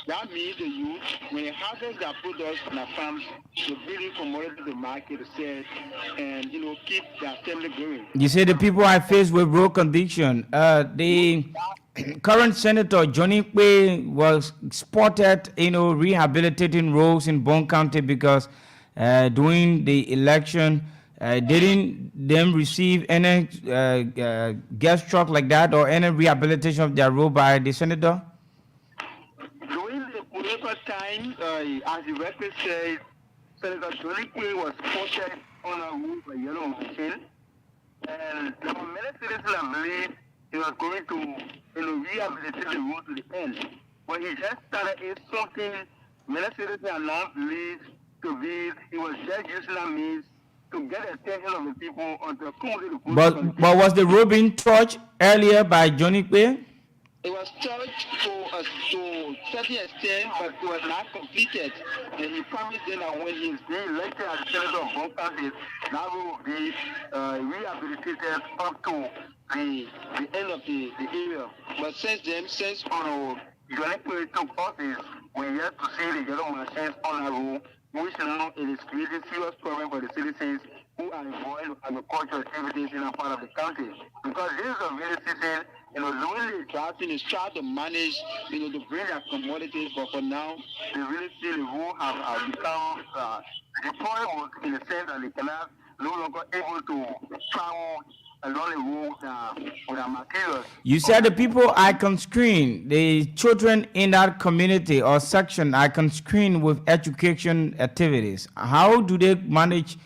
that means the youth, when they harvest their products on their farms, they bring in commodities to the market to sell and keep their family going. You say the people are faced with road condition. The current Senator Johnny Quay was spotted, rehabilitating roads in Bong County because during the election, didn't them receive any gas truck like that or any rehabilitation of their road by the senator? During the political time, as the record says, Senator Johnny Quay was spotted on a road by yellow machine, and there were many citizens that believed he was going to rehabilitate the road to the end. But he just started something many citizens are now believed to be. He was just using that means to get the attention of the people until But was the road being touched earlier by Johnny Quay? It was touched to a certain extent, but it was not completed. And he promised them that when he is being elected as senator of Bong County, that will be rehabilitated up to the end of the area. But since Johnny Quay took office, we yet to see the yellow machines on the road, which now it is creating serious problem for the citizens who are involved in agricultural activities in a part of the country. Because this is a very season, the only drafting is trying to manage, to bring their commodities, but for now, they really see the road have become deployable in the sense that they cannot no longer able to travel along the road with their materials. You said the people are constrained, the children in that community or section are constrained with education activities. How do they manage?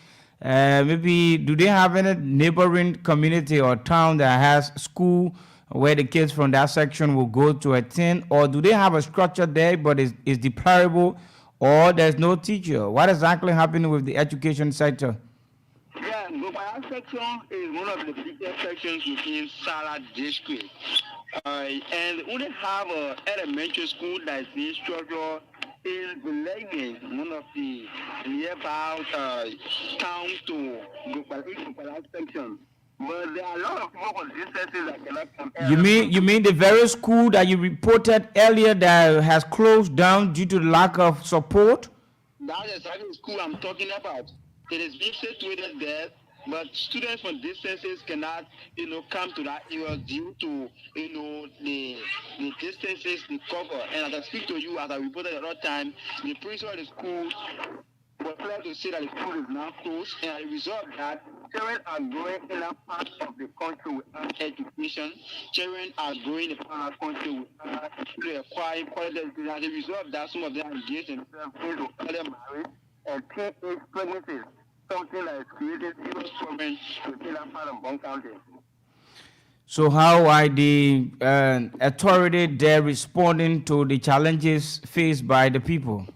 Maybe do they have any neighboring community or town that has school where the kids from that section will go to attend, or do they have a structure there but is deplorable, or there's no teacher? What exactly happened with the education sector? Yeah, Gopala section is one of the biggest sections within Salah district. And we only have an elementary school that is being structured in Liberia, one of the nearby towns to Gopala section. But there are a lot of people from distances that cannot compare. You mean the very school that you reported earlier that has closed down due to the lack of support? That is exactly the school I'm talking about. It is being situated there, but students from distances cannot, come to that area due to, the distances they cover. And as I speak to you, as I reported at that time, the principal of the school was glad to say that the school is now closed, and as a result of that, Children are growing in a part of the country without education. Children are growing in a part of the country without acquiring quality education. As a result of that, some of them are engaged themselves into early marriage and teenage pregnancies, something that is creating serious problems within that part of Bong County. So how are the authority there responding to the challenges faced by the people?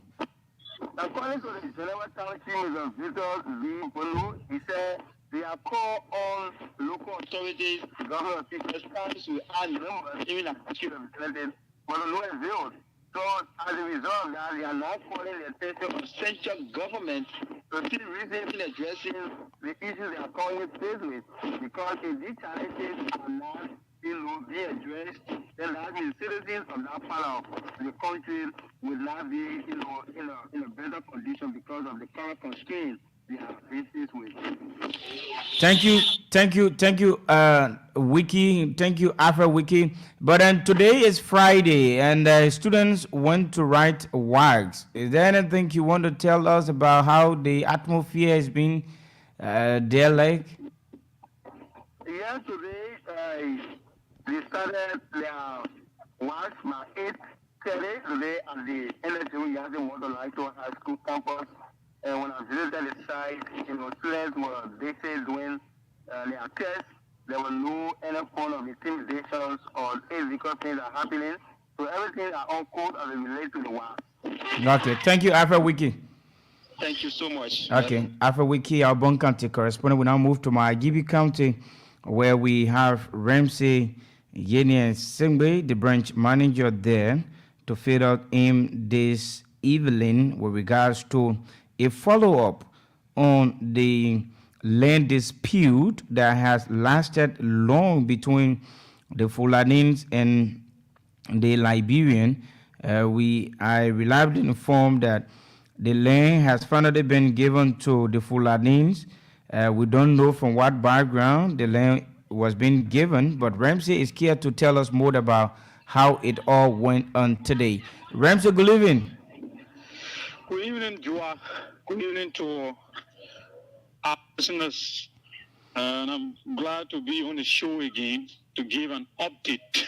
According to the General Township of Bitz, he said they are called on local authorities, government officials, to add members, even as the chief representative, but the law is zero. So as a result of that, they are now calling the attention of central government to see reason in addressing the issues they are currently faced with. Because if these challenges are not being addressed, then that means citizens of that part of the country will not be in a better condition because of the current constraints they are faced with. Thank you, Wiki. Thank you, Afro Wiki. But then today is Friday, and students went to write WAGs. Is there anything you want to tell us about how the atmosphere has been there like? Yeah, today they started their WAGs by 8:30 today at the NSU Yazin Water Lighto High School campus. And when I visited the site, students were basically doing their tests. There were no any form of intimidations or physical things are happening. So everything are on code as it relates to the WAGs. Okay, thank you, Afro Wiki. Thank you so much. Okay, Afro Wiki, our Bong County correspondent. We now move to my Gibi County, where we have Ramsey Yeni Singbe, the branch manager there, to fill out him this evening with regards to a follow-up on the land dispute that has lasted long between the Fulanins and the Liberian. I reliably informed that the land has finally been given to the Fulanins. We don't know from what background the land was being given, but Ramsey is here to tell us more about how it all went on today. Ramsey, good evening. Good evening, Joa. Good evening to our listeners. And I'm glad to be on the show again to give an update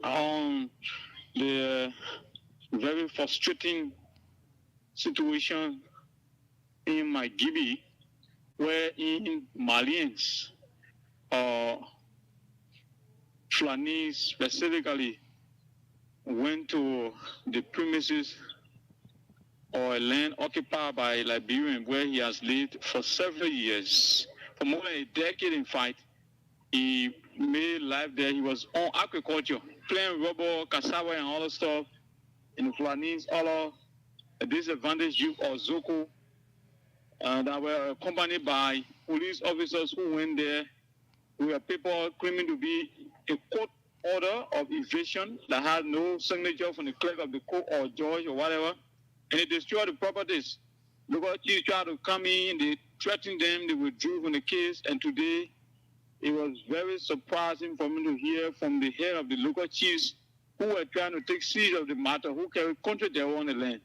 on the very frustrating situation in my Gibi, where in Malians, Fulanis specifically, went to the premises or a land occupied by Liberian where he has lived for several years. For more than a decade, in fact, he made life there. He was on agriculture, playing rubber, cassava, and all that stuff. And the Fulanis, all of disadvantaged youth or Zoko, that were accompanied by police officers who went there with people claiming to be a court order of evasion that had no signature from the clerk of the court or judge or whatever. And they destroyed the properties. Local chiefs tried to come in, they threatened them, they withdrew from the case, and today it was very surprising for me to hear from the head of the local chiefs who were trying to take siege of the matter, who carried contract their own land.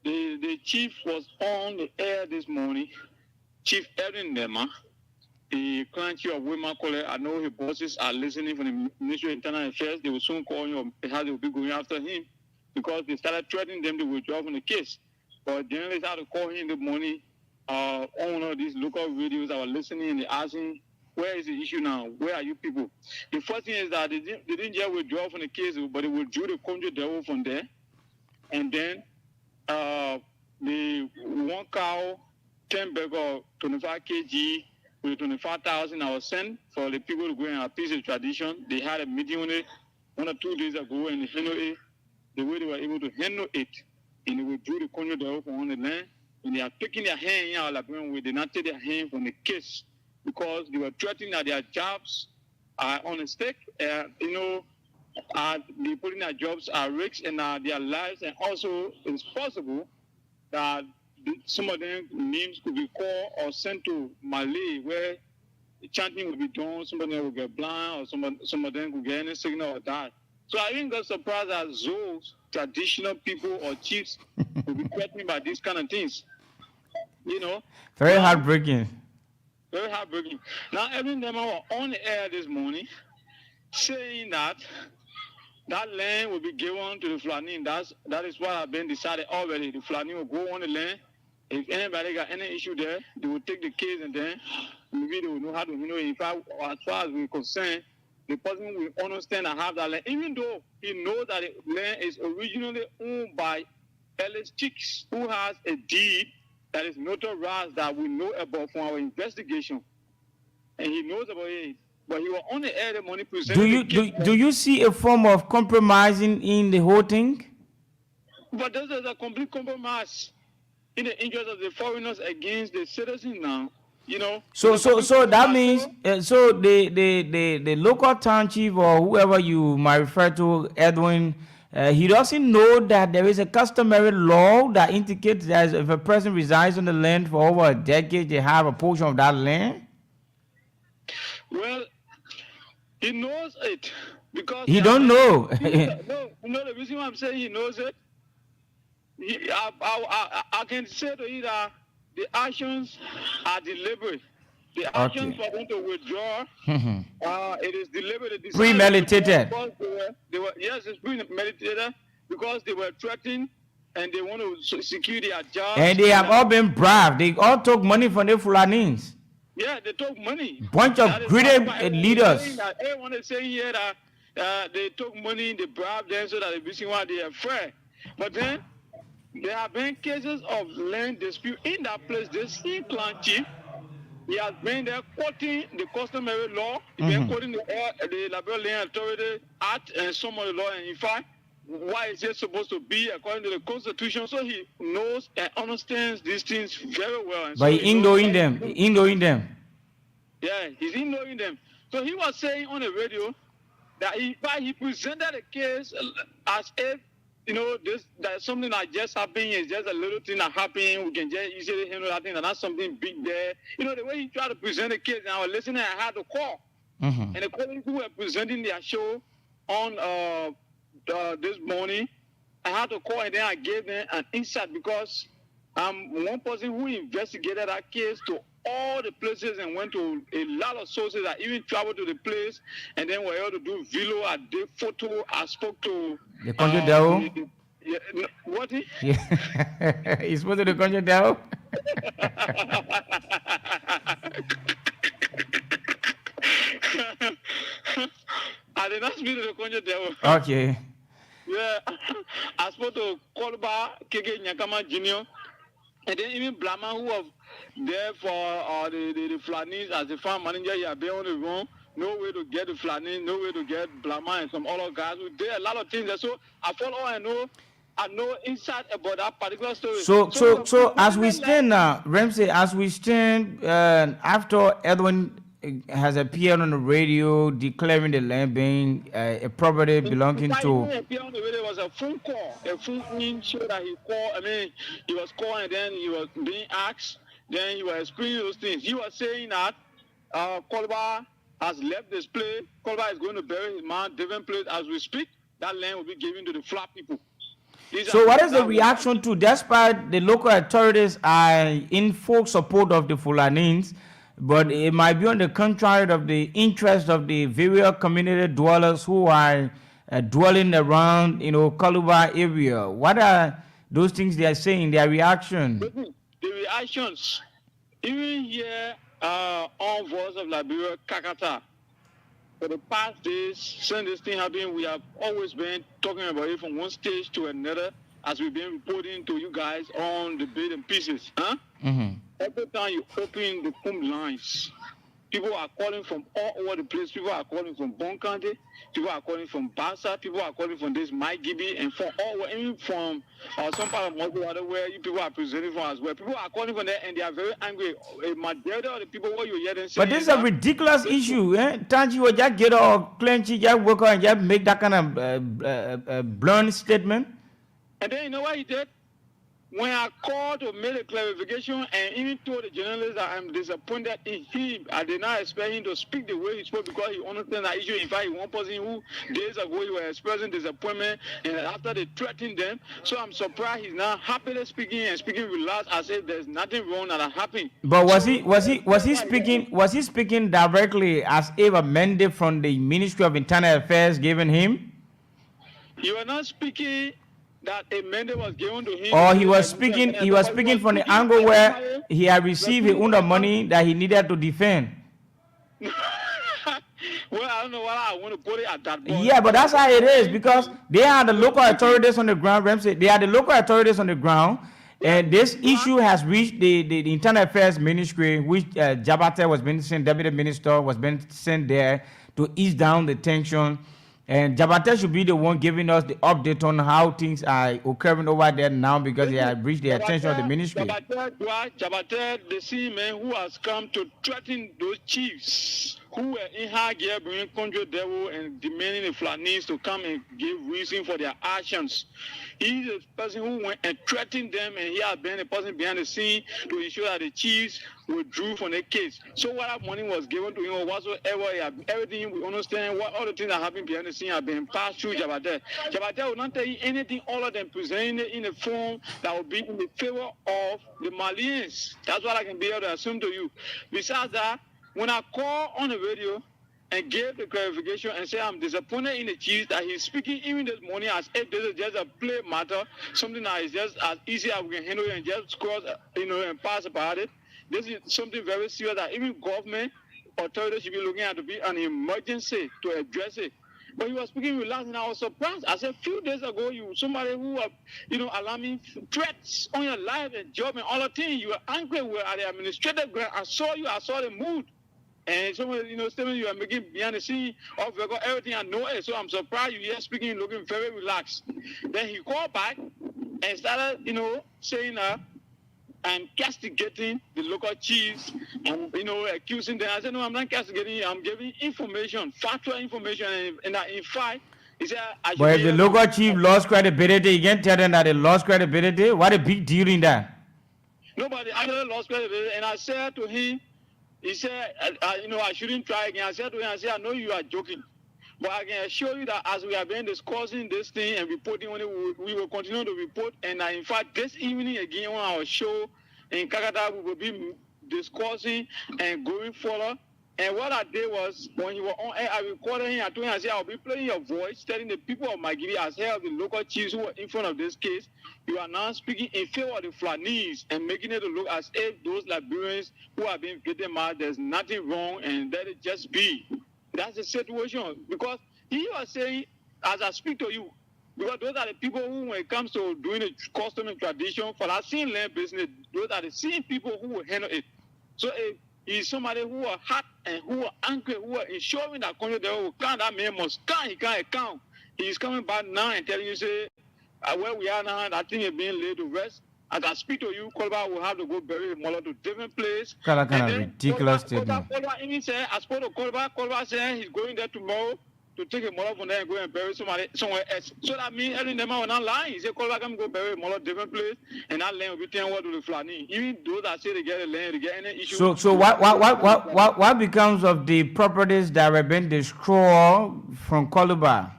The chief was on the air this morning, Chief Edwin Nema, the client chief of Wema College. I know his bosses are listening from the Ministry of Internal Affairs. They will soon call him, or how they will be going after him, because they started threatening them to withdraw from the case. But journalists had to call him in the morning on one of these local radios that were listening, and they asking, where is the issue now? Where are you people? The first thing is that they didn't just withdraw from the case, but they withdrew the contract devil from there. And then the 1 cow, 10 bag of 25 kg with 25,000 I was sent for the people to go and appease the tradition. They had a meeting on it 1 or 2 days ago, and they handled it the way they were able to handle it, and they withdrew the contract devil from the land. And they are taking their hand in our Liberian way. They not take their hand from the case because they were threatening that their jobs are on the stake. They putting their jobs at risk and their lives. And also, it's possible that some of them names could be called or sent to Mali, where the chanting will be done. Some of them will get blind, or some of them will get any signal or die. So I didn't get surprised that those traditional people or chiefs will be threatened by these kind of things. Very heartbreaking. Very heartbreaking. Now, every them were on the air this morning saying that that land will be given to the Fulani. That is what has been decided already. The Fulani will go on the land. If anybody got any issue there, they will take the case and then maybe they will know how to, in fact, as far as we're concerned, the person will understand and have that land, even though he knows that the land is originally owned by Ellis Chicks, who has a deed that is notarized that we know about from our investigation. And he knows about it. But he was on the air the money presented. Do you see a form of compromising in the whole thing? But this is a complete compromise in the interest of the foreigners against the citizens now. So that means so the local town chief or whoever you might refer to, Edwin, he doesn't know that there is a customary law that indicates that if a person resides on the land for over a decade, they have a portion of that land. Well, he knows it because he don't know. No, the reason why I'm saying he knows it, I can say to you that the actions are deliberate. The actions for them to withdraw, it is deliberate. Premeditated. Yes, it's premeditated because they were threatened and they want to secure their jobs. And they have all been bribed. They all took money from the Fulanins. Yeah, they took money. Bunch of greedy leaders. Everyone is saying here that they took money, they bribed them so that the reason why they are fair. But then there have been cases of land dispute in that place. This same clan chief, he has been there quoting the customary law. He's been quoting the Liberia-Land Authority Act and some of the law. And in fact, why is it supposed to be according to the Constitution? So he knows and understands these things very well. And but so he's ignoring them. Yeah, he's ignoring them. So he was saying on the radio that he presented the case as if, that's something that just happened. It's just a little thing that happened. We can just easily handle that thing. That's not something big there. The way he tried to present the case, and I was listening, I had to call. And the colleagues who were presenting their show on this morning, I had to call and then I gave them an insight because I'm one person who investigated that case to all the places and went to a lot of sources. I even traveled to the place and then were able to do video. I did photo. I spoke to the country devil. What? Yeah. He's supposed to the country devil. I did not speak to the country devil. Okay. Yeah, I spoke to Kolba Keke Nyakama Jr. And then even Blama, who was there for the Flanis as the farm manager, he had been on the run. No way to get the Flanis, no way to get Blama and some other guys who did a lot of things. So I follow all I know insight about that particular story. So as we stand now, Ramsey, as we stand after Edwin has appeared on the radio declaring the land being a property belonging to. Appeared on the radio was a phone call, a phone show that he called. I mean, he was calling and then he was being asked. Then he was explaining those things. He was saying that Kolba has left this place. Kolba is going to bury his man, different place as we speak. That land will be given to the flat people. So what is the reaction to, despite the local authorities are in full support of the Fulanins, but it might be on the contrary of the interest of the various community dwellers who are dwelling around, Kaluba area? What are those things they are saying, their reaction? The reactions, even here on Voice of Liberia, Kakata, for the past days, since this thing happened, we have always been talking about it from one stage to another, as we've been reporting to you guys on the Bit and Pieces. Every time you open the phone lines, people are calling from all over the place. People are calling from Bon County. People are calling from Bassa. People are calling from this Mike Gibby and from all, even from some part of Mogo, where you people are presenting from as well. People are calling from there and they are very angry. A majority of the people, what you hear them saying. But this is a ridiculous issue, eh? Tanji will just get off, clench, just work out and just make that kind of blunt statement. And then you know what he did? when I called to make a clarification and even told the journalist that I'm disappointed in him, I did not expect him to speak the way he spoke because he understands that issue. In fact, one person who days ago he was expressing disappointment and after they threatened them. So I'm surprised he's now happily speaking and speaking relaxed as if there's nothing wrong that happened. But was he speaking directly as if a mandate from the Ministry of Internal Affairs given him? You are not speaking that a mandate was given to him. Or he was speaking from the angle where he had received his own money that he needed to defend. Well, I don't know why I want to put it at that point. Yeah, but that's how it is because they are the local authorities on the ground. Ramsey, they are the local authorities on the ground, and this issue has reached the Internal Affairs Ministry, which Jabate was being sent, Deputy Minister was being sent there to ease down the tension. And Jabate should be the one giving us the update on how things are occurring over there now because they have reached the attention of the ministry. Jabate, the same man who has come to threaten those chiefs who were in high gear bringing conjure devil and demanding the Flanese to come and give reason for their actions. He's the person who went and threatened them, and he has been the person behind the scene to ensure that the chiefs withdrew from the case. So what that money was given to him or whatsoever, everything we understand, what all the things that happened behind the scene have been passed through Jabate. Jabate will not tell you anything other than presenting it in a form that will be in the favor of the Malians. That's what I can be able to assume to you. Besides that, when I call on the radio and gave the clarification and say I'm disappointed in the chief that he's speaking even this morning as if this is just a play matter, something that is just as easy as we can handle it and just cross, and pass about it. This is something very serious that even government authorities should be looking at to be an emergency to address it. But he was speaking relaxed and I was surprised. I said a few days ago, somebody who was, alarming threats on your life and job and all the things. You were angry, we were at the administrative grant. I saw you, I saw the mood. And some statement you are making behind the scene of record, everything I know it. So I'm surprised you here speaking, looking very relaxed. Then he called back and started, saying I'm castigating the local chiefs and, accusing them. I said, no, I'm not castigating you. I'm giving information, factual information. And in fact, he said, but if the local chief lost credibility, you can't tell them that they lost credibility. What a big deal in that. Nobody actually lost credibility. And I said to him, he said, I shouldn't try again. I said to him, I know you are joking. But I can assure you that as we have been discussing this thing and reporting on it, we will continue to report. And in fact, this evening again on our show in Kakata, we will be discussing and going further. And what I did was, when you were on air, I recorded him. I told him, I said, I'll be playing your voice, telling the people of Magiri, as head of the local chiefs who were in front of this case, you are now speaking in favor of the Flanese and making it to look as if those Liberians who have been victimized, there's nothing wrong and let it just be. That's the situation. Because he was saying, as I speak to you, because those are the people who, when it comes to doing the custom and tradition, for that same land business, those are the same people who will handle it. So if he's somebody who are hot and who are angry, who are ensuring that country they will count, that man must count, he can't account. He's coming back now and telling you, say, where we are now, that thing is being laid to rest. As I speak to you, Kolba will have to go bury the mother to different place. Kind of ridiculous statement. Kolba even said, I spoke to Kolba. Kolba said he's going there tomorrow to take a mother from there and go and bury somebody somewhere else. So that means every name will not lie. He said, Kolba come go bury a mother different place, and that land will be taken over to the Fulani. Even those that say they get the land, they get any issue. So what becomes of the properties that were being destroyed from Kolba?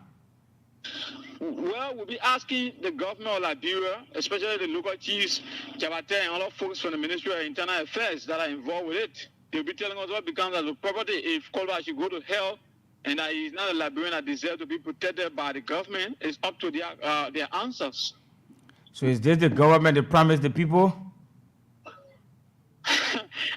Well, we'll be asking the government of Liberia, especially the local chiefs, Jabate, and other folks from the Ministry of Internal Affairs that are involved with it. They'll be telling us what becomes of the property if Kolba should go to hell and that he's not a Liberian that deserves to be protected by the government. It's up to their answers. So is this the government that promised the people?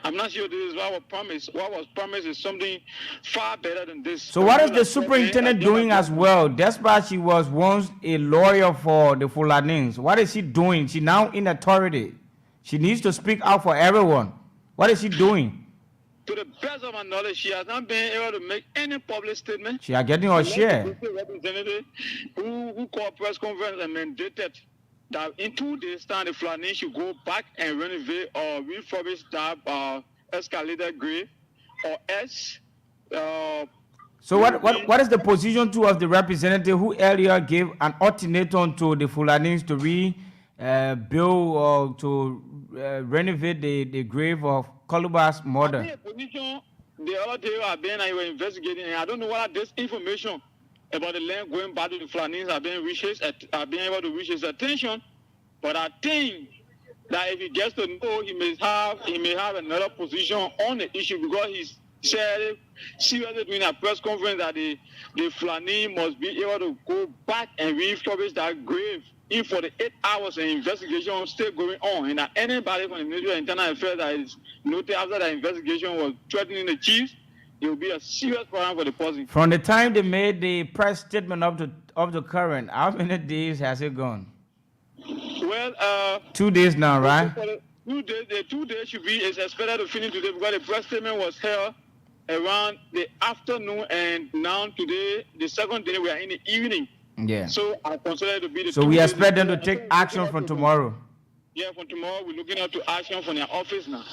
I'm not sure this is what was promised. What was promised is something far better than this. So what is the superintendent doing as well? Despite she was once a lawyer for the Fulanese, what is she doing? She now in authority. She needs to speak out for everyone. What is she doing? To the best of my knowledge, she has not been able to make any public statement. She is getting her share. Representative who called press conference and mandated that in 2 days' time, the Flanese should go back and renovate or refurbish that escalator grade or S. So what is the position too of the representative who earlier gave an ultimatum to the Fulanis to bill or to renovate the grave of Koluba's mother. A position the other day I've been and you were investigating, and I don't know whether this information about the land going back to the Flanese have been able to reach his attention. But I think that if he gets to know, he may have another position on the issue, because he said seriously during a press conference that the Flanese must be able to go back and refurbish that grave. If for the 8 hours an investigation still going on, and that anybody from the Ministry of Internal Affairs that is noted after that investigation was threatening the chiefs, it will be a serious problem for the person. From the time they made the press statement up to current, how many days has it gone? Well, 2 days now, right? The 2 days should be is expected to finish today, because the press statement was held around the afternoon, and now today, the second day, we are in the evening. Yeah. So I consider it to be the. So we expect them to take action from tomorrow. Yeah, from tomorrow we're looking out to action from their office now.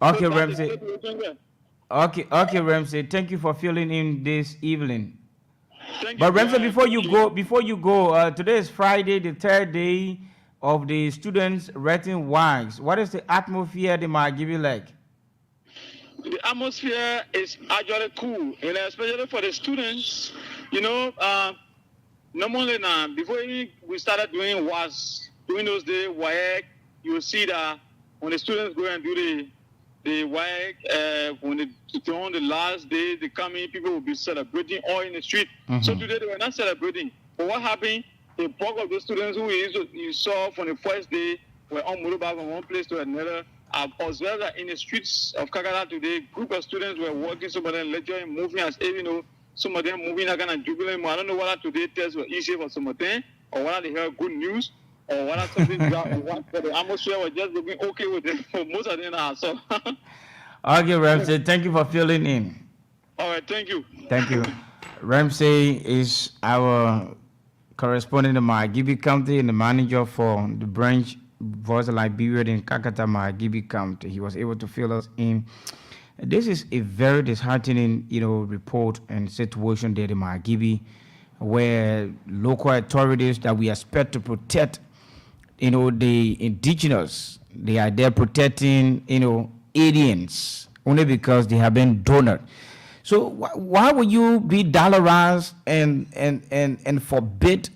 Okay, Ramsey. Okay, Ramsey. Thank you for filling in this evening. But Ramsey, before you go, today is Friday, the third day of the students' writing works. What is the atmosphere they might give you like? The atmosphere is actually cool, and especially for the students. You know, normally now, before we started doing those days, WAEC, you will see that when the students go and do the WAEC, when it's on the last day, they come in, people will be celebrating all in the street. Mm-hmm. So today they were not celebrating. But what happened, the bulk of those students who you saw from the first day were on motorbike from one place to another. I've observed that in the streets of Kakata today, group of students were walking, some of them lecturing, moving as if, you know, some of them moving like kind of jubilant. I don't know whether today tests were easy for some of them, or whether they heard good news, or whether something for the atmosphere was just looking okay with them. For most of them now. So. Okay, Ramsey, thank you for filling in. All right, thank you. Thank you. Ramsey is our correspondent in Margibi County and the manager for the branch Voice of Liberia in Kakata, Margibi County. He was able to fill us in. This is a very disheartening, report and situation there in Margibi, where local authorities that we expect to protect, the indigenous, they are there protecting, aliens, only because they have been donored. So why would you be dollarized and forbid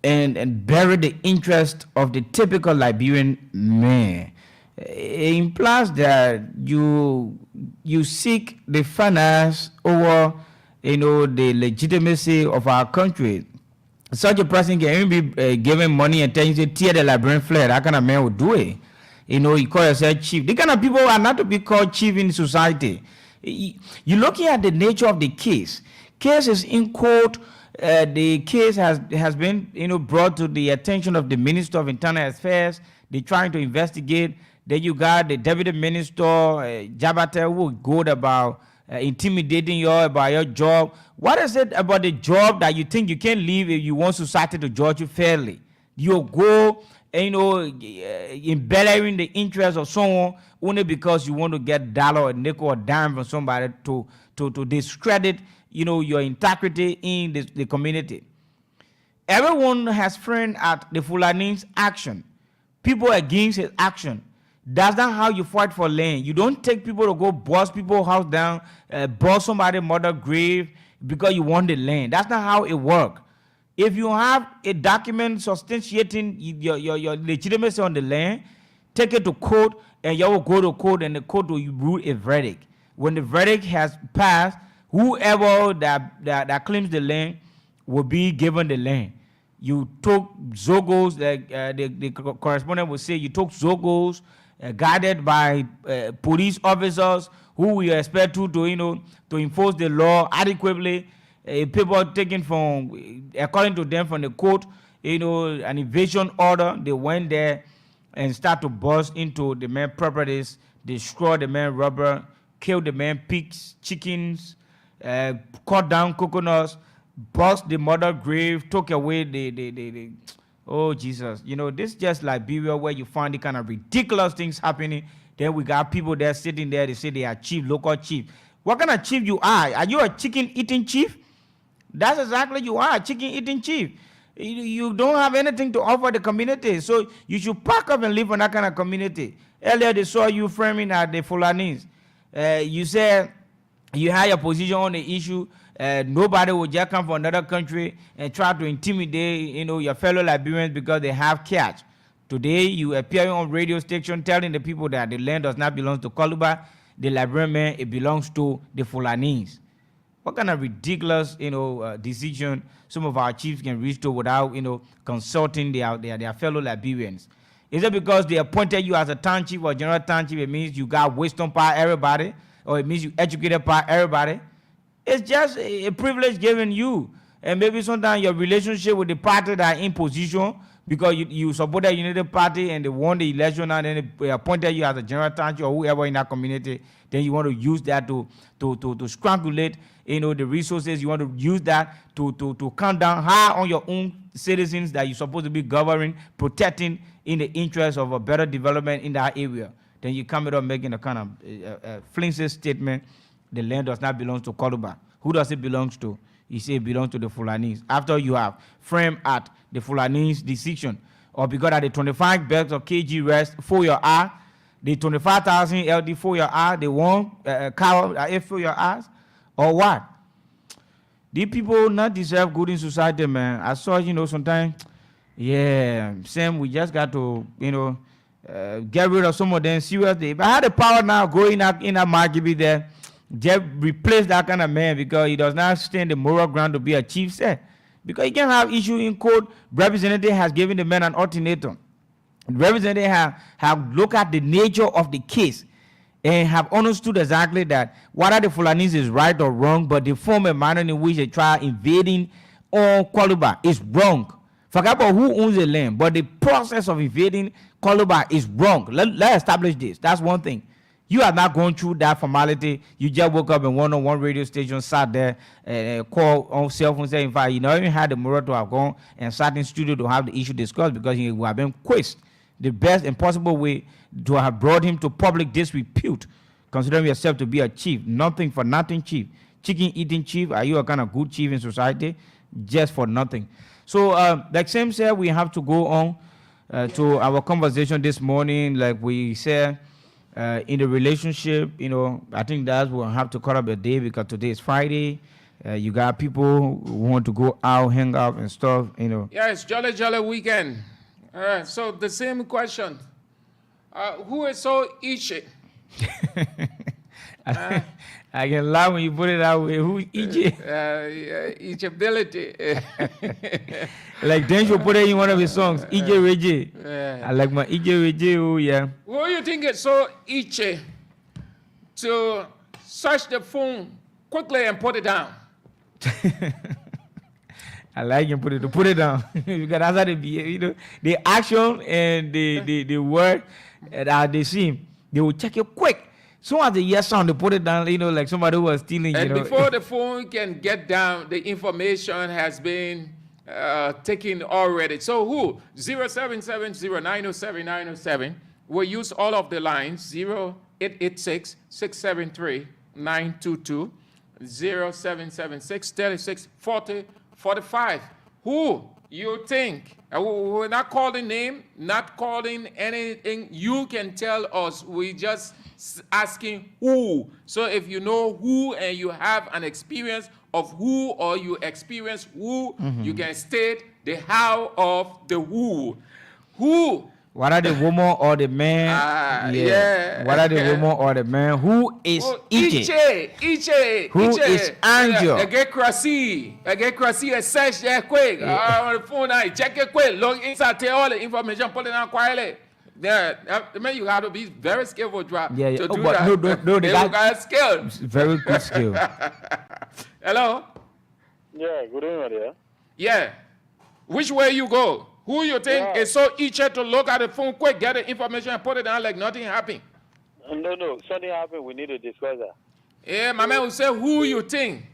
and bury the interest of the typical Liberian man? It implies that you seek the finance over, the legitimacy of our country. Such a person can even be given money and tell you to tear the Liberian flag. That kind of man would do it. You call yourself chief. The kind of people are not to be called chief in society. You're looking at the nature of the case. Case is in court. The case has been brought to the attention of the Minister of Internal Affairs. They're trying to investigate. Then you got the Deputy Minister, Jabate, who good about intimidating you about your job. What is it about the job that you think you can leave if you want society to judge you fairly? You go, embellishing the interest of someone only because you want to get dollar or nickel or dime from somebody to discredit, your integrity in the community. Everyone has friends at the Fulani's action. People against his action. That's not how you fight for land. You don't take people to go bust people's house down, bust somebody's mother's grave because you want the land. That's not how it works. If you have a document substantiating your legitimacy on the land, take it to court, and you will go to court, and the court will rule a verdict. When the verdict has passed, whoever that claims the land will be given the land. You took Zogos, the correspondent will say, you took Zogos, guided by police officers who we expect to enforce the law adequately. People taken from, according to them, from the court, an evasion order. They went there and start to bust into the man's properties, destroy the man's rubber, kill the man's pigs, chickens, cut down coconuts, bust the mother grave, took away the oh, Jesus. This is just Liberia, where you find the kind of ridiculous things happening. Then we got people there sitting there, they say they are chief, local chief. What kind of chief you are? Are you a chicken-eating chief? That's exactly you are, a chicken-eating chief. You don't have anything to offer the community. So you should pack up and live in that kind of community. Earlier they saw you framing at the Fulanis. You said you had your position on the issue. Nobody will just come from another country and try to intimidate, your fellow Liberians because they have cash. Today you appear on radio station telling the people that the land does not belong to Koluba, the Liberian man, it belongs to the Fulanis. What kind of ridiculous, decision some of our chiefs can reach to without, consulting their fellow Liberians? Is it because they appointed you as a town chief or general town chief, it means you got wisdom by everybody, or it means you educated by everybody? It's just a privilege given you. And maybe sometimes your relationship with the party that are in position, because you support the United Party and they won the election and then they appointed you as a general town chief or whoever in that community, then you want to use that to strangulate, the resources. You want to use that to count down high on your own citizens that you're supposed to be governing, protecting in the interest of a better development in that area. Then you come up making a kind of flimsy statement, the land does not belong to Koluba. Who does it belong to? You say it belongs to the Fulanis. After you have framed at the Fulanis decision, or because of the 25 bags of KG rest for your eye, the 25,000 LD for your eye, the one cow for your eyes, or what? These people not deserve good in society, man. I saw, sometimes, Sam, we just got to, get rid of some of them seriously. If I had the power now going out in that market be there, just replace that kind of man because he does not stand the moral ground to be a chief, sir. Because he can have issue in court. Representative has given the man an ultimatum. Representative have looked at the nature of the case and have understood exactly that whether the Fulanis is right or wrong, but the form and manner in which they try invading on Koluba is wrong. Forget about who owns the land, but the process of invading Koluba is wrong. Let's establish this. That's one thing. You are not going through that formality. You just woke up in one radio station, sat there, called on cell phone, saying, in fact, you not even had the moral to have gone and sat in studio to have the issue discussed because you have been quizzed. The best and possible way to have brought him to public disrepute, considering yourself to be a chief. Nothing for nothing chief. Chicken eating chief. Are you a kind of good chief in society? Just for nothing. So, like Sam said, we have to go on to our conversation this morning. Like we said, in the relationship, I think that we'll have to cut up a day because today is Friday. You got people who want to go out, hang out and stuff, Yeah, it's jolly weekend. So the same question. Who is so itchy? I can laugh when you put it that way. Who's itchy? Itchability. Like Dencho put it in one of his songs, Ije Reje. I like my Ije Reje, oh yeah. Who you think is so itchy to search the phone quickly and put it down? I like him put it down. Because that's how they behave, the action and the word that they see, they will check it quick. So as the yes sound, they put it down, like somebody who was stealing, And before the phone can get down, the information has been taken already. So who? 0770-907-907. We'll use all of the lines. 0886-673-922. 0776-3640-45. Who you think? We're not calling name, not calling anything. You can tell us. We just asking who. So if you know who and you have an experience of who or you experience who, you can state the how of the who. Who? What are the woman or the man? What are the woman or the man? Who is Iche? Who is Angel? I get crazy. I search that quick. On the phone, I check it quick. Log inside, tell all the information, put it on quietly. Yeah, I mean, you have to be very skillful to do that. No, they got skill. Very good skill. Hello? Yeah, good evening, dear. Yeah. Which way you go? Who you think is so eager to look at the phone quick, get the information, and put it down like nothing happened? No. Something happened. We need to discuss that. Yeah, my man will say who you think.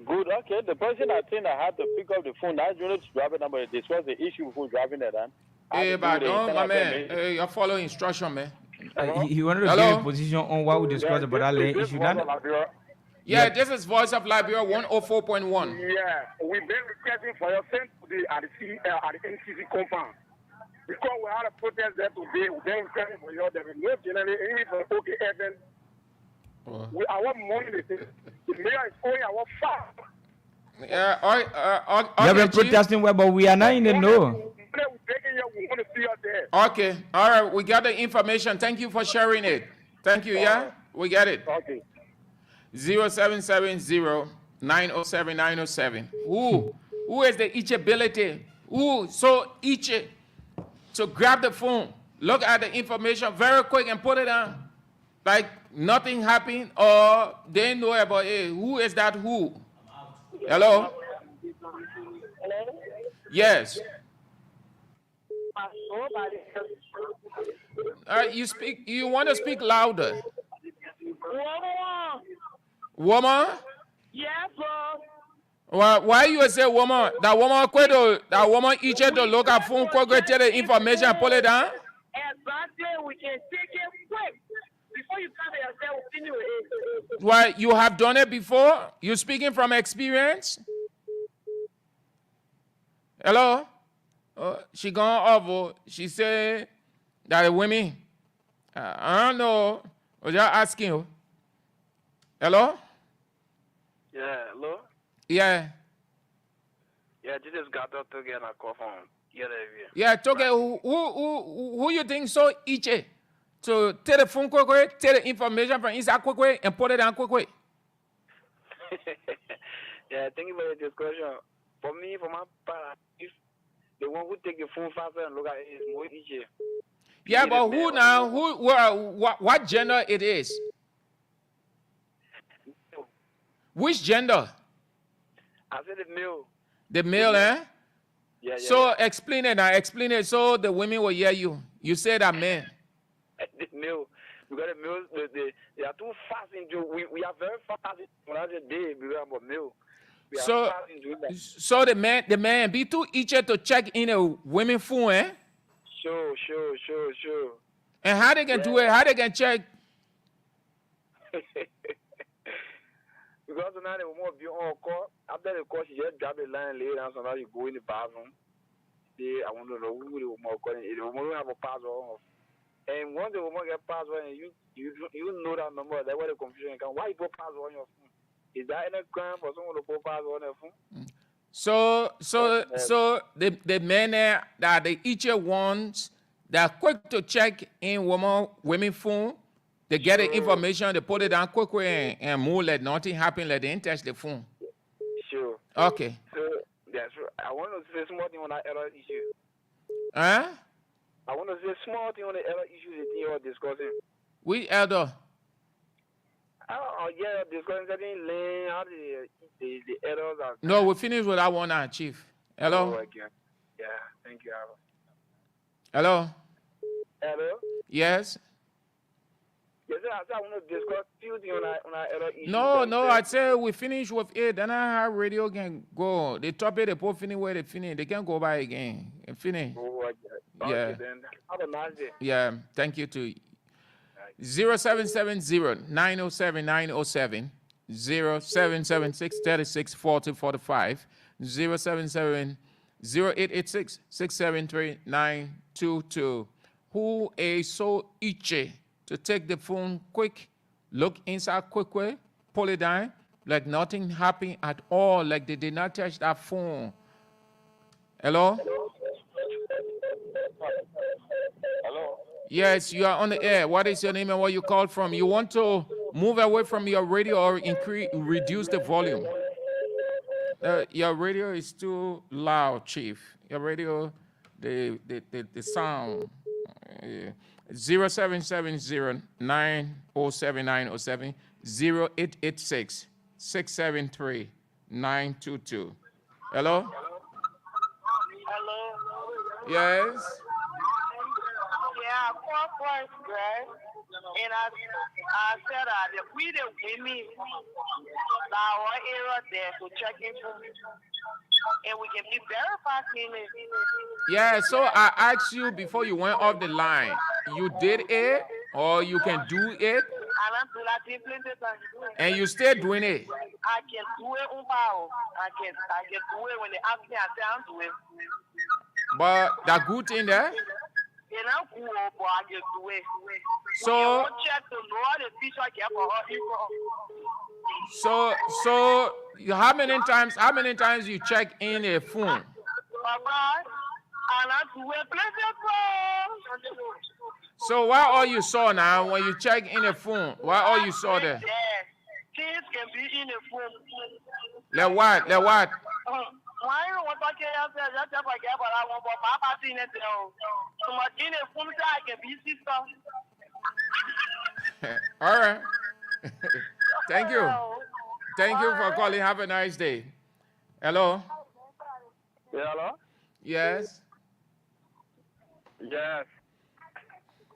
Good. Okay. The person I think I had to pick up the phone, that's unit to drop it number to discuss the issue before dropping it down. Hey, but no, my man. Hey, you're following instruction, man. He wanted to get a position on what we discussed about that issue. Yeah, this is Voice of Liberia 104.1. Yeah, we've been requesting for your send today at the NCC compound. Because we had a protest there today, we've been requesting for you. There is no generally even for OK Evans. We our money, the mayor is owing our farm. Yeah, You have been protesting well, but we are not in the know. Okay, all right, we got the information. Thank you for sharing it. Thank you, yeah? We get it. Okay. 0770-907-907. Who is the each ability? Who so each to grab the phone, look at the information very quick and put it on? Like nothing happened or they know about it. Who is that who? Hello? Yes. You want to speak louder? Woman? Yeah, bro. Why you say woman? That woman each to look at phone quick, tell the information and pull it down? Exactly, we can take it quick. Before you come yourself, finish with it. Why, you have done it before? You speaking from experience? Hello? She gone over. She said that the women, I don't know. I was just asking you. Hello? Yeah, hello? Yeah. Yeah, just got up to get a call from Yeah, okay. Who you think so each to take the phone quick, take the information from inside quick and put it down quick? Yeah, thank you for the discussion. For me, for my part, if the one who take the phone faster and look at it is more easier. Yeah, but who now? What gender it is? Which gender? I said the male. The male, eh? Yeah. So explain it now. Explain it so the women will hear you. You said that man. The male. Because the males, they are too fast into. We are very fast in another day. We are about male. So the man be too eager to check in a women phone, eh? Sure. And how they can do it? How they can check? Because now they will be on call. After the call, she just drop the line later, and so now you go in the bathroom. I want to know who the woman calling. The woman will have a password. And once the woman get password, and you know that number, that's where the confusion comes. Why you put password on your phone? Is that any crime for someone to put password on their phone? So the men that the each ones that are quick to check in women phone, they get the information, they put it down quickly and move, let nothing happen, let them touch the phone. Sure. Okay. So that's right. I want to say small thing on that error issue. Huh? I want to say small thing on the error issue that you are discussing. Which elder? Yeah, discussing certain lane, how the errors are. No, we finished with that one now, Chief. Hello? Oh, okay. Yeah, thank you. Hello? Hello? Yes? Yes, sir. I want to discuss few things on that error issue. No, I said we finish with it, then our radio can go. The topic they put finish where they finish. They can go by again and finish. Oh, okay. Yeah. Okay, then. Have a nice day. Yeah, thank you too. 0770-907-907, 0776-3640-45, 077-0886-673-922. Who is so itchy to take the phone quick, look inside quickly, pull it down, like nothing happened at all, like they did not touch that phone. Hello? Hello? Yes, you are on the air. What is your name and where you called from? You want to move away from your radio or reduce the volume? Your radio is too loud, Chief. Your radio, the sound. 0770-907-907, 0886-673-922. Hello? Hello? Yes? Yeah, I called first, right? And I said that we the women that our area there to check in and we can be verified in it. Yeah, so I asked you before you went off the line, you did it or you can do it? I don't do that see plenty times. And you still doing it. I can do it on power. I can do it when they ask me, I say I'm doing. But that good thing there. You know, cool, but I can do it. So- you check to know the teacher get for her info. So how many times you check in a phone? Bye-bye. And I do it plenty of times. So what all you saw now when you check in a phone? What all you saw there? Things can be in a phone. Like what? Like what? Why you want to get yourself? Just if I get what I want, but Papa seen it. So much in a phone, I can be sister. All right. Thank you. Thank you for calling. Have a nice day. Hello? Yeah, hello? Yes? Yes.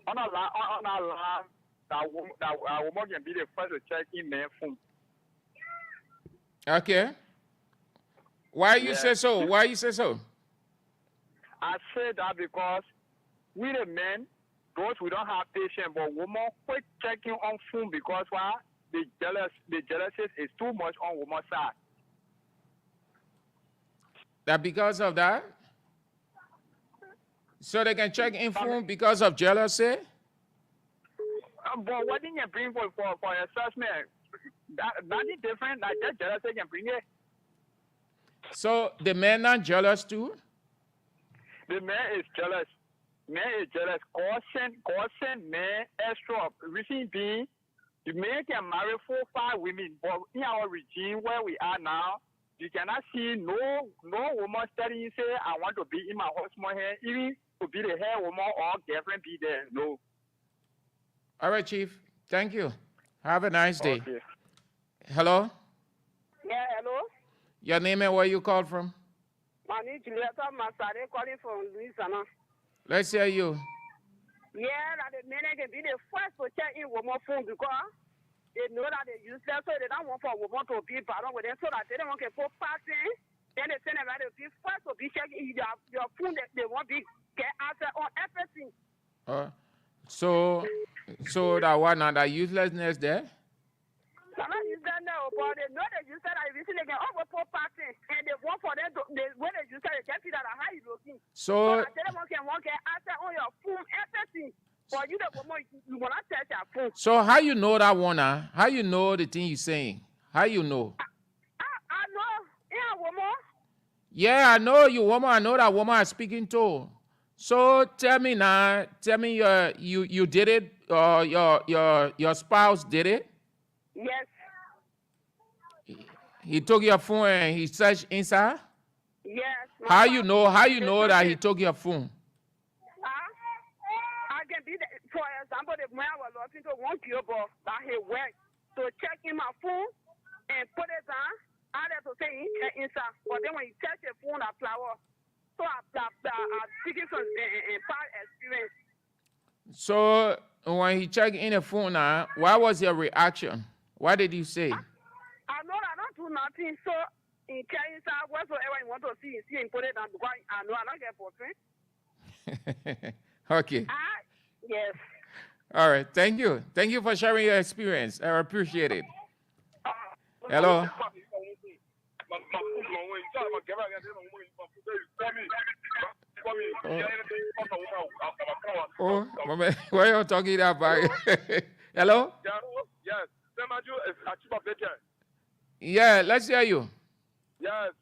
On a line, that woman can be the first to check in their phone. Okay. Why you say so? Why you say so? I say that because we the men, those we don't have patience, but women quit checking on phone because why? The jealousy is too much on woman's side. That because of that? So they can check in phone because of jealousy? But what did you bring for assessment? That is different. Like that jealousy can bring it. So the men are jealous too? The man is jealous. Man is jealous. Caution man extra. Reason being, the man can marry 4 or 5 women, but in our regime where we are now, you cannot see no woman telling you say I want to be in my husband's hair, even to be the hair woman or girlfriend be there. No. All right, Chief. Thank you. Have a nice day. Okay. Hello? Yeah, hello? Your name and where you called from? My name is Julieta Masare, calling from Louisiana. Let's hear you. Yeah, that the men can be the first to check in woman phone because they know that they useless, so they don't want for woman to be pardon with them, so that they don't want to put passing. Then they send them right to be first to be checking your phone. They want to get answer on everything. So that one now, that uselessness there? I'm not using now, but they know they use that. I recently get over for passing, and they want for them to, when they use that, they can see that how you looking. So that they don't want to get answer on your phone, everything. But you don't want you want to test your phone. So how you know that one? How you know the thing you're saying? How you know? I know. Yeah, woman. Yeah, I know you woman. I know that woman I'm speaking to. So tell me now. Tell me you did it. Your spouse did it. Yes. He took your phone and he searched inside. Yes. How you know that he took your phone? I can be for example, the man was looking to one people that he went to check in my phone and put it down. I had to say inside, but then when he touched the phone, I flower. So I'm speaking from past experience. So when he checked in the phone now, what was your reaction? What did you say? I know I don't do nothing. So in case whatsoever you want to see and put it down because I know I don't get boyfriend. Okay. Yes. All right. Thank you. Thank you for sharing your experience. I appreciate it. Hello. Oh, what are you talking about? Hello? Yes. Yeah, let's hear you. Yes.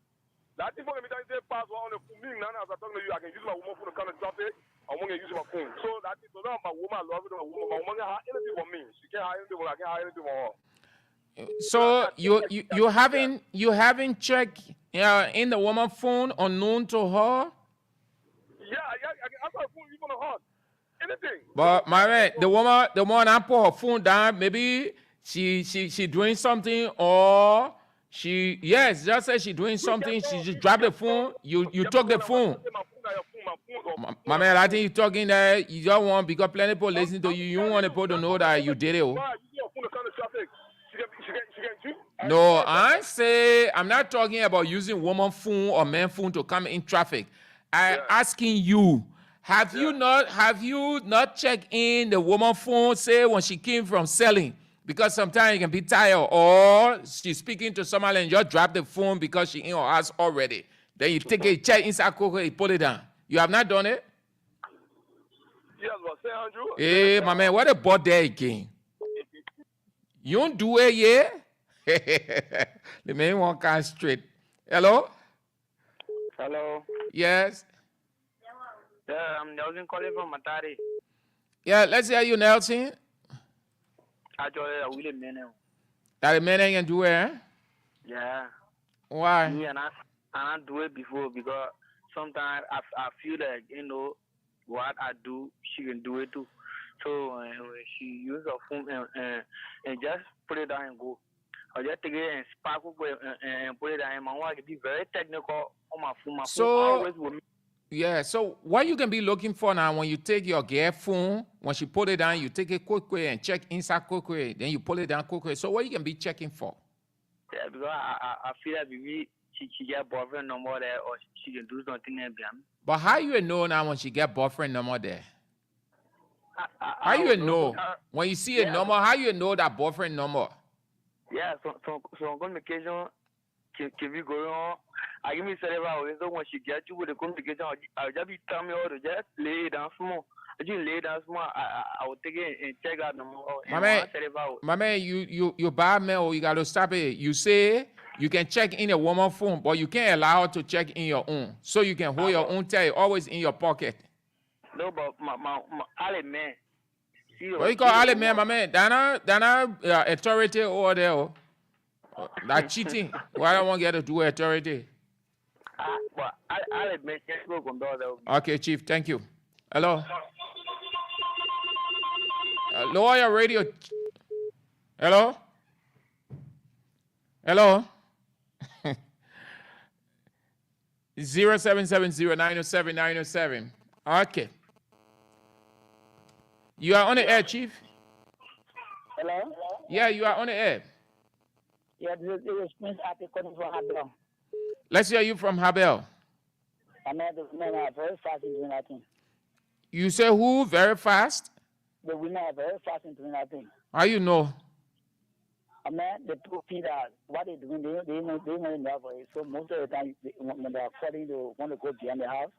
That thing for me that they pass on the phone. Now as I talk to you, I can use my woman phone to come and traffic. I want to use my phone. So that is so now my woman love it. My woman have anything for me. She can't have anything for I can't have anything for her. So you haven't checked in the woman's phone unknown to her? Yeah, I can answer the phone even on her. Anything. But my man, the woman I put her phone down, maybe she doing something or just say she doing something, she just dropped the phone, you took the phone. My man, I think you're talking that you don't want because plenty people listening to you, you don't want people to know that you did it. No, I'm not talking about using woman phone or man phone to come in traffic. I'm asking you, have you not checked in the woman phone, say when she came from selling? Because sometimes you can be tired, or she's speaking to somebody and just drop the phone because she in her house already. Then you take it, check inside cocoa, you put it down. You have not done it? Yes, but say Andrew. Hey, my man, what about there again? You don't do it yet? The man won't come straight. Hello? Hello. Yes? Yeah, I'm Nelson calling from Matari. Yeah, let's hear you, Nelson. Actually, I will minute. That the man can do it, eh? Yeah. Why? Me and I do it before because sometimes I feel like, you know, what I do, she can do it too. So when she use her phone and just put it down and go. I just take it and sparkle and put it down. And my wife can be very technical on my phone. My phone always with me. Yeah, so what you can be looking for now when you take your girl phone, when she put it down, you take it quickly and check inside quickly, then you pull it down quickly. So what you can be checking for? Yeah, because I feel like maybe she get boyfriend number there or she can do something there behind me. But how you know now when she get boyfriend number there? How you know? When you see a number, how you know that boyfriend number? Yeah, so on communication can be going on. I give me several hours. So when she gets you with the communication, I'll just be telling me how to just lay it down small. I just lay it down small. I will take it and check out the number. My man, you bad man, or you gotta stop it. You say you can check in a woman's phone, but you can't allow her to check in your own. So you can hold your own tag always in your pocket. No, but my Ali man. What you call Ali man, my man? Dana authority over there. Oh. That cheating. Why don't want to get to do authority? But Ali man just go on door. Okay, Chief. Thank you. Hello. Lower your radio. Hello. Hello. 0770-907-907. Okay. You are on the air, Chief. Hello? Yeah, you are on the air. Yeah, this is Prince Ati calling from Habel. Let's hear you from Habel. I know the women are very fast in doing that thing. You say who? Very fast? The women are very fast in doing that thing. How you know? I mean, the two people, what they're doing, they know enough for it. So most of the time, when they're calling, they want to go behind the house.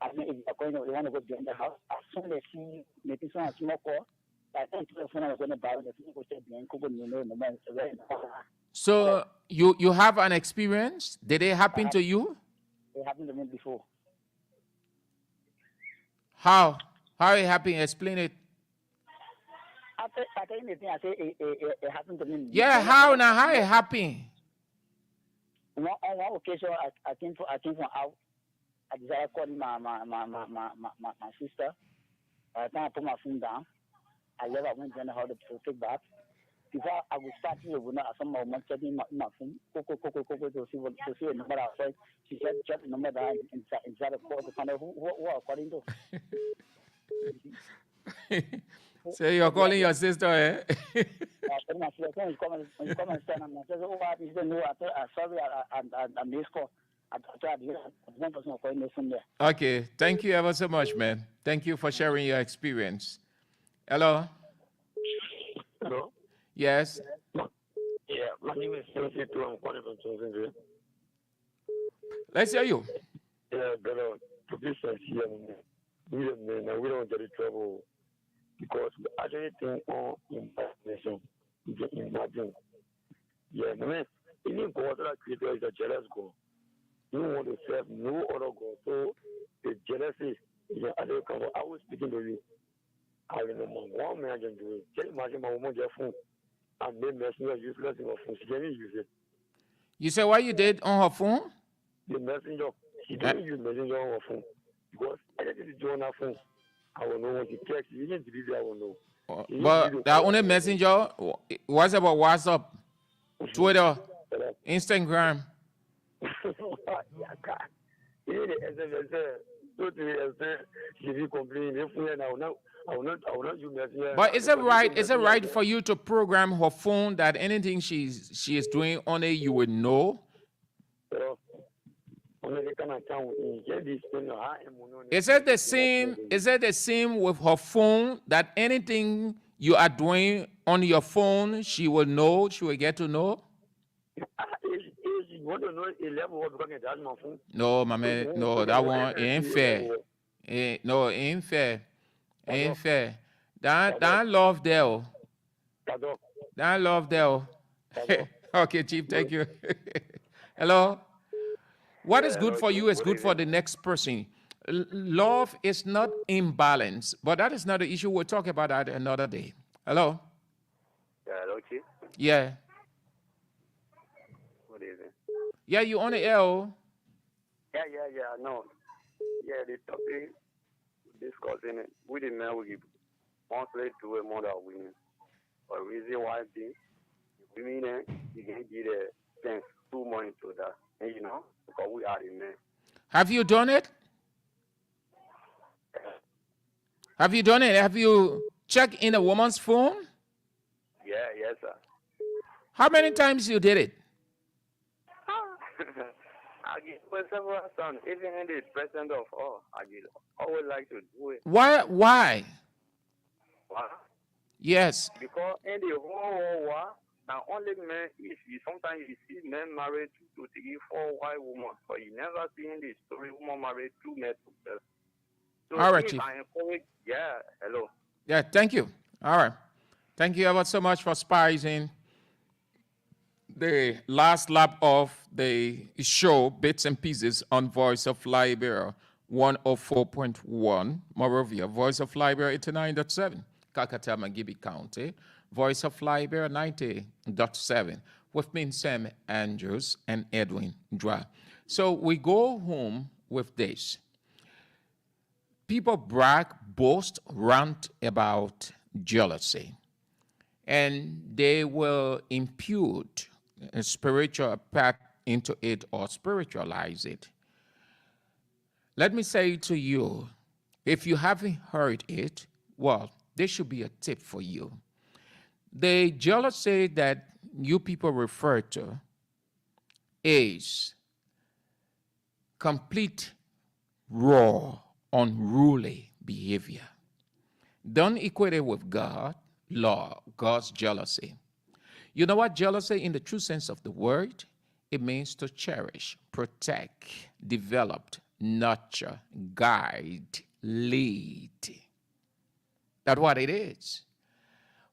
I mean, if they're going, they want to go behind the house. As soon as they see maybe some small call, I think the phone is going to buy the thing, go stay behind, go no man. So you have an experience? Did it happen to you? It happened to me before. How? How it happened? Explain it. After anything, I say it happened to me. Yeah, how now? How it happened? On one occasion, I came from out. I decided to call my sister. By the time I put my phone down, I left. I went to the house to take bath. Before I was starting, I some of my checking my phone. Coco to see a number outside. She said, check the number down inside the call to find out who are calling to. So you're calling your sister, eh? My sister when you come and stand, and I said, oh, what is the new? Sorry, I missed call. Okay, thank you ever so much, man. Thank you for sharing your experience. Hello? Hello? Yes? Yeah, my name is Timothy. I'm calling from Johnson. Let's hear you. Yeah, brother, to be sincere, we don't get in trouble because we actually think on imagination. You can imagine. Yeah, man, even God that creator is a jealous God. You want to serve no other God. So the jealousy is an other kind of. I was speaking to you. I remember one man can do it. Can you imagine my woman just phone and made messenger useless in her phone? She can't use it. You say what you did on her phone? The messenger. She didn't use messenger on her phone because I just do on her phone. I will know when she text. You didn't delete it. I will know. But the only messenger was about WhatsApp, Twitter, Instagram. Yeah, God. Even the SMS, she will complain. I will not use messenger. But is it right? Is it right for you to program her phone that anything she is doing on it you would know? Is it the same? Is it the same with her phone that anything you are doing on your phone, she will know, she will get to know? If you want to know 11 what because that's my phone. No, my man, no, that one ain't fair. No, ain't fair. Ain't fair. That love there. Oh. That love there. Oh. Okay, Chief, thank you. Hello? What is good for you is good for the next person. Love is not imbalance, but that is not the issue. We'll talk about that another day. Hello? Yeah, hello, Chief. Yeah. Good evening. Yeah, you on the air. Oh. Yeah, no. Yeah, the topic discussing it. We the men we mostly do it more than women. But reason why being women you can give the sense too much into that. And you know, because we are the men. Have you done it? Have you done it? Have you checked in a woman's phone? Yeah, yes, sir. How many times you did it? I get for several sons, even in the presence of all, I get always like to do it. Why? Why? Yes. Because in the whole world, now only men, if you sometimes you see men married to 3, 4 white women, but you never see in the story woman married 2 men together. So All right, if Chief. I encourage, yeah, hello. Yeah, thank you. All right. Thank you ever so much for spicing the last lap of the show, Bits and Pieces on Voice of Liberia 104.1, Morovia, Voice of Liberia 89.7, Kakatama, Gibi County, Voice of Liberia 90.7, with me, Sam Andrews and Edwin Dra. So we go home with this. People brag, boast, rant about jealousy, and they will impute a spiritual part into it or spiritualize it. Let me say to you, if you haven't heard it, well, this should be a tip for you. The jealousy that you people refer to is complete, raw, unruly behavior. Don't equate it with God, law, God's jealousy. You know what jealousy in the true sense of the word? It means to cherish, protect, develop, nurture, guide, lead. That's what it is.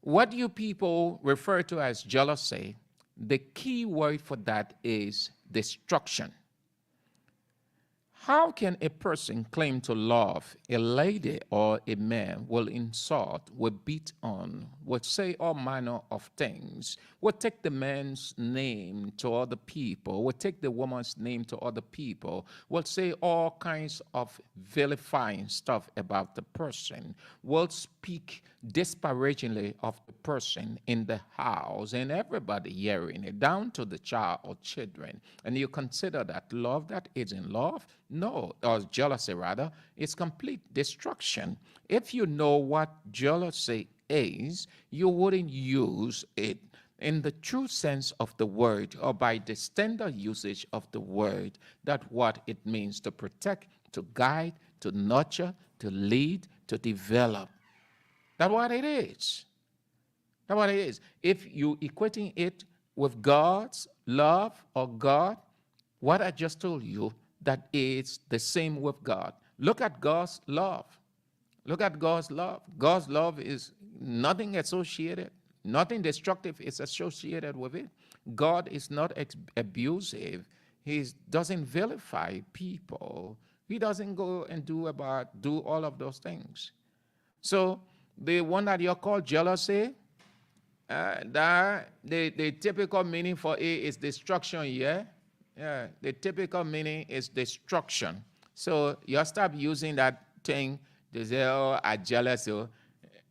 What you people refer to as jealousy, the key word for that is destruction. How can a person claim to love a lady or a man, will insult, will beat on, will say all manner of things, will take the man's name to other people, will take the woman's name to other people, will say all kinds of vilifying stuff about the person, will speak disparagingly of the person in the house and everybody hearing it, down to the child or children, and you consider that love? That isn't love. No, or jealousy rather, is complete destruction. If you know what jealousy is, you wouldn't use it in the true sense of the word or by the standard usage of the word, that what it means to protect, to guide, to nurture, to lead, to develop. That's what it is. That's what it is. If you equating it with God's love or God, what I just told you, that is the same with God. Look at God's love. Look at God's love. God's love is nothing associated, nothing destructive is associated with it. God is not abusive. He doesn't vilify people. He doesn't go and do all of those things. So the one that you call jealousy, the typical meaning for it is destruction, yeah? Yeah, the typical meaning is destruction. So you stop using that thing to say, oh, I'm jealous, oh,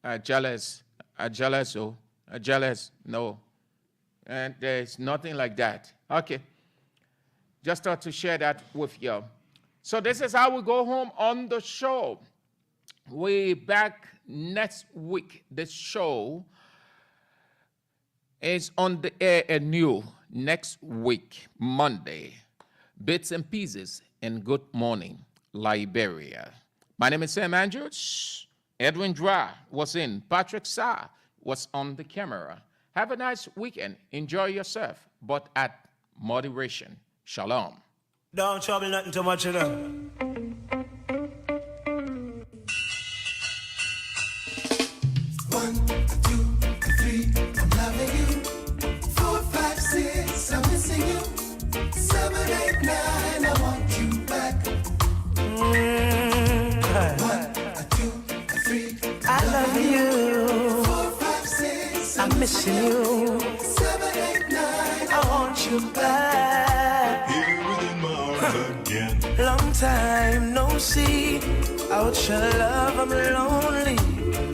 I'm jealous, I'm jealous, oh, I'm jealous. No. And there's nothing like that. Okay. Just thought to share that with you. So this is how we go home on the show. We back next week. The show is on the air anew next week, Monday. Bits and Pieces and Good Morning, Liberia. My name is Sam Andrews. Edwin Dra was in. Patrick Sa was on the camera. Have a nice weekend. Enjoy yourself, but at moderation. Shalom. Don't trouble nothing too much, you know. 1, 2, 3, I'm loving you. 4, 5, 6, I'm missing you. 7, 8, 9, I want you back. 1, 2, 3, I love you. 4, 5, 6, I'm missing you. 7, 8, 9, I want you back. Here within my arms again. Long time no see. Out your love, I'm lonely.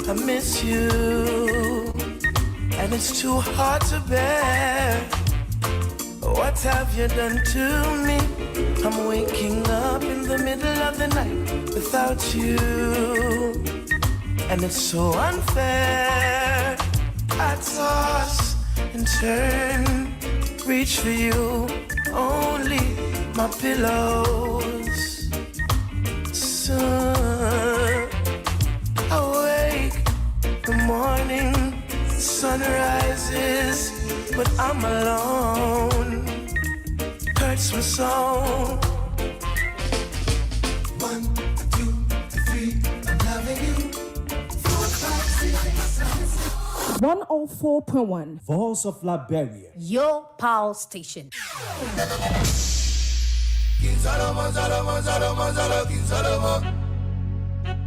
I miss you, and it's too hard to bear. What have you done to me? I'm waking up in the middle of the night without you, and it's so unfair. I toss and turn, reach for you, only my pillows. Soon awake, the morning sun rises, but I'm alone. Hurts my soul. 1, 2, 3, I'm loving you. 4, 5, 6, 104.1 Voice of Liberia. Your power station. Salomon, Salomon, Salomon, Salomon, King Salomon.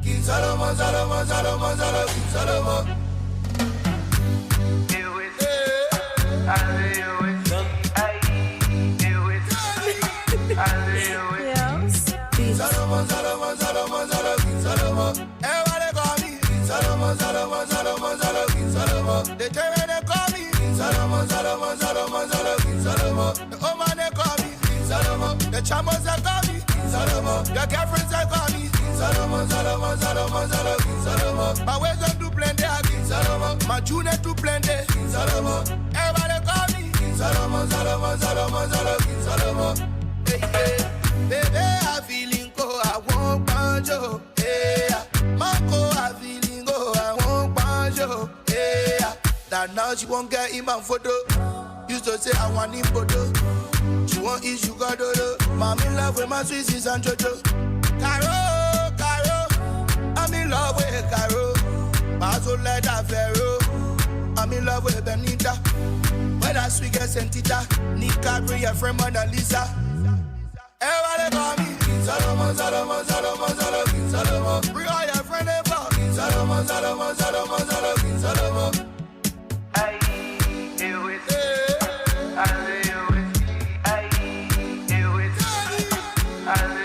King Salomon, Salomon, Salomon, Salomon, King Salomon. Salomon, Salomon, Salomon, Salomon, King Salomon. Everybody call me King Salomon, Salomon, Salomon, Salomon, King Salomon. They tell me they call me King Salomon, Salomon, Salomon, Salomon, King Salomon. The old man they call me King Salomon. The chambers they call me King Salomon. Your girlfriends they call me King Salomon, Salomon, Salomon, Salomon, King Salomon. My ways don't do plenty, King Salomon. My junior do plenty, King Salomon. Everybody call me King Salomon, Salomon, Salomon, Salomon, King Salomon. Hey, hey, baby, I feeling go, I won't banjo. Hey, Marco, I feeling go, I won't banjo. Hey, that now she won't get in my photo. Used to say I want him photo. She won't eat sugar dodo. I'm in love with my sweeties and Jojo. Caro, Caro, I'm in love with Caro. My soul like a pharaoh. I'm in love with Benita. When I sweet get sentita. Nika, bring your friend Mona Lisa. Everybody call me King Salomon, Salomon, Salomon, Salomon, King Salomon. Bring all your friends and call King Salomon, Salomon, Salomon, Salomon, King Salomon. I do it. I do it. I do it. I do it.